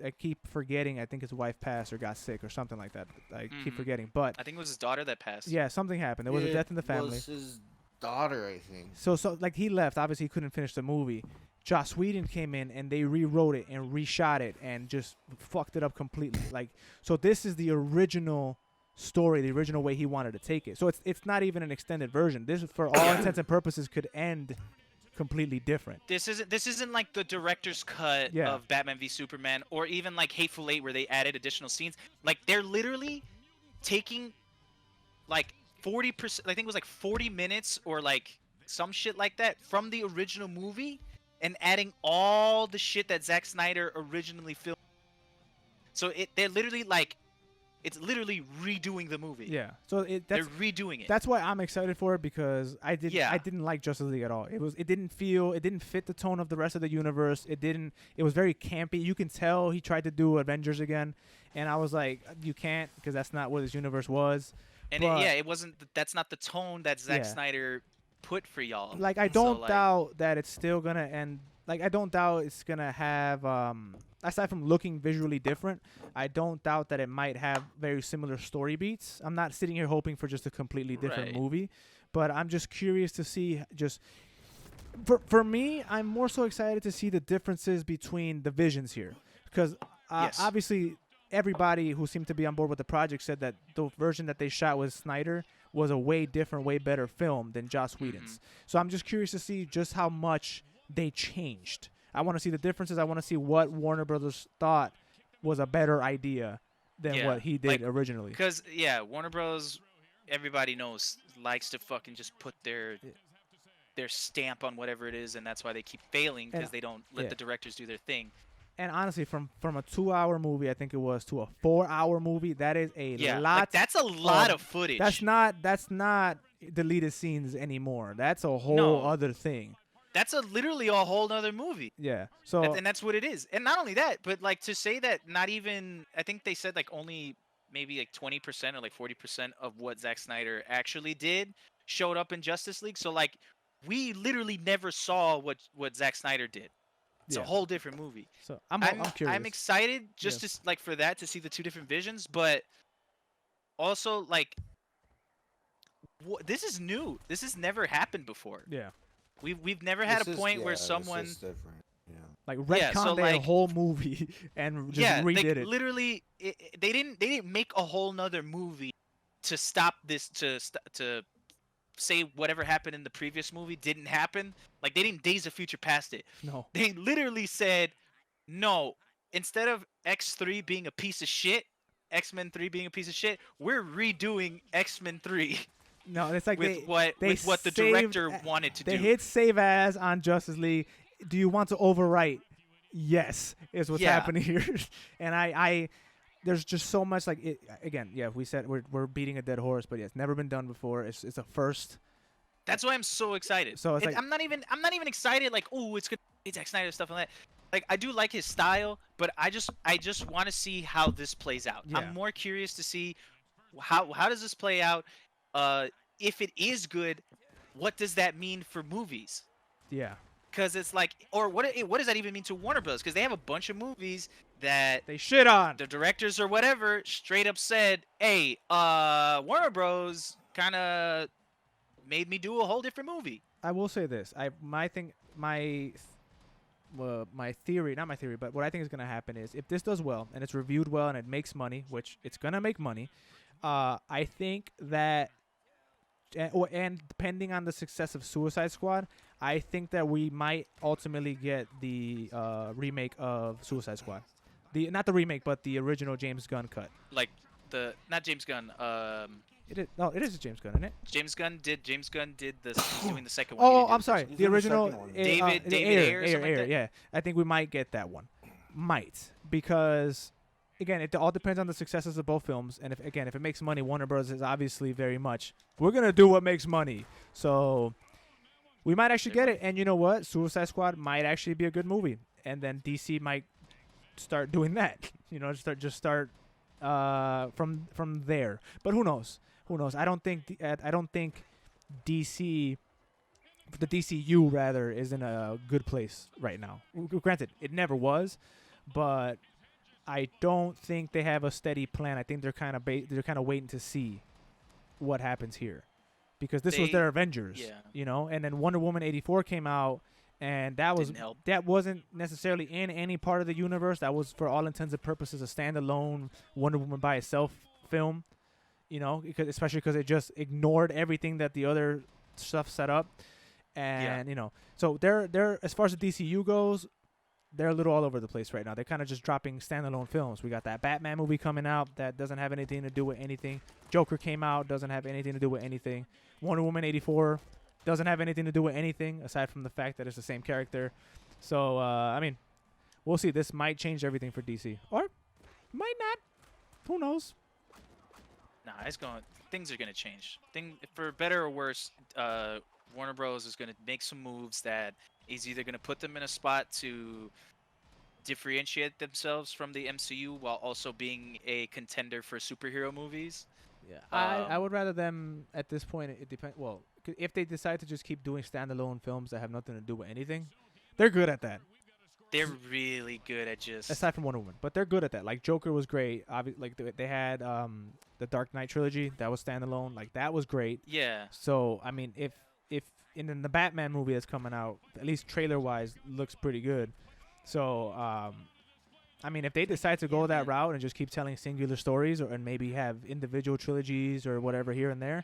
I keep forgetting. I think his wife passed or got sick or something like that. I keep Mhm. forgetting. But I think it was his daughter that passed. yeah, something happened. There was a death in the family. It was his daughter, I think. So like he left. Obviously, he couldn't finish the movie. Joss Whedon came in and they rewrote it and reshot it and just fucked it up completely. Like, so this is the original story, the original way he wanted to take it. So it's not even an extended version. This, for all intents and purposes, could end completely different. This isn't like the director's cut Yeah. of Batman v Superman or even like Hateful Eight where they added additional scenes. Like they're literally taking like 40%. I think it was like 40 minutes or like some shit like that from the original movie and adding all the shit that Zack Snyder originally filmed. So they're literally like, it's literally redoing the movie. Yeah. So They're redoing it. that's why I'm excited for it, because I Yeah. didn't like Justice League at all. It didn't fit the tone of the rest of the universe. It was very campy. You can tell he tried to do Avengers again, and I was like, you can't, because that's not what his universe was. And but- it wasn't. That's not the tone that Zack Yeah. Snyder put for y'all. Like, I So, don't like, doubt that it's still gonna end. Like, I don't doubt it's gonna have aside from looking visually different, I don't doubt that it might have very similar story beats. I'm not sitting here hoping for just a completely different Right. movie, but I'm just curious to see just for me, I'm more so excited to see the differences between the visions here, because Yes. Obviously, everybody who seemed to be on board with the project said that the version that they shot with Snyder was a way different, way better film than Joss Whedon's. So I'm just curious to see just how much they changed. I want to see the differences. I want to see what Warner Brothers thought was a better idea than what he did originally. Because Warner Bros. Everybody knows likes to fucking just put their stamp on whatever it is, and that's why they keep failing because they don't let the directors do their thing. And honestly, from a 2-hour movie, I think it was, to a 4-hour movie, that is a lot. Like, that's a lot of footage. That's not deleted scenes anymore. That's a whole other thing. That's literally a whole other movie. Yeah. So and that's what it is. And not only that, but like to say that not even, I think they said like only maybe like 20% or like 40% of what Zack Snyder actually did showed up in Justice League. So like we literally never saw what Zack Snyder did. It's a whole different movie. So I'm curious. I'm excited just to like for that, to see the two different visions, but also like this is new. This has never happened before. Yeah. We've never had a point where someone This is different. Yeah. like retconned a whole movie and just redid it. Literally, they didn't make a whole nother movie to stop this to say whatever happened in the previous movie didn't happen. Like they didn't Days of Future Past it. No. They literally said, no, instead of X3 being a piece of shit, X-Men 3 being a piece of shit, we're redoing X-Men 3. No, it's like with what the director wanted to do. They hit save as on Justice League. Do you want to overwrite? Yes, is what's happening here. And I there's just so much like it again. Yeah, we said we're beating a dead horse, but it's never been done before. It's a first. That's why I'm so excited. So it's like, I'm not even excited like, oh, it's good, it's Zack Snyder stuff and that. Like I do like his style, but I just want to see how this plays out. Yeah. I'm more curious to see how does this play out. If it is good, what does that mean for movies? Yeah. Because it's like, or what does that even mean to Warner Bros? Because they have a bunch of movies that they shit on. The directors or whatever straight up said, hey, Warner Bros. Kind of made me do a whole different movie. I will say this. My theory, not my theory, but what I think is going to happen is if this does well and it's reviewed well and it makes money, which it's going to make money, I think that, and depending on the success of Suicide Squad, I think that we might ultimately get the remake of Suicide Squad. Not the remake, but the original James Gunn cut. Like not James Gunn. It is James Gunn, isn't it? James Gunn did he's doing the second one. Oh, I'm sorry. The original David Ayer. Yeah, I think we might get that one. Because again, it all depends on the successes of both films, and if it makes money, Warner Bros. Is obviously very much, we're gonna do what makes money. So we might actually get it, and you know what? Suicide Squad might actually be a good movie, and then DC might start doing that. Start from there. But who knows? I don't think DC, the DCU rather, is in a good place right now. Granted, it never was, but I don't think they have a steady plan. I think they're kind of waiting to see what happens here, because this was their Avengers, and then Wonder Woman 84 came out, and that wasn't necessarily in any part of the universe. That was, for all intents and purposes, a standalone Wonder Woman by itself film, especially because it just ignored everything that the other stuff set up, and so they're as far as the DCU goes, they're a little all over the place right now. They're kind of just dropping standalone films. We got that Batman movie coming out that doesn't have anything to do with anything. Joker came out, doesn't have anything to do with anything. Wonder Woman 84 doesn't have anything to do with anything aside from the fact that it's the same character. So, we'll see. This might change everything for DC. Or might not. Who knows? Nah, things are going to change. For better or worse, Warner Bros. Is going to make some moves that is either going to put them in a spot to differentiate themselves from the MCU while also being a contender for superhero movies. Yeah, I would rather them at this point. It depends. Well, if they decide to just keep doing standalone films that have nothing to do with anything, they're good at that. They're really good at just aside from Wonder Woman, but they're good at that. Like Joker was great. Like they had the Dark Knight trilogy that was standalone. Like that was great. Yeah. So I mean, if and then the Batman movie that's coming out, at least trailer wise, looks pretty good. So I mean, if they decide to go that route and just keep telling singular stories, and maybe have individual trilogies or whatever here and there,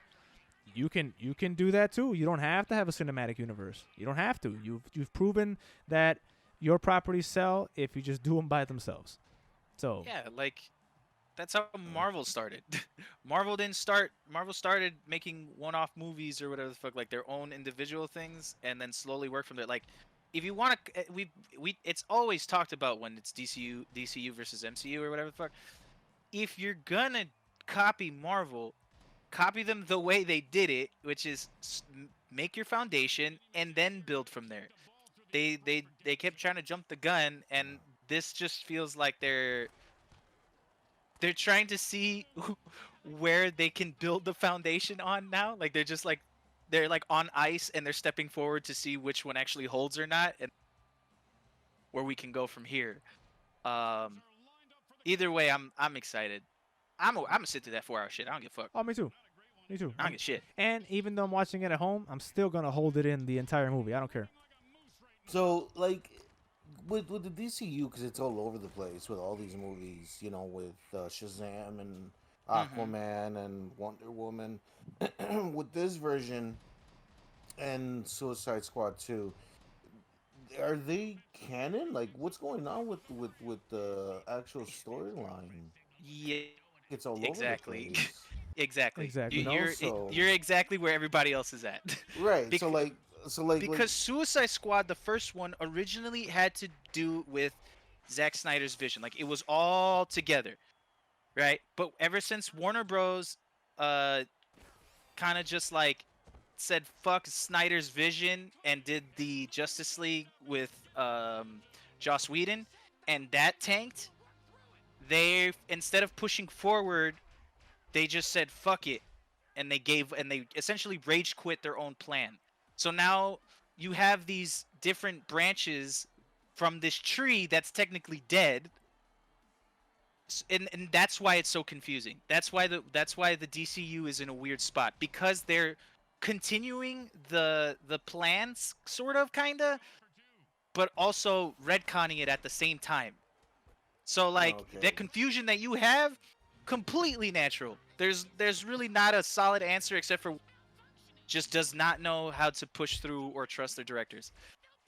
you can do that too. You don't have to have a cinematic universe. You don't have to. You've proven that your properties sell if you just do them by themselves. So yeah, like that's how Marvel started. Marvel started making one-off movies or whatever the fuck, like their own individual things, and then slowly work from there. Like, if you want to, it's always talked about when it's DCU versus MCU or whatever the fuck. If you're gonna copy Marvel, copy them the way they did it, which is make your foundation and then build from there. They kept trying to jump the gun, and this just feels like they're trying to see where they can build the foundation on now. Like they're like on ice, and they're stepping forward to see which one actually holds or not, and where we can go from here. Either way, I'm excited. I'm gonna sit through that 4-hour shit. I don't give a fuck. Oh, me too. Me too. I don't give a shit. And even though I'm watching it at home, I'm still gonna hold it in the entire movie. I don't care. So, like, with the DCU, because it's all over the place with all these movies, you know, with Shazam and Aquaman and Wonder Woman. With this version and Suicide Squad 2, are they canon? Like, what's going on with the actual storyline? Yeah, It's all exactly. over the place. Exactly. Exactly. You're exactly where everybody else is at. Right. Because Suicide Squad, the first one, originally had to do with Zack Snyder's vision. Like, it was all together, right? But ever since Warner Bros. Kind of just like said fuck Snyder's vision and did the Justice League with Joss Whedon, and that tanked. They, instead of pushing forward, they just said fuck it, and they essentially rage quit their own plan. So now you have these different branches from this tree that's technically dead, and that's why it's so confusing. That's why the DCU is in a weird spot, because they're continuing the plans, sort of, kinda, but also retconning it at the same time. So like that confusion that you have, completely natural. There's really not a solid answer except for just does not know how to push through or trust their directors.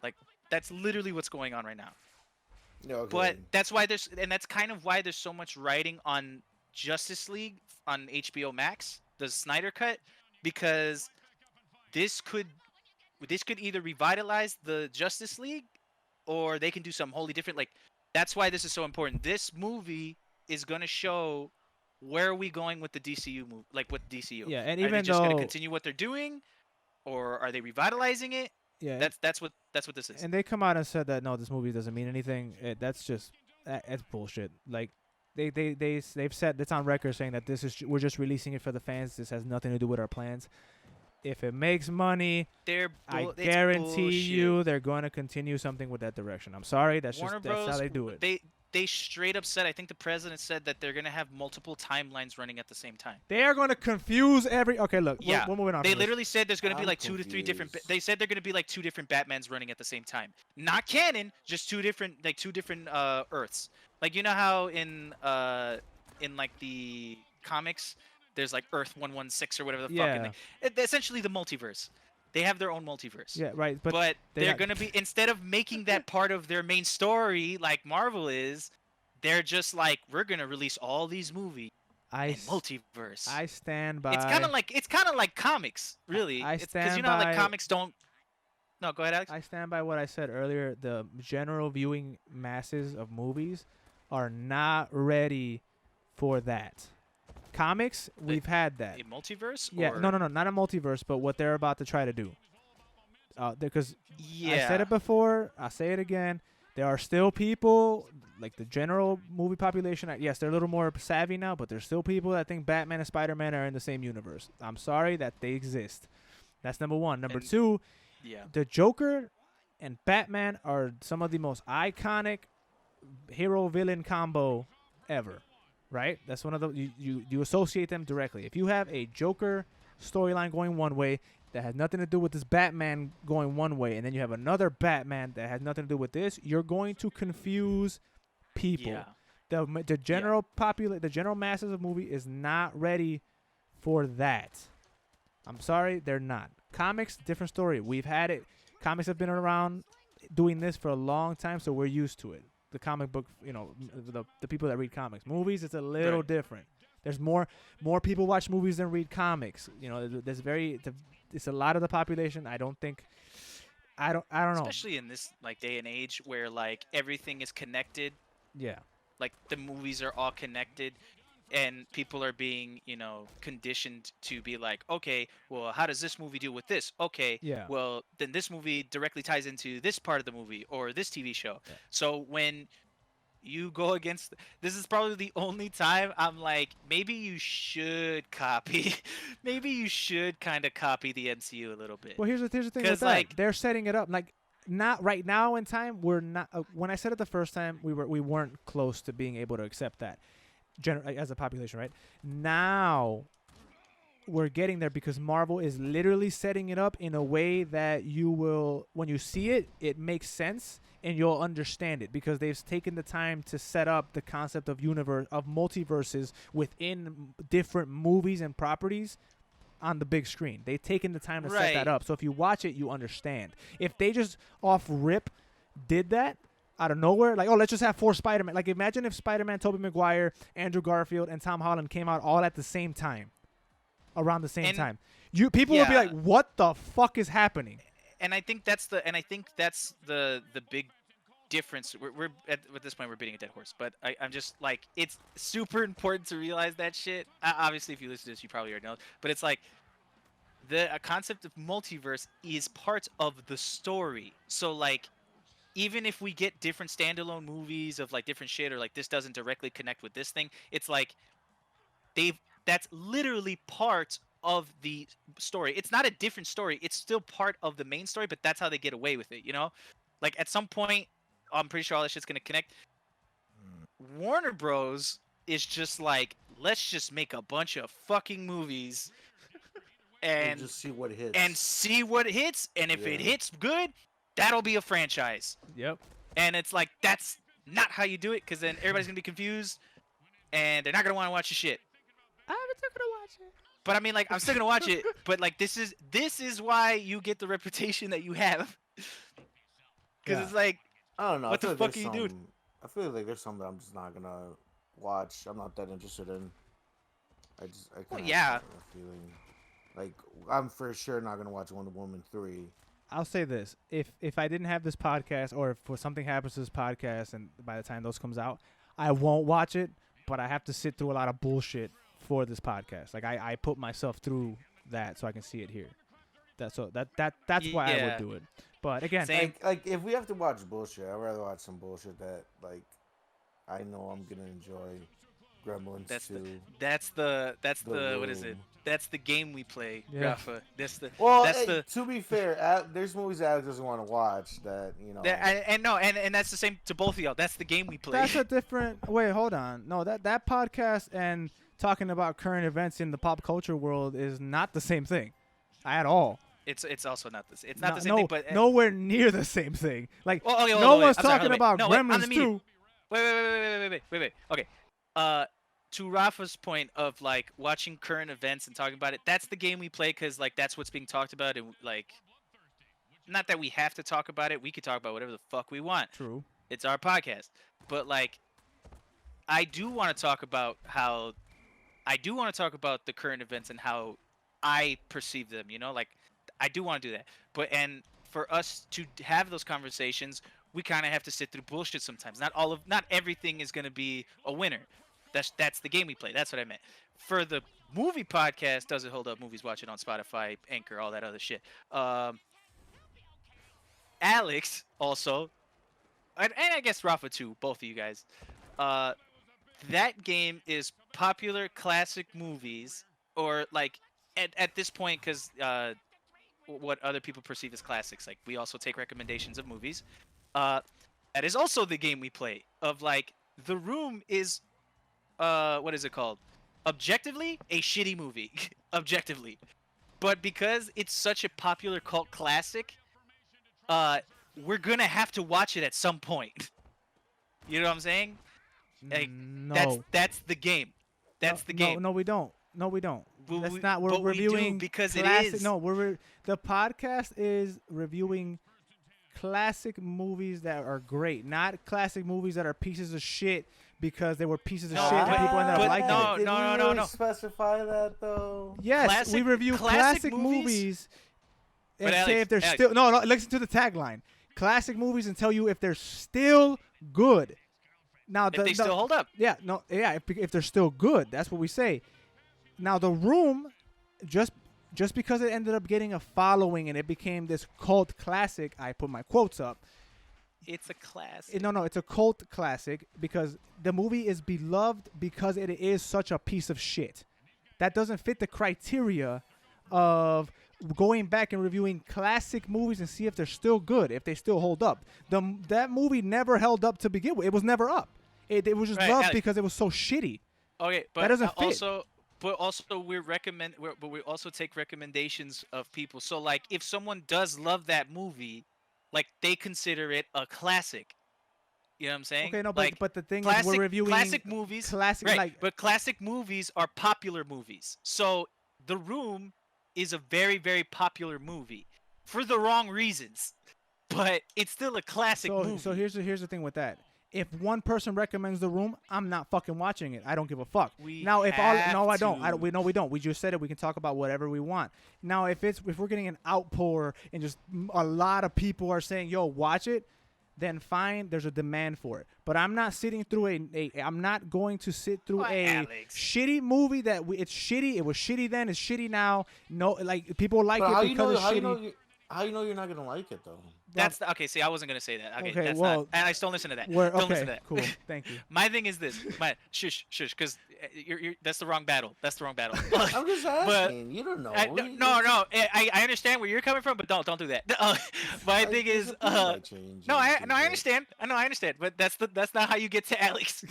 Like, that's literally what's going on right now. Okay. But that's why that's kind of why there's so much writing on Justice League on HBO Max, the Snyder Cut, because this could either revitalize the Justice League, or they can do something wholly different. Like, that's why this is so important. This movie is gonna show where are we going with the DCU move, like with DCU. Yeah, and are even they just though gonna continue what they're doing, or are they revitalizing it? yeah, That's what this is. and they come out and said that no, this movie doesn't mean anything. That's just that's bullshit. Like they've said, it's on record saying that we're just releasing it for the fans. This has nothing to do with our plans. If it makes money, I guarantee you they're going to continue something with that direction. I'm sorry, that's how they do it. They straight up said, I think the president said, that they're going to have multiple timelines running at the same time. They are going to confuse okay, look, yeah, we're moving on. They literally said there's going to be like confused. 2 to 3 different. They said they're going to be like 2 different Batmans running at the same time. Not canon, just 2 different Earths. Like, you know how in like the comics, there's like Earth 116 or whatever the fuck. And essentially the multiverse. They have their own multiverse. Yeah, right. But they're going to be, instead of making that part of their main story like Marvel is, they're just like, we're going to release all these movies in multiverse. I stand by. It's kind of like comics, really. Because you know how like comics don't. No, go ahead, Alex. I stand by what I said earlier. The general viewing masses of movies are not ready for that. Comics, we've had that. A multiverse? Yeah, or? no, not a multiverse, but what they're about to try to do. Because yeah. I said it before, I'll say it again. There are still people, like the general movie population. Yes, they're a little more savvy now, but there's still people that think Batman and Spider-Man are in the same universe. I'm sorry that they exist. That's number one. Number two, the Joker and Batman are some of the most iconic hero-villain combo ever. Right? That's one of the you associate them directly. If you have a Joker storyline going one way that has nothing to do with this Batman going one way, and then you have another Batman that has nothing to do with this, you're going to confuse people. Yeah. The general the general masses of movie is not ready for that. I'm sorry, they're not. Comics, different story. We've had it. Comics have been around doing this for a long time, so we're used to it. The comic book, the people that read comics. Movies, it's a little different. There's more people watch movies than read comics. It's a lot of the population. I don't know. Especially in this like day and age where like everything is connected. Yeah. Like the movies are all connected, and people are being, conditioned to be like, okay, well, how does this movie deal with this? Okay, Yeah. well, then this movie directly ties into this part of the movie or this TV show. Yeah. So when you go against, this is probably the only time I'm like, maybe you should copy, maybe you should kind of copy the MCU a little bit. Well, here's the thing with 'Cause, that. like- They're setting it up like not right now in time. We're not. When I said it the first time, we weren't close to being able to accept that, as a population, right? Now we're getting there because Marvel is literally setting it up in a way that you will, when you see it, it makes sense and you'll understand it because they've taken the time to set up the concept of multiverses within different movies and properties on the big screen. They've taken the time to set that Right. up. So if you watch it, you understand. If they just off rip did that out of nowhere, like, oh, let's just have 4 Spider-Man. Like, imagine if Spider-Man, Tobey Maguire, Andrew Garfield, and Tom Holland came out all at the same time, around the same time. People would be Yeah. like, what the fuck is happening? And I think that's the big difference. We're at this point we're beating a dead horse, but I'm just like, it's super important to realize that shit. Obviously, if you listen to this, you probably already know. But it's like the concept of multiverse is part of the story. So like, even if we get different standalone movies of like different shit, or like this doesn't directly connect with this thing, it's like that's literally part of the story. It's not a different story. It's still part of the main story, but that's how they get away with it, Like at some point, I'm pretty sure all that shit's gonna connect. Warner Bros. Is just like, let's just make a bunch of fucking movies and just see what hits. And if it Yeah. hits good, that'll be a franchise. Yep. And it's like, that's not how you do it, because then everybody's gonna be confused and they're not gonna want to watch the shit. I'm still gonna watch it. But I mean, like, I'm still gonna watch it. But like, this is why you get the reputation that you have. Because it's like, I don't know. What I the feel fuck like are you doing? I feel like there's something I'm just not gonna watch. I'm not that interested in. I kind of yeah. have a feeling. Like, I'm for sure not gonna watch Wonder Woman 3. I'll say this: if I didn't have this podcast, or if something happens to this podcast, and by the time those comes out, I won't watch it. But I have to sit through a lot of bullshit for this podcast. Like I put myself through that so I can see it here. That's why I would do it. But again, Same. Like if we have to watch bullshit, I'd rather watch some bullshit that like I know I'm gonna enjoy. Gremlins 2. That's the The what is it? Room. That's the game we play, Yeah. Rafa. That's Well, to be fair, there's movies Alex doesn't want to watch that and that's the same to both of y'all. That's the game we play. that's a different. Wait, hold on. No, that podcast and talking about current events in the pop culture world is not the same thing, at all. It's also not this. It's not the same thing, but nowhere near the same thing. Like Oh, okay, no wait, one's I'm sorry, talking wait. about No, wait, on the Gremlins meeting. 2. Wait. Okay. To Rafa's point of like watching current events and talking about it, that's the game we play because like that's what's being talked about, and like, not that we have to talk about it. We could talk about whatever the fuck we want. True. It's our podcast. But like, I do want to talk about the current events and how I perceive them. Like, I do want to do that. But and for us to have those conversations, we kind of have to sit through bullshit sometimes. Not everything is gonna be a winner. That's the game we play. That's what I meant. For the movie podcast, does it hold up? Movies watching on Spotify, Anchor, all that other shit. Alex also, and I guess Rafa too. Both of you guys. That game is popular classic movies, or like at this point, because what other people perceive as classics. Like, we also take recommendations of movies. That is also the game we play. Of like, The Room is, what is it called? Objectively, a shitty movie. Objectively. But because it's such a popular cult classic, we're gonna have to watch it at some point. You know what I'm saying? Like, No. that's the game. That's the game. No, we don't. No, we don't. But That's we- not. We're but we do reviewing because it classic. is. No, the podcast is reviewing classic movies that are great, not classic movies that are pieces of shit because they were pieces of No, shit and but- people ended up but liking no, it. Did no, we no, really no. specify that though? Yes, we review classic movies movies- and But say Alex, if they're Alex. still no. Listen to the tagline: classic movies and tell you if they're still good. Now, If they still hold up. Yeah, no, yeah. If they're still good, that's what we say. Now, The Room, just because it ended up getting a following and it became this cult classic, I put my quotes up. It's a classic. No, it's a cult classic because the movie is beloved because it is such a piece of shit. That doesn't fit the criteria of going back and reviewing classic movies and see if they're still good, if they still hold up. That movie never held up to begin with. It was never up. It was just Right, loved Alex. because it was so shitty. Okay, but That doesn't fit. also we also take recommendations of people. So like if someone does love that movie, like they consider it a classic. You know what I'm saying? Okay, no, but like, but the thing is, classic, we're reviewing classic movies. classic Right, like but classic movies are popular movies. So The Room is a very, very popular movie for the wrong reasons, but it's still a classic movie. So here's the thing with that. If one person recommends The Room, I'm not fucking watching it. I don't give a fuck. We Now, if have all no, I don't. to. We don't. We just said it. We can talk about whatever we want. Now, if we're getting an outpour and just a lot of people are saying, "Yo, watch it," then fine. There's a demand for it. But I'm not sitting through I'm not going to sit through Well, a Alex. shitty movie that it's shitty. It was shitty then. It's shitty now. No, like people like But it how because you know? it's How shitty. you know? How you know you're not gonna like it though? That's okay. See, I wasn't gonna say that. Okay, Okay, that's well, not. And I don't listen to that. We're, Don't okay, listen to that. cool. Thank you. My thing is this. Shush, because you're that's the wrong battle. That's the wrong battle. I'm just asking. You don't know. No. I understand where you're coming from, but don't do that. My thing is, I understand. I understand, but that's not how you get to Alex.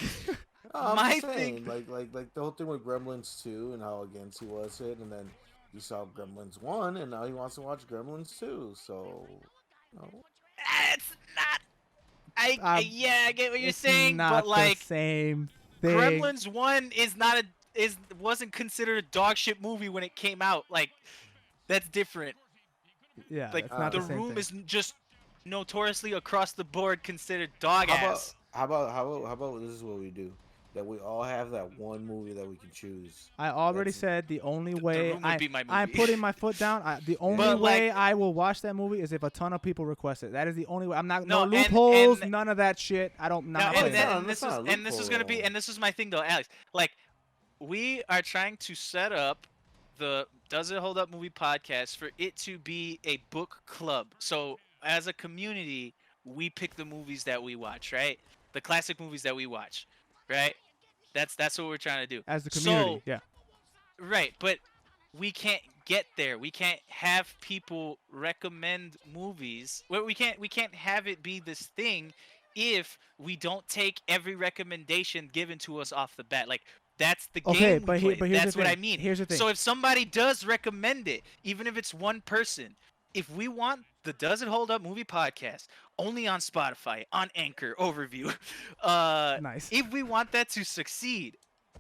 I'm my just saying, thing- like the whole thing with Gremlins 2 and how against he was it, and then you saw Gremlins 1, and now he wants to watch Gremlins 2. So, you know. It's not. I get what you're It's saying, not but like the same thing. Gremlins 1 wasn't considered a dog shit movie when it came out. Like that's different. Yeah, Like it's not The the same Room thing. is just notoriously across the board considered dog ass. How about this is what we do? That we all have that one movie that we can choose. I already That's- said the only way Room would be my I'm movie. putting my foot down. The only But, way like- I will watch that movie is if a ton of people request it. That is the only way. I'm not No, no and- loopholes, and- none of that shit. I don't. Now, Not playing and, that. then, That's not a and this is gonna be loophole. and this is my thing though, Alex. Like we are trying to set up the Does It Hold Up Movie podcast for it to be a book club. So as a community, we pick the movies that we watch, right? The classic movies that we watch, right? That's what we're trying to do. As the community, So, yeah. right, but we can't get there. We can't have people recommend movies. Well, we can't have it be this thing if we don't take every recommendation given to us off the bat. Like that's the game Okay, we but play. here's That's the what I thing. mean. Here's the thing. So if somebody does recommend it, even if it's one person, if we want the Does It Hold Up Movie podcast only on Spotify, on Anchor, overview, Nice. if we want that to succeed,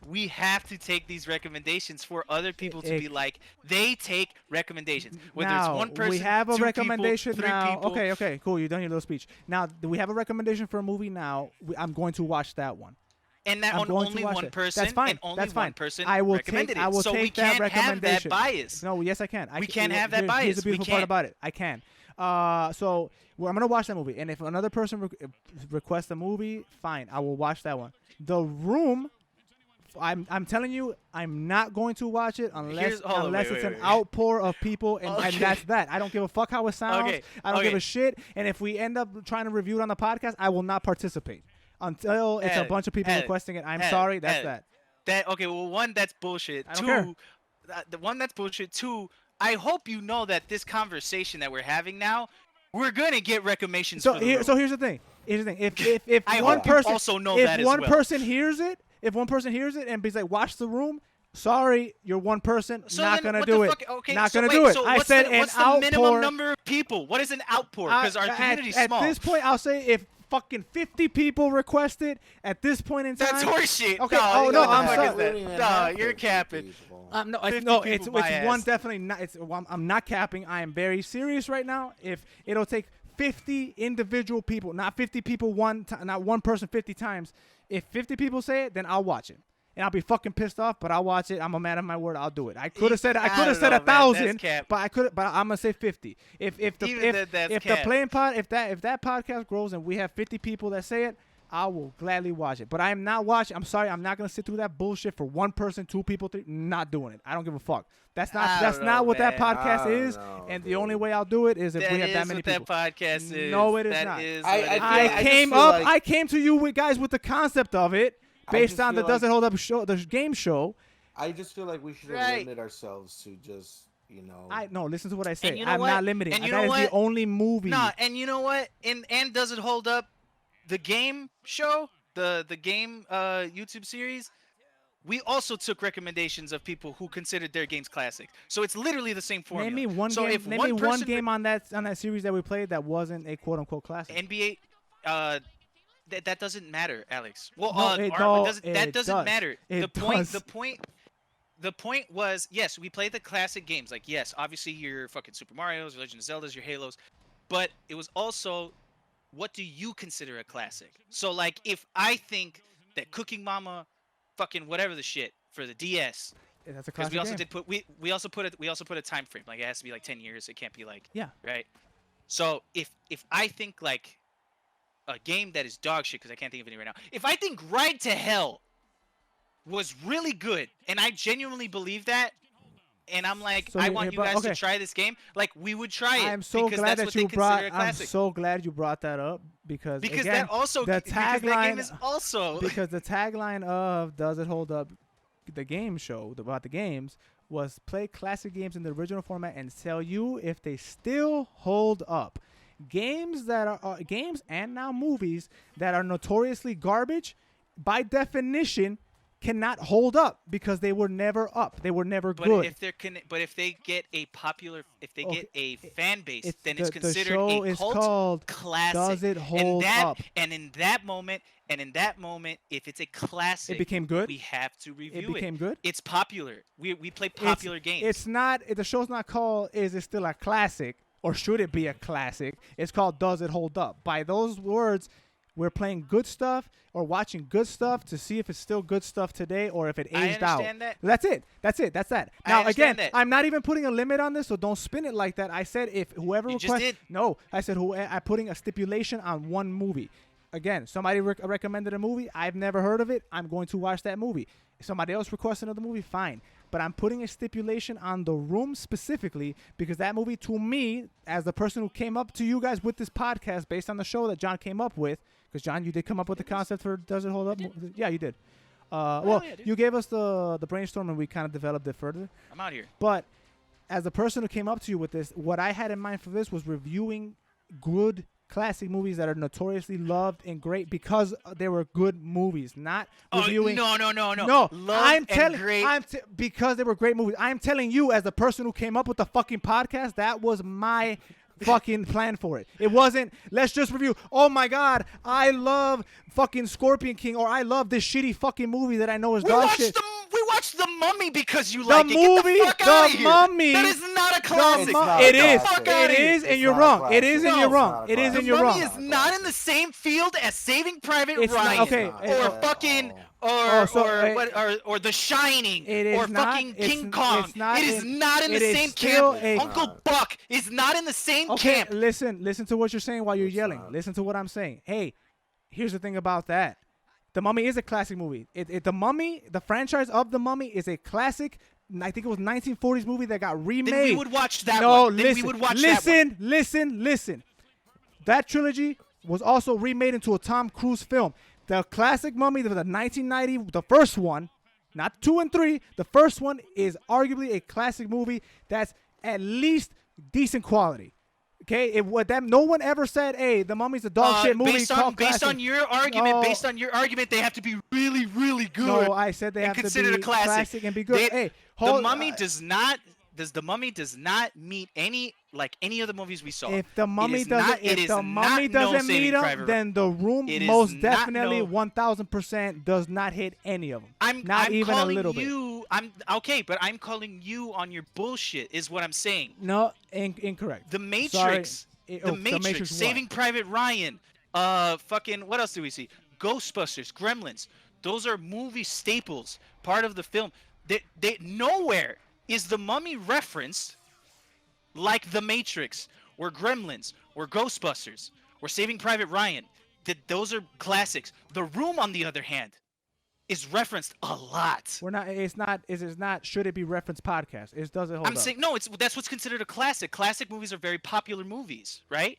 we have to take these recommendations for other people to be like, they take recommendations. Whether now, it's one person, we have a two recommendation people, three now. people. Okay, cool. You done your little speech. Now we have a recommendation for a movie. Now I'm going to watch that one. And that I'm on going to only watch one it. person, That's fine. and only That's one fine. person I will recommended take. I it. will So take we that can't have that recommendation. bias. No, yes, I can. We can't have that Here's bias. the beautiful We part can't. about it. I can. So I'm gonna watch that movie, and if another person requests a movie, fine, I will watch that one. The Room. I'm telling you, I'm not going to watch it unless Hold on, wait, it's an wait. outpour of people, and Okay. that's that. I don't give a fuck how it sounds. Okay, I don't give okay. a shit. And if we end up trying to review it on the podcast, I will not participate until it's a Ed, bunch of people Ed, requesting it. I'm Ed, sorry, that's Ed. that. That okay? Well, one, that's bullshit. I don't Two, care. The one that's bullshit. Two, I hope you know that this conversation that we're having now, we're gonna get recommendations. So for the here, room. so here's the thing. Here's the thing. If I one hope you person also know if that as one well. person hears it, if one person hears it and be like, watch The Room. Sorry, you're one person. So not then gonna what do the it. fuck- Okay, not so gonna wait, do it. so I what's said the, an what's the outpour. minimum number of people? What is an outpour? Because our community's at small. this point, I'll say if fucking 50 people request it at this point in time. That's horseshit. Okay. No, Oh no, what the I'm fuck sorry. is that? We don't even No, have you're 50 capping. people. No, 50 it's people, my one ass. definitely not. I'm not capping. I am very serious right now. If it'll take 50 individual people, not 50 people not one person 50 times. If 50 people say it, then I'll watch it. And I'll be fucking pissed off, but I'll watch it. I'm a man of my word. I'll do it. I could have said I don't know, man. 1,000, That's cap. but I'm gonna say 50. If Even the that's if the cap. playing pod if that podcast grows and we have 50 people that say it, I will gladly watch it. But I am not watching. I'm sorry. I'm not gonna sit through that bullshit for one person, two people, three. Not doing it. I don't give a fuck. That's I not don't know, what that man. podcast I don't is. know, And the dude. only way I'll do it is if That we have is that many what people. that podcast is. No, it is That not. is I what it feel I is. like- came feel up. like- I came to you guys with the concept of it I based just on the feel like- Does It Hold Up show, the game show. I just feel like we should Right. limit ourselves to just, No, listen to what I say. you know I'm what? not limiting. And you That know is what? the only movie. Nah, and you know what? And does it hold up? The game show, the game YouTube series, we also took recommendations of people who considered their games classic. So it's literally the same formula. Name me one so game. If Name one me one person game on that series that we played that wasn't a quote unquote classic. NBA, that doesn't matter, Alex. Well, No, it does. that doesn't matter. It The point, does. the point was, yes, we played the classic games. Like, yes, obviously your fucking Super Mario's, your Legend of Zelda's, your Halos, but it was also, what do you consider a classic? So, like, if I think that Cooking Mama, fucking whatever the shit for the DS, That's a because classic we also game. did put we also put a time frame. Like, it has to be like 10 years. It can't be like, Yeah. right. So if I think like a game that is dog shit, because I can't think of any right now. If I think Ride to Hell was really good, and I genuinely believe that, and I'm like, So I here- want here, you but- guys okay. to try this game, like, we would try it. I'm so because glad that's that what you they brought. consider a I'm classic. so glad you brought that up because Because again, that also the because that game tagline is also because the tagline of Does It Hold Up, the game show about the games, was play classic games in the original format and tell you if they still hold up. Games that are games and now movies that are notoriously garbage, by definition, cannot hold up because they were never up. They were never But good. if they get a popular, if they get a fan base, then the it's considered show a is cult called classic. Does It Hold and Up? And in that moment, if it's a classic, It became good. we have to review It became good. It's popular. We play popular games. It's not. The show's not called "Is It Still a Classic" or "Should It Be a Classic." It's called "Does It Hold Up?" By those words, we're playing good stuff or watching good stuff to see if it's still good stuff today or if it I aged out. understand that. That's it. That's it. That's that. I Now understand again, that. I'm not even putting a limit on this, so don't spin it like that. I said if whoever You just requests. did. No, I said I'm putting a stipulation on one movie. Again, somebody recommended a movie. I've never heard of it. I'm going to watch that movie. If somebody else requests another movie, fine. But I'm putting a stipulation on the room specifically because that movie, to me, as the person who came up to you guys with this podcast based on the show that John came up with, because John, you did come up with the concept for Does It Hold Up? Yeah, you did. Well, yeah, dude. you gave us the brainstorm and we kind of developed it further. I'm out here. But as the person who came up to you with this, what I had in mind for this was reviewing good classic movies that are notoriously loved and great because they were good movies, not reviewing. Oh, no. No, Loved I'm and telling. great. Because they were great movies. I'm telling you, as the person who came up with the fucking podcast, that was my fucking plan for it. It wasn't. Let's just review. Oh my god, I love fucking Scorpion King, or I love this shitty fucking movie that I know is dog shit. We watched The Mummy because you The like it. Get movie, the fuck The outta here. Mummy. That is not a The classic. Mu- not it a is. classic. It is, and It's you're not a wrong. It is, classic. and you're No. wrong. It's It not is, a and The you're Mummy wrong. is not in the same field as Saving Private It's not- Ryan, okay, or it- fucking, Oh, so, or The Shining, It is or not- fucking it's- King Kong. it's not It is in- not in it the is same still camp. a- Uncle Buck is not in the same Okay, camp. listen to what you're saying while you're It's yelling. not. Listen to what I'm saying. Hey, here's the thing about that. The Mummy is a classic movie. The Mummy, the franchise of The Mummy is a classic. I think it was 1940s movie that got remade. Then we would watch that no, one. Then listen, we would watch that one. listen. That trilogy was also remade into a Tom Cruise film. The classic Mummy, the 1990, the first one, not 2 and 3. The first one is arguably a classic movie that's at least decent quality. Okay, no one ever said, "Hey, The Mummy's a dog shit movie." Based called on classic. your argument, No. they have to be really, really good. No, I said they and have to considered be a classic. and be good. They- Hey, The hold, Mummy does not meet any like any of the movies we saw. If the mummy is not- doesn't, it if is the mummy not no doesn't Saving meet him, Private then the room It is most not definitely no- 1000% does not hit any of them. Not I'm even a calling little bit. you. I'm okay, but I'm calling you on your bullshit. Is what I'm saying. No, incorrect. The Matrix. Sorry. The Matrix. what? Saving Private Ryan. Fucking. What else do we see? Ghostbusters. Gremlins. Those are movie staples. Part of the film. They nowhere is the Mummy referenced like The Matrix, or Gremlins, or Ghostbusters, or Saving Private Ryan. Those are classics. The Room, on the other hand, is referenced a lot. We're not. It's not. It's not. Should it be reference podcast? It doesn't hold I'm up. saying no. That's what's considered a classic. Classic movies are very popular movies, right?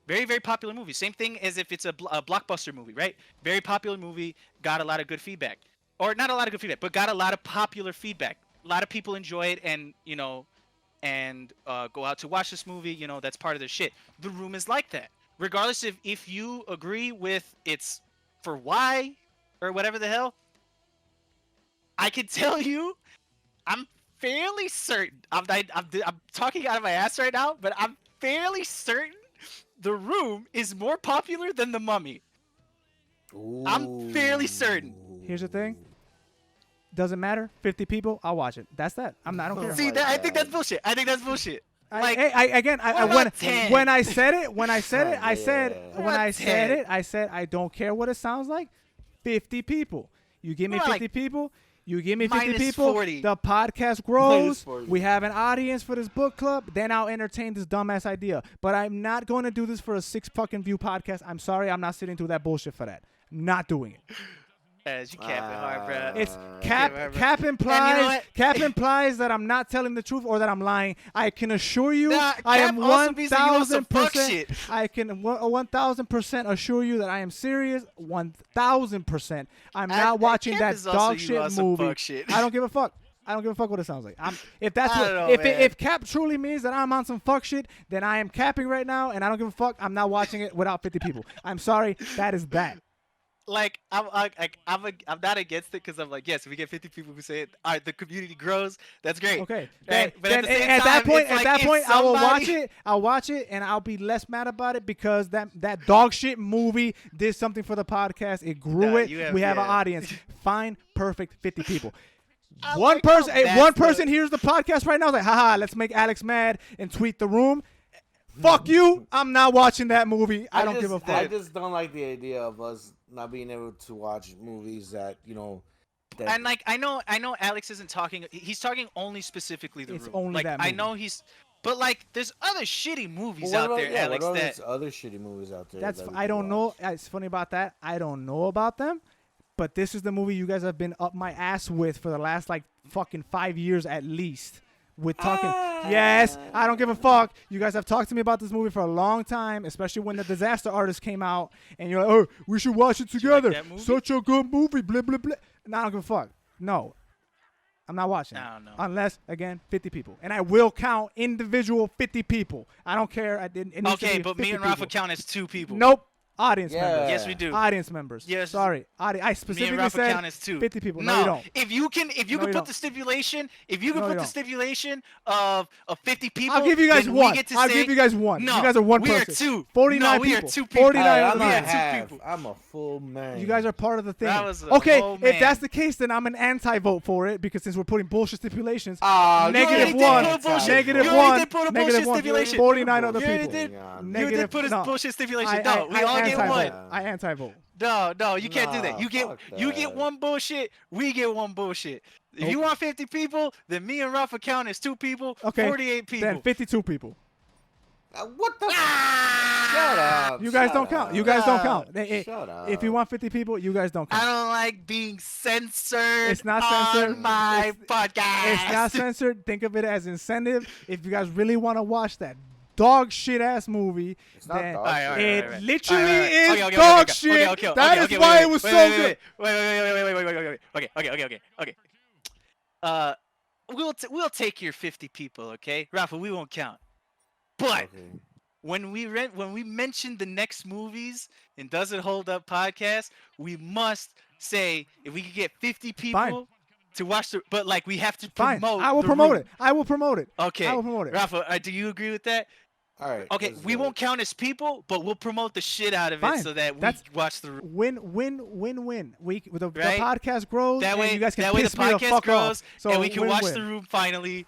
Very, very popular movies. Same thing as if it's a blockbuster movie, right? Very popular movie, got a lot of good feedback, or not a lot of good feedback, but got a lot of popular feedback. A lot of people enjoy it, and go out to watch this movie. That's part of their shit. The Room is like that. Regardless if you agree with its for why or whatever the hell, I can tell you, I'm fairly certain. I'm talking out of my ass right now, but I'm fairly certain The Room is more popular than The Mummy. I'm fairly certain. Here's the thing. Doesn't matter. 50 people, I'll watch it. That's that. I don't care. See that? I think that's bullshit. Like, when I said it, I said I don't care what it sounds like. 50 people. You give me 50 people. You give me 50 people. 40. The podcast grows. 40. We have an audience for this book club. Then I'll entertain this dumbass idea. But I'm not going to do this for a 6 fucking view podcast. I'm sorry. I'm not sitting through that bullshit for that. Not doing it. As you capping hard, bro. It's cap cap implies that I'm not telling the truth or that I'm lying. I can assure you, I am cap also means that you want some fuck 1000%. shit. I can 1000% assure you that I am serious. 1000%. I'm not watching cap that is also dog you shit want some movie. fuck shit. I don't give a fuck. I don't give a fuck what it sounds like. If that's I what, don't know, if man. if cap truly means that I'm on some fuck shit, then I am capping right now, and I don't give a fuck. I'm not watching it without 50 people. I'm sorry. That is that. Like I'm not against it because I'm like, yes, if we get 50 people who say it, all right, the community grows. That's great. Okay. Right? But at the same at that time, point, it's like, if I will watch somebody- it. I'll watch it, and I'll be less mad about it because that dog shit movie did something for the podcast. It grew Nah, it. you have- We have an yeah. audience. Fine, perfect, 50 people. I One like how person, that's one the- person hears the podcast right now. Like, haha, let's make Alex mad and tweet The Room. Fuck you. I'm not watching that movie. I don't give a fuck. I just don't like the idea of us not being able to watch movies that that And like I know Alex isn't talking. He's talking only specifically The It's Room. only like that I movie. know he's, but like there's other shitty movies Well, out what there, about, Alex. what about That these other shitty movies out there? That's that we I can don't know. watch? It's funny about that. I don't know about them, but this is the movie you guys have been up my ass with for the last like fucking 5 years at least. With talking, yes, I don't give a fuck. You guys have talked to me about this movie for a long time, especially when The Disaster Artist came out, and you're like, oh, we should watch it you like together. that movie? Such a good movie, blah blah blah. No, I don't give a fuck. No, I'm not watching. I it. don't know. Unless again, 50 people, and I will count individual 50 people. I don't care. I didn't. It needs to Okay, be but 50 me and Rafa people. count as 2 people. Nope. Audience Yeah. members. Yes, we do. Audience members. Yes. Sorry. I Me and specifically Rafa said count as 2. 50 people. No, No, you don't. if you can No, you put don't. the stipulation, No, you the don't. stipulation of 50 people, I'll give you guys then one. We get to I'll say, give you guys one. No, you guys are one we person. are 2. 49 no, we people. are 2 people. 49 Alright, of I'm the a Yeah, people. two half. people. I'm a full man. You guys are part of the thing. That was a okay, whole if man. that's the case, then I'm an anti-vote for it because since we're putting bullshit stipulations, Ah, negative you already did put a one, bullshit- negative you already one, did put a negative bullshit one, stipulation. 49 other You already people. did. You You did put a no. bullshit stipulation. No, we all get anti-vote. one. I anti-vote. No, you can't do that. Nah, You get fuck you get that. one bullshit. We get one bullshit. If you want 50 people, then me and Rafa count as 2 people. Okay, 48 people. then 52 people. What the? Shut up. You guys shut don't count. up. You guys don't No. count. Shut up. If you want 50 people, you guys don't I count. don't like being censored. It's not censored. on my podcast. It's not censored. Think of it as incentive. If you guys really want to watch that dog shit ass movie, It's not then dog Alright, shit. alright, it alright, alright. literally Alright, is alright, okay, dog okay, shit. okay, That is why it was so good. Wait. Okay. We'll take your 50 people, okay? Rafa, we won't count. But Okay. when we mention the next movies in Does It Hold Up podcast, we must say if we could get 50 people, Fine. to watch the. But like we have to Fine. promote. I will the promote room. it. I will promote it. Okay. I will promote it. Rafa, do you agree with that? All right. Okay, let's we do won't it. count as people, but we'll promote the shit out of Fine. it so that we That's- watch the room. Win. The Right? podcast grows, That way, and you guys can that way the piss me the podcast fuck grows, off. So and we can watch win-win. the room finally.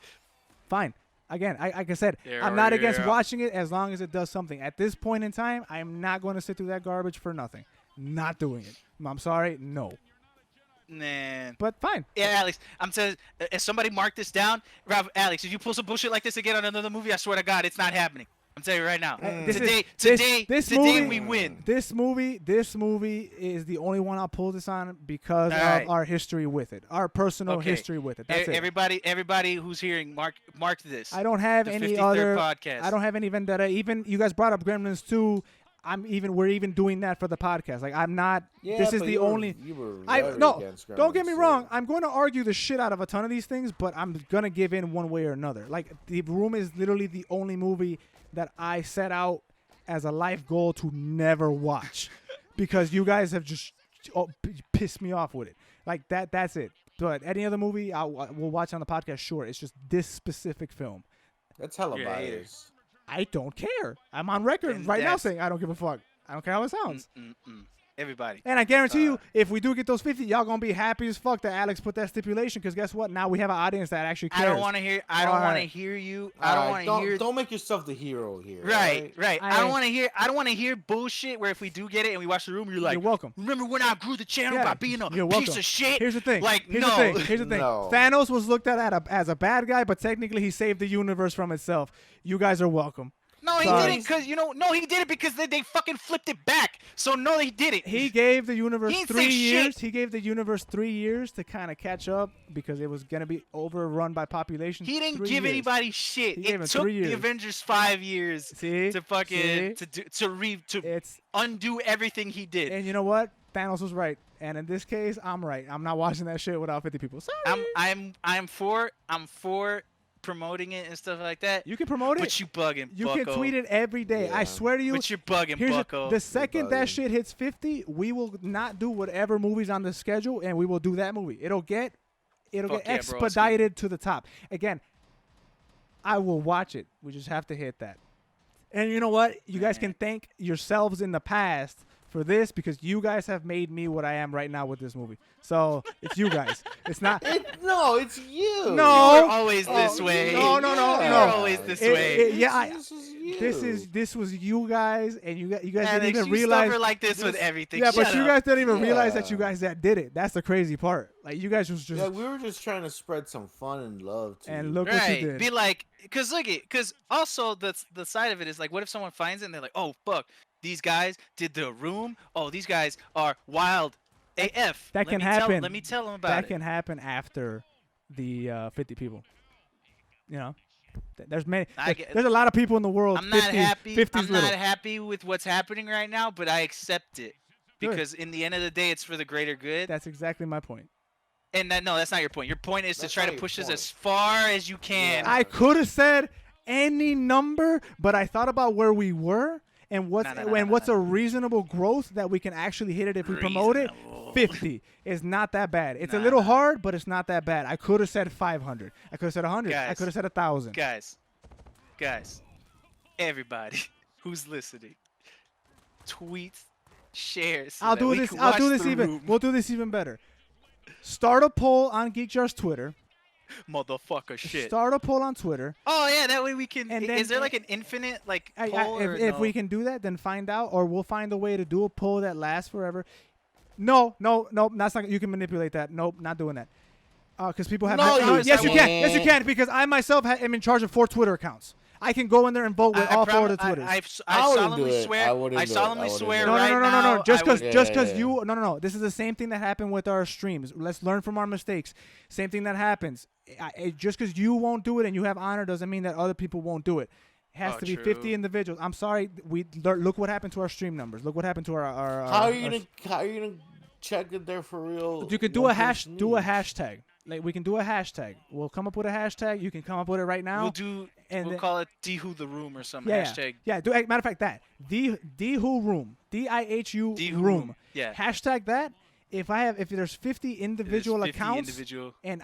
Fine. Again, like I said, Yeah, I'm not against yeah. watching it as long as it does something. At this point in time, I am not going to sit through that garbage for nothing. Not doing it. I'm sorry, no. Nah. But fine. Yeah, Alex, I'm telling. If somebody mark this down, Alex, if you pull some bullshit like this again on another movie, I swear to God, it's not happening. I'm telling you right now. Today we win. This movie is the only one I'll pull this on because All of right. our history with it, our personal Okay. history with it. That's it. Everybody who's hearing, mark this. I don't have the any 53rd other. podcast. I don't have any vendetta. Even you guys brought up Gremlins 2. We're even doing that for the podcast. Like I'm not. Yeah, this is but the you were- only. You were I very no. against Don't get Gremlins, me so- wrong. I'm going to argue the shit out of a ton of these things, but I'm gonna give in one way or another. Like The Room is literally the only movie that I set out as a life goal to never watch, because you guys have just pissed me off with it. Like that. That's it. But any other movie we'll watch on the podcast. Sure. It's just this specific film. That's hella Yeah, yeah. biased. I don't care. I'm on record And right now that's- saying I don't give a fuck. I don't care how it sounds. Everybody. And I guarantee you, if we do get those 50, y'all gonna be happy as fuck that Alex put that stipulation. Because guess what? Now we have an audience that actually cares. I don't want to hear. I don't All want to right. hear you. All I don't right, want to hear. Don't make yourself the hero here. Right. I I- don't want to hear. I don't want to hear bullshit where if we do get it and we watch the room, you're like, You're welcome. remember when I grew the channel Yeah, by being a you're piece welcome. of shit? Here's the thing. Like, Here's no. the thing. Here's the thing. No. Thanos was looked at as a bad guy, but technically he saved the universe from itself. You guys are welcome. No, he Sorry. didn't, because no, he did it because they fucking flipped it back. So no, he didn't. He gave the universe He ain't 3 say years. shit. He gave the universe 3 years to kind of catch up because it was gonna be overrun by population. He didn't 3 give years. anybody shit. He gave It him took 3 years. the Avengers 5 years See? to fucking See? to It's undo everything he did. And you know what? Thanos was right. And in this case, I'm right. I'm not watching that shit without 50 people. Sorry. I'm for promoting it and stuff like that. You can promote it. But you bugging, You bucko. can tweet it every day. Yeah. I swear to you. But you're bugging, Here's bucko. the second that bugging. shit hits 50, we will not do whatever movie's on the schedule, and we will do that movie. It'll get Fuck yeah, expedited to the top. Again, I will watch it. We just have to hit that. And you know what? You guys can thank yourselves in the past for this because you guys have made me what I am right now with this movie. So it's you guys. It's not. No, it's you. You No. were always this way. No. You were always this way. This is you. This was you guys, and you guys Alex, didn't even you realize. suffer like this with everything. Yeah, but Shut you up. guys didn't even realize that Yeah. you guys that did it. That's the crazy part. Like you guys was just Yeah, we were just trying to spread some fun and love to and you. look what you Right. did. Be like, because also the side of it is like, what if someone finds it and they're like, oh fuck, these guys did The Room. Oh, these guys are wild AF. that Let can me happen. Let me tell them about that it. can happen after the 50 people. You know, there's many. I get- There's a lot of people in the world. I'm not 50, happy. 50's I'm little. not happy with what's happening right now, but I accept it Good. because in the end of the day, it's for the greater good. That's exactly my point. And that's not your point. Your point is to That's try not to your push this point. as far as you can. Yeah. I could have said any number, but I thought about where we were and what's what's a reasonable growth that we can actually hit it if we promote it. Reasonable. 50 is not that bad. It's a little hard, but it's not that bad. I could have said 500. I could have said 100. I Guys. could have said 1,000. Guys, everybody who's listening, tweet, share. So I'll that do we this. can I'll watch do this The even. Room. We'll do this even better. Start a poll on GeekJar's Twitter. Motherfucker shit. Start a poll on Twitter. Oh yeah, that way we can. And Is then- there like an infinite like poll or If no? we can do that, then find out, or we'll find a way to do a poll that lasts forever. No, that's not. You can manipulate that. Nope, not doing that. Because people have. No, you yes, you can. can't. Yes, you can. Because I myself am in charge of 4 Twitter accounts. I can go in there and vote with all 4 of the Twitters. I I wouldn't do solemnly it. swear. I wouldn't I do it. solemnly I wouldn't swear do it. right now. No. Just I would- because Yeah. you no. This is the same thing that happened with our streams. Let's learn from our mistakes. Same thing that happens. Just because you won't do it and you have honor doesn't mean that other people won't do it. It has Oh, to be true. 50 individuals. I'm sorry. Look what happened to our stream numbers. Look what happened to our How are you gonna check it there for real? You could do one a person each? hashtag. Like we can do a hashtag. We'll come up with a hashtag. You can come up with it right now. We'll then- call it D Who the Room or some Yeah, hashtag. yeah. Matter of fact, that the Who Room, DIHU D Who Room. Yeah. Hashtag that, if there's 50 individual accounts, and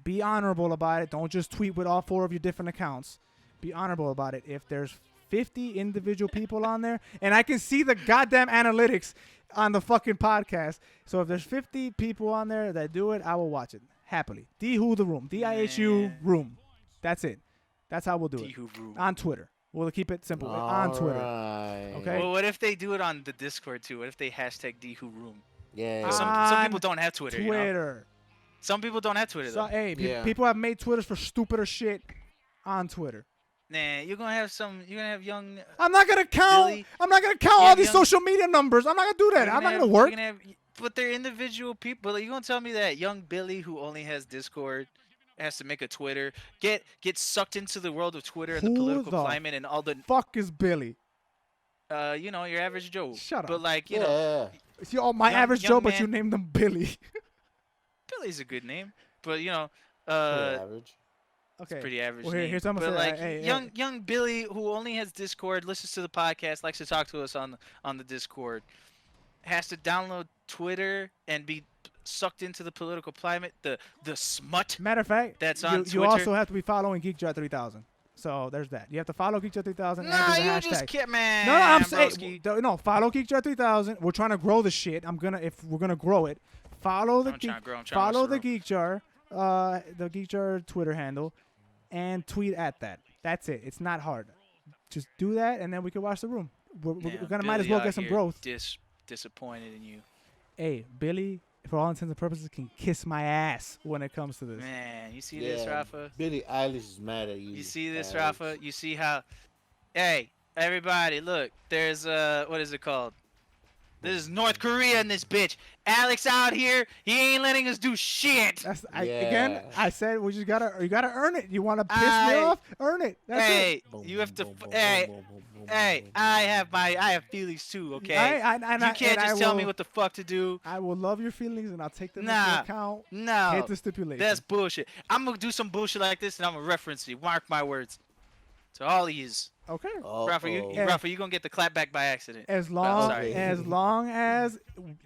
be honorable about it. Don't just tweet with all 4 of your different accounts. Be honorable about it. If there's 50 individual people on there, and I can see the goddamn analytics on the fucking podcast. So if there's 50 people on there that do it, I will watch it happily. D-Who the room. D-I-H-U room. That's it. That's how we'll do it. Room. On Twitter. We'll keep it simple. On Twitter. Right. Okay. Well, what if they do it on the Discord too? What if they hashtag D-Who room? Yeah. Some people don't have Twitter. Twitter. You know? Some people don't have Twitter. So, though. hey, people have made Twitters for stupider shit on Twitter. Nah, you're gonna have young. I'm not gonna count. Billy, I'm not gonna count all these social media numbers. I'm not gonna do that. I'm not gonna work. But they're individual people. Like, you gonna tell me that young Billy, who only has Discord, has to make a Twitter, get sucked into the world of Twitter and the political climate and all the fuck is Billy? your average Joe. Shut up. But like, you know, my average Joe, but you named them Billy. Billy's a good name, but you know, average. Okay. It's pretty average. Well, name. here's something but like hey, young Billy, who only has Discord, listens to the podcast, likes to talk to us on the Discord, has to download Twitter and be sucked into the political climate, the smut. Matter of fact, that's on Twitter. You also have to be following GEEKJAR 3000. So there's that. You have to follow GEEKJAR 3000. Nah, you just can't, man. No, I'm saying no. Follow GEEKJAR 3000. We're trying to grow the shit. If we're gonna grow it, follow the GEEKJAR, the GEEKJAR Twitter handle, and tweet at that. That's it. It's not hard. Just do that, and then we can watch the room. We're gonna might as well get some growth. Disappointed in you. Hey, Billy, for all intents and purposes, can kiss my ass when it comes to this. Man, you see this, Rafa? Billie Eilish is mad at you. You see this, Rafa? You see how? Hey, everybody, look. There's what is it called? This is North Korea in this bitch. Alex out here, he ain't letting us do shit. Again, I said you gotta earn it. You want to piss me off? Earn it. That's it. You have to. Hey, I have feelings too. Okay. You can't just tell me what the fuck to do. I will love your feelings and I'll take them into account. No. Hit the stipulation. That's bullshit. I'm gonna do some bullshit like this and I'm gonna reference you. Mark my words. To all of yous. Okay. Rafa, you gonna get the clap back by accident. As long as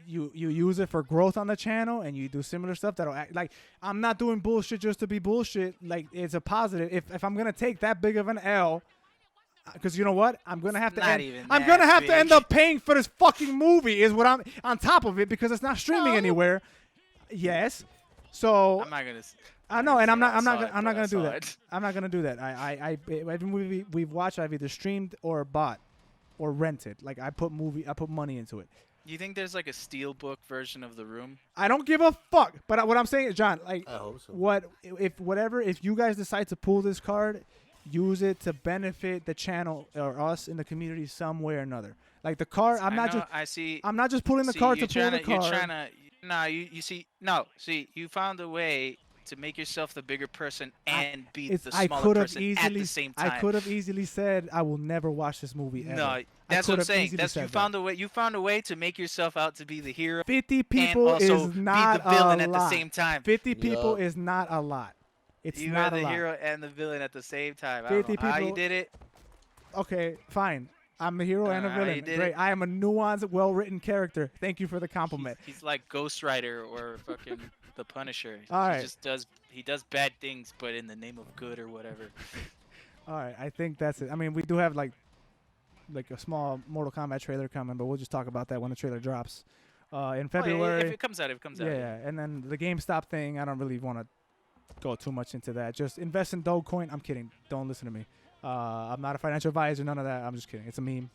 you use it for growth on the channel and you do similar stuff that'll act like I'm not doing bullshit just to be bullshit. Like it's a positive. If I'm gonna take that big of an L, because you know what, I'm gonna have to end up paying for this fucking movie. Is what I'm on top of it because it's not streaming anywhere. Yes. So I'm not gonna. I know, and I'm not gonna do that. I'm not gonna do that. Every movie we've watched, I've either streamed or bought, or rented. Like I put money into it. You think there's like a steelbook version of The Room? I don't give a fuck. But what I'm saying is, John, like, I hope so. If you guys decide to pull this card, use it to benefit the channel or us in the community some way or another. Like the card, I'm not just pulling the card to pull the card. You're trying to. No, you found a way to make yourself the bigger person and be the smaller person at the same time. I could have easily said I will never watch this movie ever. No, that's what I'm saying. You found a way to make yourself out to be the hero. 50 people and also is not be the villain a lot. at the same time. 50 people is not a lot. It's you not are a the lot. hero and the villain at the same time. 50 I don't know how people, you did it. Okay, fine. I'm the hero and the villain. Great. I am a nuanced, well-written character. Thank you for the compliment. He's like Ghost Rider or fucking the Punisher. All right. He does bad things, but in the name of good or whatever. All right, I think that's it. I mean, we do have like a small Mortal Kombat trailer coming, but we'll just talk about that when the trailer drops in February. If it comes out, Yeah, and then the GameStop thing, I don't really want to go too much into that. Just invest in Dogecoin. I'm kidding. Don't listen to me. I'm not a financial advisor. None of that. I'm just kidding. It's a meme.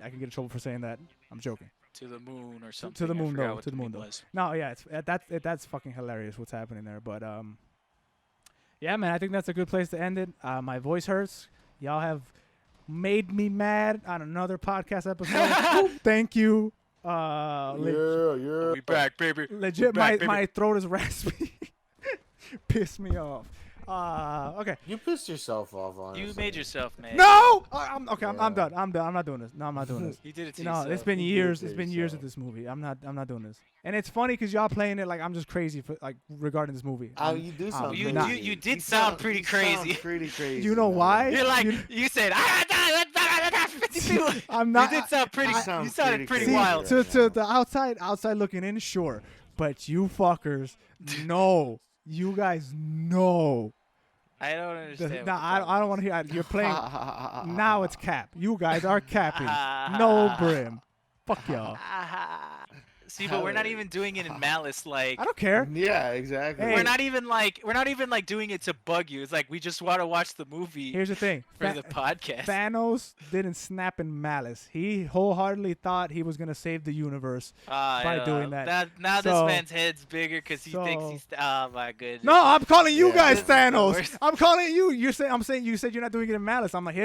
I can get in trouble for saying that. I'm joking. To the moon or something. To the moon, though. To the moon, though. No, yeah, that's fucking hilarious what's happening there. But yeah, man, I think that's a good place to end it. My voice hurts. Y'all have made me mad on another podcast episode. Thank you. We back, baby. Legit, my throat is raspy. Piss me off. Okay. You pissed yourself off, honestly. You made yourself mad. No! I'm done. I'm done. I'm not doing this. No, I'm not doing this. You did it to yourself. It's been years. It's been years of this movie. I'm not doing this. And it's funny because y'all playing it like I'm just crazy for like regarding this movie. You do sound crazy. You did sound pretty crazy. Pretty crazy. You know why? You're like, you said, I'm not. You did sound pretty. I- You sound sounded pretty pretty wild. crazy. to the outside looking in, sure, but you fuckers, no, you guys, no. I don't understand. Nah, what the I problem don't want to hear. You're playing. Now it's cap. You guys are capping. No brim. Fuck y'all. is. See, but we're not even doing it in malice. Like I don't care. Yeah, exactly. Hey. we're not even like doing it to bug you. It's like we just want to watch the movie Here's the thing. for the podcast. Thanos didn't snap in malice. He wholeheartedly thought he was gonna save the universe by doing that. Now So- this man's head's bigger because he thinks so- he's. Oh my goodness. No, I'm calling you Yeah. guys This is the Thanos. worst. I'm calling you. I'm saying you said you're not doing it in malice. I'm like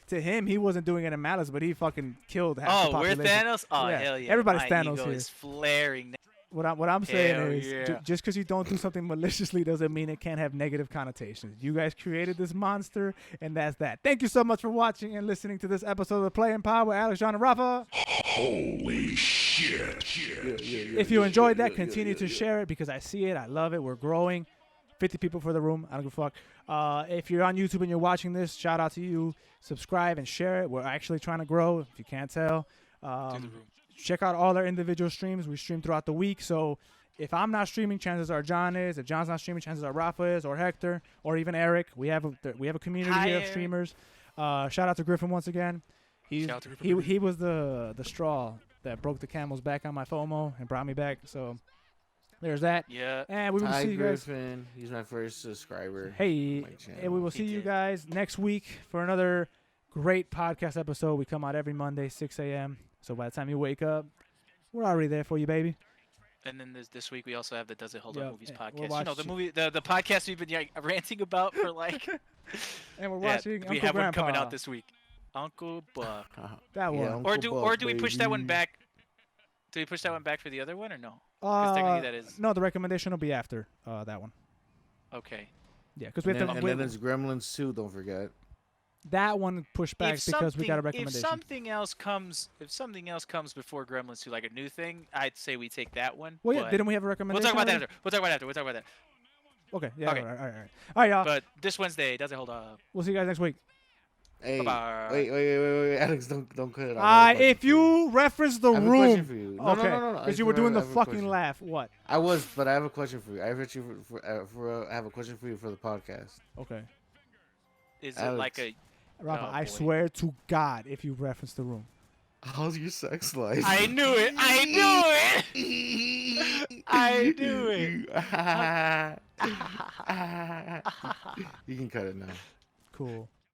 to him he wasn't doing it in malice, but he fucking killed half the Oh, we're population. Thanos. Oh Yeah. hell yeah. Everybody's My Thanos ego here. is flaring. What I'm saying Hell is, yeah. just because you don't do something maliciously doesn't mean it can't have negative connotations. You guys created this monster, and that's that. Thank you so much for watching and listening to this episode of the Play and Pod with Alex, John, and Rafa. Holy shit. If you enjoyed that, continue to share it because I see it. I love it. We're growing. 50 people for the room. I don't give a fuck. If you're on YouTube and you're watching this, shout out to you. Subscribe and share it. We're actually trying to grow, if you can't tell. Check out all our individual streams. We stream throughout the week. So if I'm not streaming, chances are John is. If John's not streaming, chances are Rafa is, or Hector, or even Erick. We have a community Hi, here of Erick. streamers. Shout out to Griffin once again. Shout out to Griffin. He was the straw that broke the camel's back on my FOMO and brought me back. So there's that. Yeah. And we will Hi, see you guys. Griffin. He's my first subscriber. Hey, My channel. and we will see you guys next week for another great podcast episode. We come out every Monday, 6 a.m. So by the time you wake up, we're already there for you, baby. And then this week we also have the Does It Hold Yep, Up Movies we're podcast. You know the watching- movie, the podcast we've been ranting about for like. And we're Yeah, watching we Uncle have one coming Grandpa. out this week. Uncle Buck. That one. Uncle Or Buck, do we push that one baby. back? Do we push that one back for the other one or no? 'Cause technically that is No, the recommendation will be after that one. okay. Yeah, because we And have then, to. and then there's Gremlins 2, don't forget. That one pushed back If because we got a something- recommendation. if something else comes before Gremlins 2, like a new thing, I'd say we take that one. Well, yeah, but didn't we have a we'll recommendation? talk about that already? after. We'll talk about that after. We'll talk about that. Okay, yeah, Okay. all right, y'all. But this Wednesday, Does It Hold Up? We'll see you guys next week. Hey, Bye-bye. wait, Alex, don't cut it off. I have a question If for you. you reference the I have a question room, for you. okay, No. because you were doing the fucking laugh. What? I was, but I have a question for you. I have a question for you for the podcast. Okay, Is it Alex. like a? Rafa, Oh, I boy. swear to God, if you reference the room. How's your sex life? I knew it. I knew it. I knew it. You can cut it now. Cool.